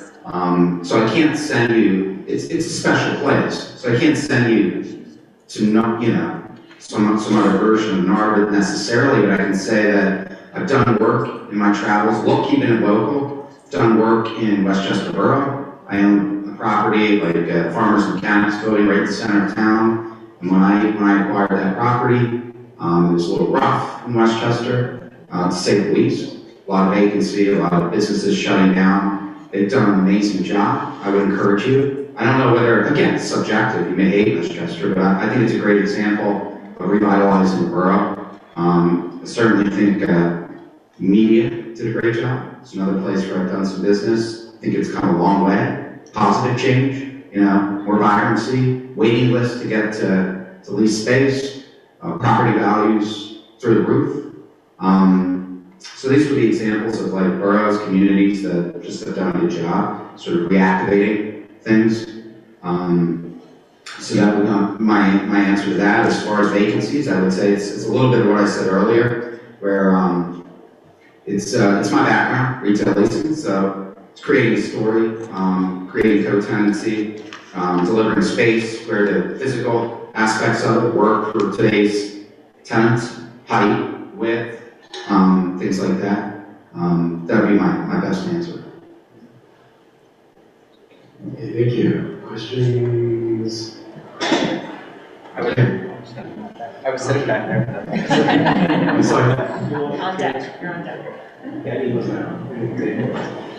So I can't send you, it's a special place, so I can't send you to not, you know, some other version of Narberth necessarily, but I can say that I've done work in my travels, keeping it local, done work in Westchester Borough. I own a property like Farmers Mechanics Building right in the center of town. And when I acquired that property, it was a little rough in Westchester, to say the least. A lot of vacancy, a lot of businesses shutting down. They've done an amazing job. I would encourage you. I don't know whether, again, it's subjective. You may hate Westchester, but I think it's a great example of revitalizing the borough. I certainly think media did a great job. It's another place where I've done some business. I think it's come a long way. Positive change, you know, more vibrancy, waiting lists to get to lease space, property values through the roof. So these would be examples of like boroughs, communities that just have done a good job, sort of reactivating things. So that would be my answer to that. As far as vacancies, I would say it's a little bit of what I said earlier, where it's my background, retail leasing, so it's creating a story, creating co-tenancy, delivering space where the physical aspects of it work for today's tenants, height, width, things like that. That would be my best answer. Okay, thank you. Questions? I was sitting back there. I'm sorry. On deck, you're on deck.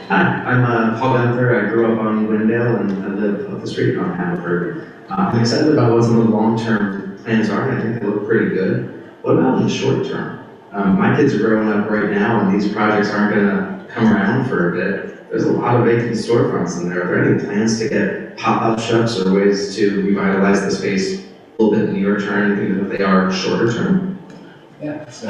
Hi, I'm Paul Gunther. I grew up on Windale and I live up the street on Haverford. I'm excited about what some of the long-term plans are, and I think they look pretty good. What about in the short term? My kids are growing up right now, and these projects aren't going to come around for a bit. There's a lot of vacant storefronts in there. Are there any plans to get pop-up shops or ways to revitalize the space a little bit in the near term, even if they are shorter term? Yeah, so,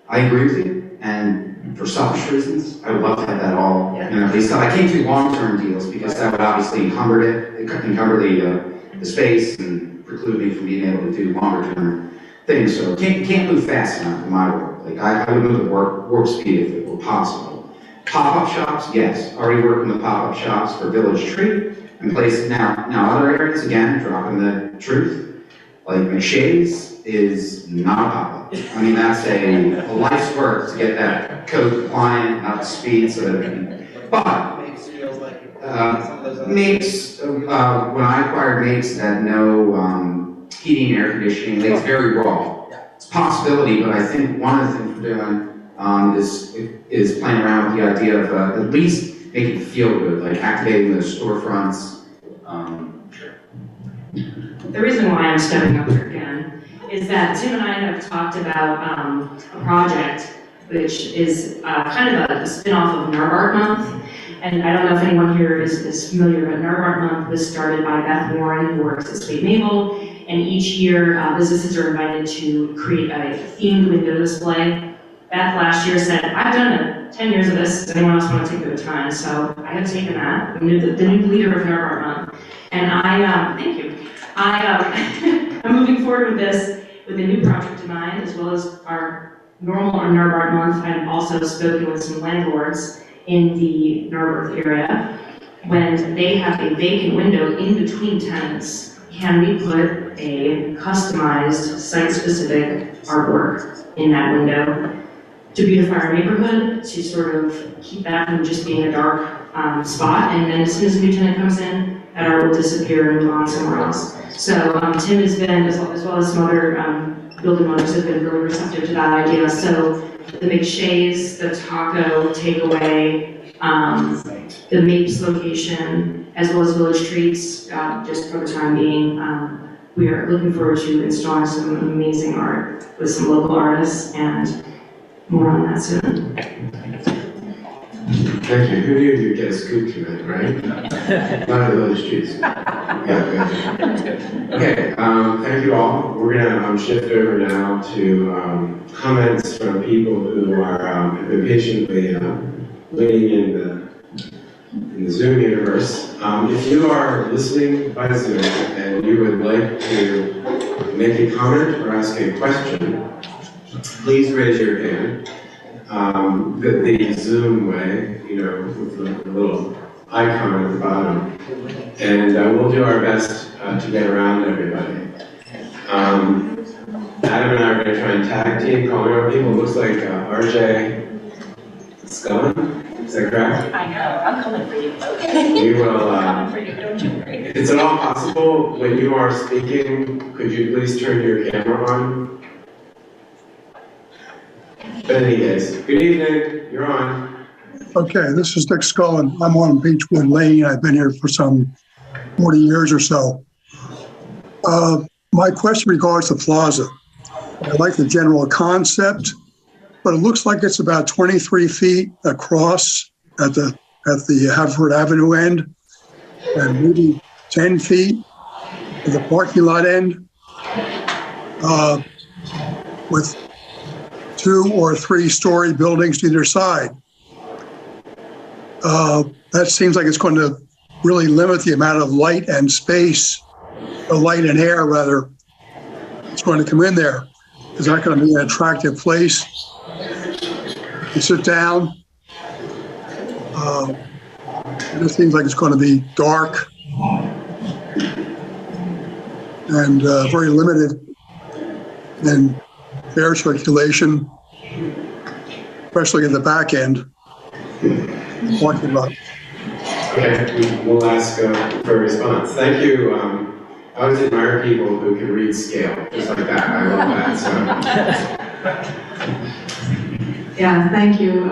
I agree with you, and for selfish reasons, I would love to have that all, you know, leased out. I can't do long-term deals because that would obviously encumber the space and preclude me from being able to do longer-term things. So can't move fast enough in my world. Like I would move at warp speed if it were possible. Pop-up shops, yes. Already working with pop-up shops for Village Tree and places now other areas, again, dropping the truth. Like McShay's is not a pop-up. I mean, that's a life's work to get that code compliant, up to speed, so that it can, but Makes, when I acquired Makes, had no heating and air conditioning. It's very raw. It's a possibility, but I think one of the things we're doing is playing around with the idea of at least making it feel good, like activating those storefronts. The reason why I'm stepping up here again is that Tim and I have talked about a project which is kind of a spin-off of Narbart Month. And I don't know if anyone here is familiar, but Narbart Month was started by Beth Warren, who works at Spade Mabel. And each year, businesses are invited to create a themed window display. Beth last year said, I've done 10 years of this. Does anyone else want to take the baton? So I have taken that, the new leader of Narbart Month. And thank you. I'm moving forward with this with a new project in mind, as well as our normal Narbart Month. I've also spoken with some landlords in the Narberth area. When they have a vacant window in between tenants, can we put a customized, site-specific artwork in that window to beautify our neighborhood, to sort of keep that from just being a dark spot, and then as soon as a new tenant comes in, that art will disappear and move on somewhere else. So Tim has been, as well as some other building owners, have been really receptive to that idea. So the McShay's, the taco takeaway, the Mapes location, as well as Village Treats, just for the time being. We are looking forward to installing some amazing art with some local artists, and more on that soon. Thank you. Who knew you'd get a scoop tonight, right? Not the village trees. Yeah, good. Okay, thank you all. We're gonna shift over now to comments from people who are have been patiently waiting in the Zoom universe. If you are listening by Zoom and you would like to make a comment or ask a question, please raise your hand. The Zoom way, with the little icon at the bottom. And we'll do our best to get around everybody. Adam and I are going to try and tag team calling out people. It looks like RJ Scullin. Is that correct? I know, I'm coming for you. We will, I'm coming for you, don't you worry. is it all possible when you are speaking, could you please turn your camera on? But in any case, good evening, you're on. Okay, this is Dick Scullin. I'm on Beechwood Lane. I've been here for some 40 years or so. My question regards the plaza. I like the general concept, but it looks like it's about 23 feet across at the Haverford Avenue end, and maybe 10 feet at the parking lot end, with 2 or 3 story buildings to either side. That seems like it's going to really limit the amount of light and space, or light and air rather, it's going to come in there. Is that going to be an attractive place to sit down? It just seems like it's going to be dark and very limited in air circulation, especially in the back end. Parking lot. Okay, we'll ask for a response. Thank you. I always admire people who can read scale, just like that. I love that. So. Yeah, thank you.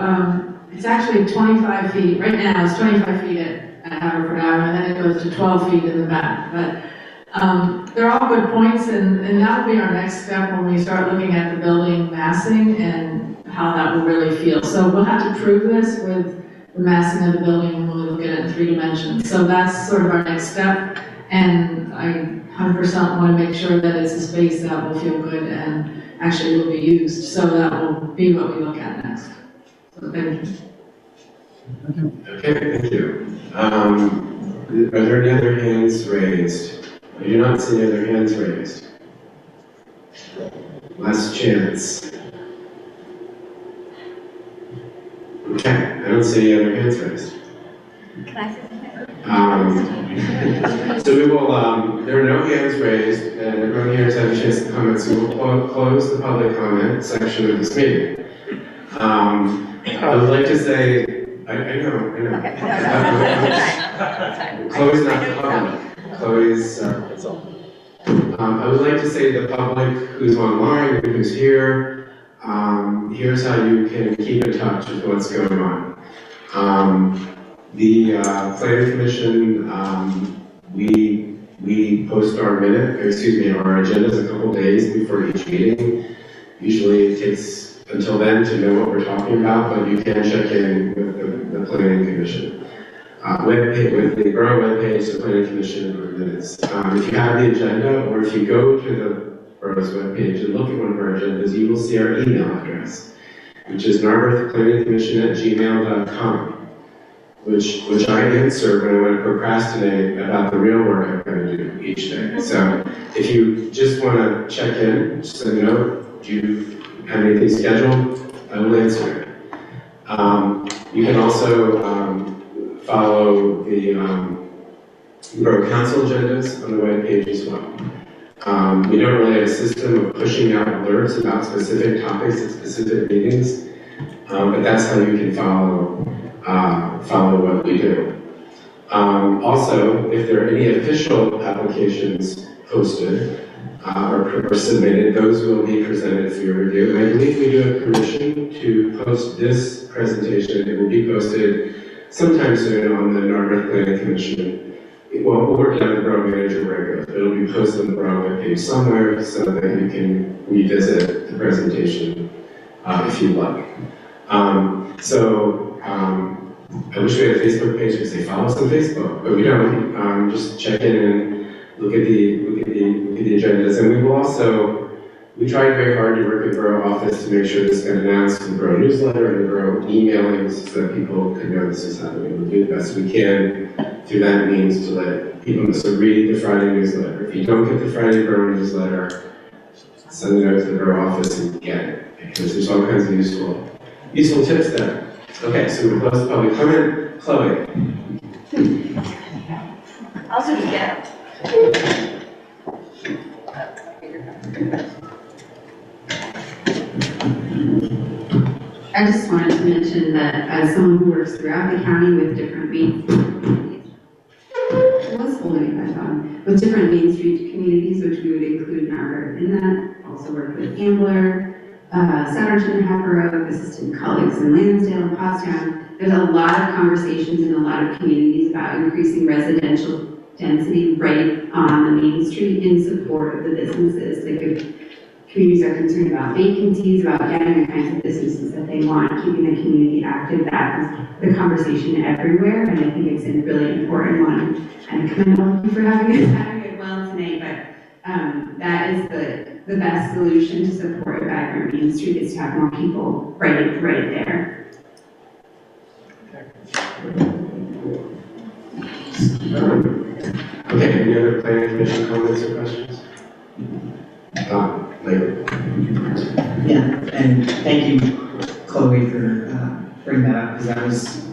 It's actually 25 feet, right now it's 25 feet at Haverford Avenue, and then it goes to 12 feet in the back. But they're all good points, and that'll be our next step when we start looking at the building massing and how that will really feel. So we'll have to prove this with the massing of the building when we look at it in 3 dimensions. So that's sort of our next step, and I 100% want to make sure that it's a space that will feel good and actually will be used. So that will be what we look at next. So thank you. Okay, thank you. Are there any other hands raised? I do not see any other hands raised. Last chance. Okay, I don't see any other hands raised. Can I say something? So we will, there are no hands raised, and everyone here has had a chance to comment, so we'll close the public comment section of this meeting. I would like to say, I know. Okay, no. Chloe's not the public. Chloe's, I would like to say the public who's online and who's here, here's how you can keep in touch with what's going on. The Planning Commission, we post our our agendas a couple days before each meeting. Usually it takes until then to know what we're talking about, but you can check in with the Planning Commission. With the borough webpage, the Planning Commission, or minutes. If you have the agenda, or if you go to the borough's webpage and look at one of our agendas, you will see our email address, which is narberthplanningcommission@gmail.com. Which I answer when I want to procrastinate about the real work I'm going to do each day. So if you just want to check in, just send a note. Do you have anything scheduled? I will answer it. You can also follow the Borough Council agendas on the webpage as well. We don't really have a system of pushing out alerts about specific topics at specific meetings, but that's how you can follow what we do. Also, if there are any official applications posted or submitted, those will be presented for your review. And I believe we do have permission to post this presentation. It will be posted sometime soon on the Narberth Planning Commission. Well, we'll work out the borough manager where it goes, but it'll be posted on the borough webpage somewhere so that you can revisit the presentation if you'd like. I wish we had a Facebook page because they follow us on Facebook, but we don't. Just check in and look at the agendas, and we tried very hard to work with the borough office to make sure this got announced in the borough newsletter and the borough emailings so that people could know this is happening. We'll do the best we can through that means to let people know. So read the Friday newsletter. If you don't get the Friday borough newsletter, send it out to the borough office and get it, because there's all kinds of useful tips there. Okay, so we'll close the public comment. Chloe. I'll do it again. I just wanted to mention that as someone who works throughout the county with different with different Main Street communities, which we would include Narberth in that, also work with Ambler, Souderton, Hatboro, assistant colleagues in Lansdale and Pottstown. There's a lot of conversations in a lot of communities about increasing residential density right on the Main Street in support of the businesses. Like if communities are concerned about vacancies, about getting the kinds of businesses that they want, keeping the community active, that is the conversation everywhere, and I think it's a really important one. And I commend all of you for having it well tonight, but that is the best solution to support a vibrant Main Street is to have more people right there. Okay, any other planning commission comments or questions? Later. Yeah, and thank you, Chloe, for bringing that up, because that was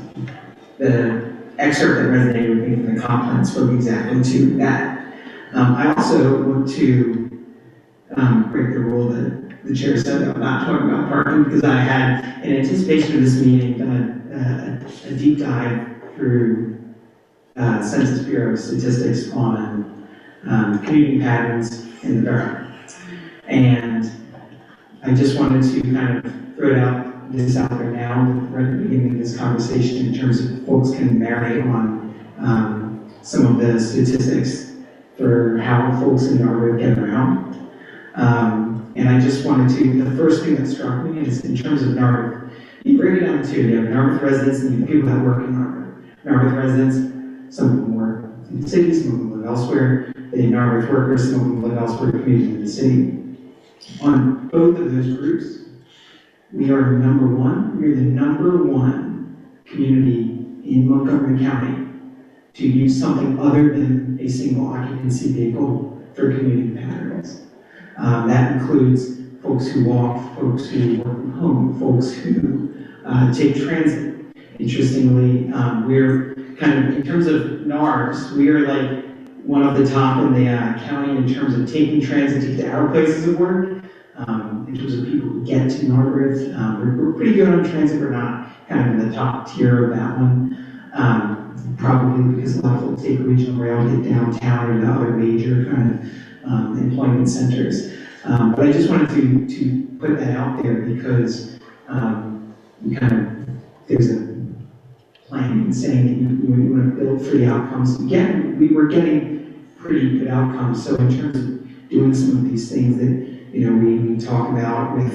the excerpt that resonated with me from the comp plan spoke exactly to that. I also want to break the rule that the chair said about not talking about parking, because I had, in anticipation of this meeting, done a deep dive through Census Bureau statistics on commuting patterns in the borough. And I just wanted to kind of throw this out there now, right at the beginning of this conversation, in terms of folks can marry on some of the statistics for how folks in Narberth get around. And I just wanted to, the first thing that struck me is in terms of Narberth, you break it down to, you have Narberth residents and you have people that work in Narberth. Narberth residents, some of them work in the city, some of them live elsewhere. The Narberth workers, some of them live elsewhere, commuting in the city. On both of those groups, we are number one. We're the number one community in Montgomery County to use something other than a single occupancy vehicle for commuting patterns. That includes folks who walk, folks who work from home, folks who take transit. Interestingly, we're kind of, in terms of NARS, we are like one of the top in the county in terms of taking transit to get to our places of work. In terms of people who get to Narberth, we're pretty good on transit. We're not kind of in the top tier of that one. Probably because a lot of folks take regional rail, get downtown or the other major kind of employment centers. But I just wanted to put that out there because there's a plan saying that you want to build for the outcomes. Again, we were getting pretty good outcomes. So in terms of doing some of these things that we talk about with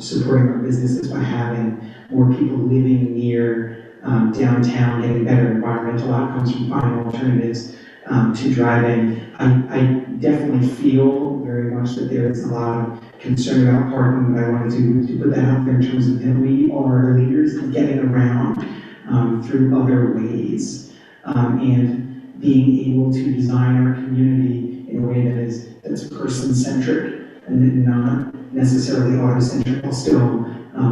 supporting our businesses by having more people living near downtown, getting better environmental outcomes from finding alternatives to driving. I definitely feel very much that there is a lot of concern about parking, but I wanted to put that out there in terms of that we are leaders in getting around through other ways and being able to design our community in a way that's person-centric and not necessarily auto-centric, while still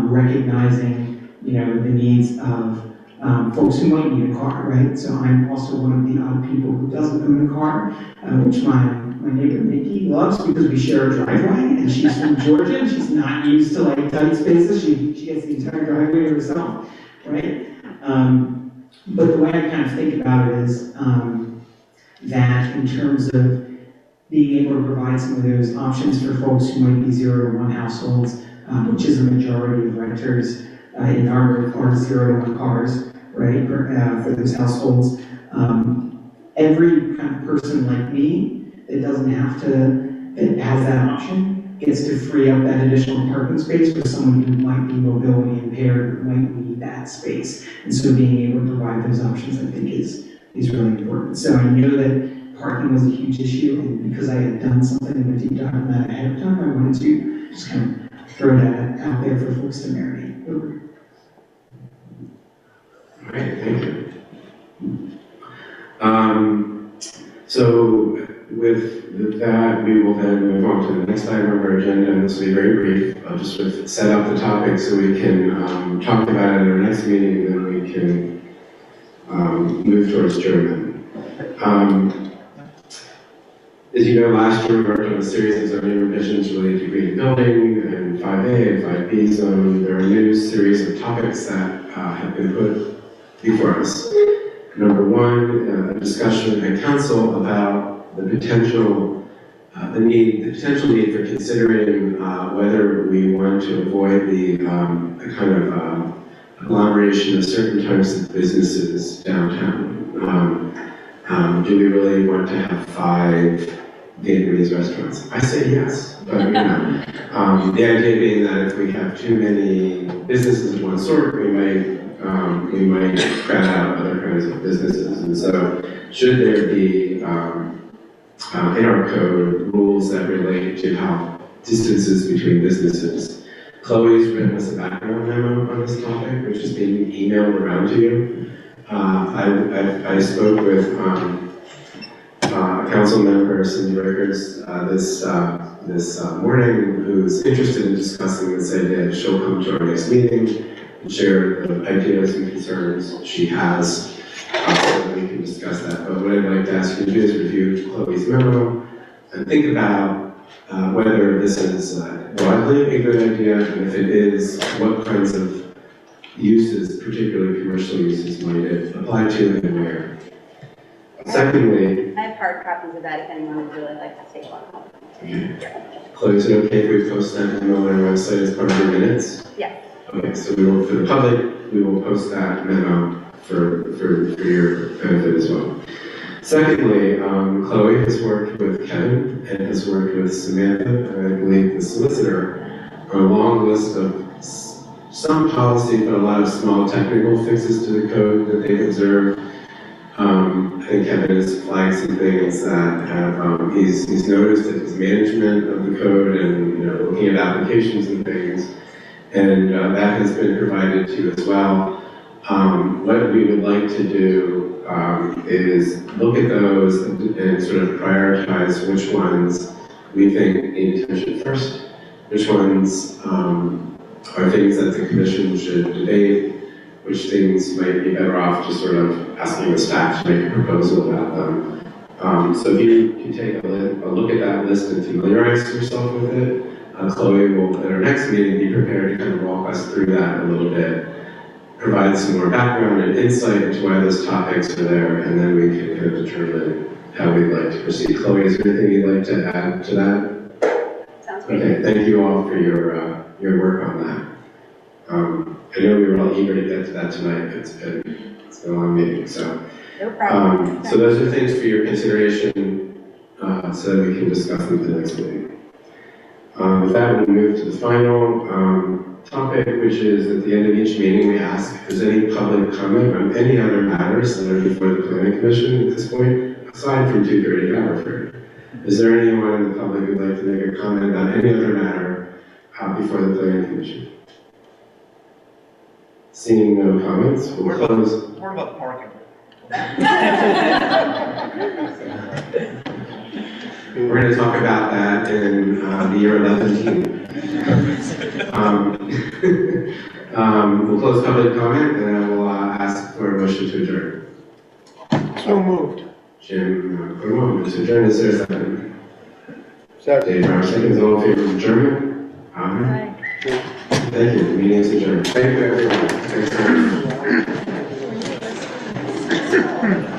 recognizing, the needs of folks who might need a car, right? So I'm also one of the odd people who doesn't own a car, which my neighbor Nikki loves because we share a driveway, and she's from Georgia, and she's not used to like tight spaces. She gets the entire driveway to herself, right? But the way I kind of think about it is that in terms of being able to provide some of those options for folks who might be 0 to 1 households, which is a majority of renters in Narberth are 0 to 1 cars, right, for those households. Every kind of person like me that doesn't have to, that has that option, gets to free up that additional parking space for someone who might be mobility impaired, who might be need that space. And so being able to provide those options, I think is really important. So I know that parking was a huge issue, and because I had done something in the deep dive on that ahead of time, I wanted to just kind of throw that out there for folks to marinate over. All right, thank you. So with that, we will then move on to the next item of our agenda, and this will be very brief. I'll just sort of set up the topic so we can talk about it at our next meeting, and then we can move towards adjournment. As you know, last year we worked on a series of zoning revisions related to green building and 5A and 5B zone. There are a new series of topics that have been put before us. Number one, a discussion at council about the potential need for considering whether we want to avoid the kind of agglomeration of certain types of businesses downtown. Do we really want to have 5 Vietnamese restaurants? I say yes, but you know, the idea being that if we have too many businesses of one sort, we might crowd out other kinds of businesses. And so, should there be in our code rules that relate to how distances between businesses? Chloe's written us a background memo on this topic, which is being emailed around to you. I spoke with a council member, Cindy Rickers, this morning, who's interested in discussing this idea. She'll come to our next meeting and share the ideas and concerns she has, so that we can discuss that. But what I'd like to ask you to do is review Chloe's memo and think about whether this is broadly a good idea, and if it is, what kinds of uses, particularly commercial uses, might it apply to and where. Secondly, I have hard copies of that if anyone would really like to take one. Chloe, is it okay if we post that memo on our website as part of the minutes? Yes. Okay, so we will, for the public, we will post that memo for your benefit as well. Secondly, Chloe has worked with Kevin and has worked with Samantha, and I believe the solicitor, on a long list of some policy, but a lot of small technical fixes to the code that they've observed. I think Kevin has flagged some things that have, he's noticed that his management of the code and, you know, looking at applications and things, and that has been provided to you as well. What we would like to do is look at those and sort of prioritize which ones we think need attention first, which ones are things that the commission should debate, which things might be better off just sort of asking the staff to make a proposal about them. So if you can take a look at that list and familiarize yourself with it, Chloe will, at our next meeting, be prepared to kind of walk us through that a little bit, provide some more background and insight into why those topics are there, and then we can kind of determine how we'd like to proceed. Chloe, is there anything you'd like to add to that? Sounds good. Okay, thank you all for your work on that. I know we were all eager to get to that tonight. It's been a long meeting, so. No problem. So those are things for your consideration, so that we can discuss them at the next meeting. With that, we'll move to the final topic, which is at the end of each meeting, we ask if there's any public comment on any other matters that are before the Planning Commission at this point, aside from 230 Haverford. Is there anyone in the public who'd like to make a comment about any other matter before the Planning Commission? Seeing no comments, we'll close. What about parking? We're going to talk about that in the year 11. We'll close public comment, and I will ask for a motion to adjourn. So moved. Jim, put a moment to adjourn. Is there a second? Second. Dave Brown, seconds. All in favor of adjournment? Aye. Thank you. The meeting is adjourned. Thank you, everyone. Thanks very much.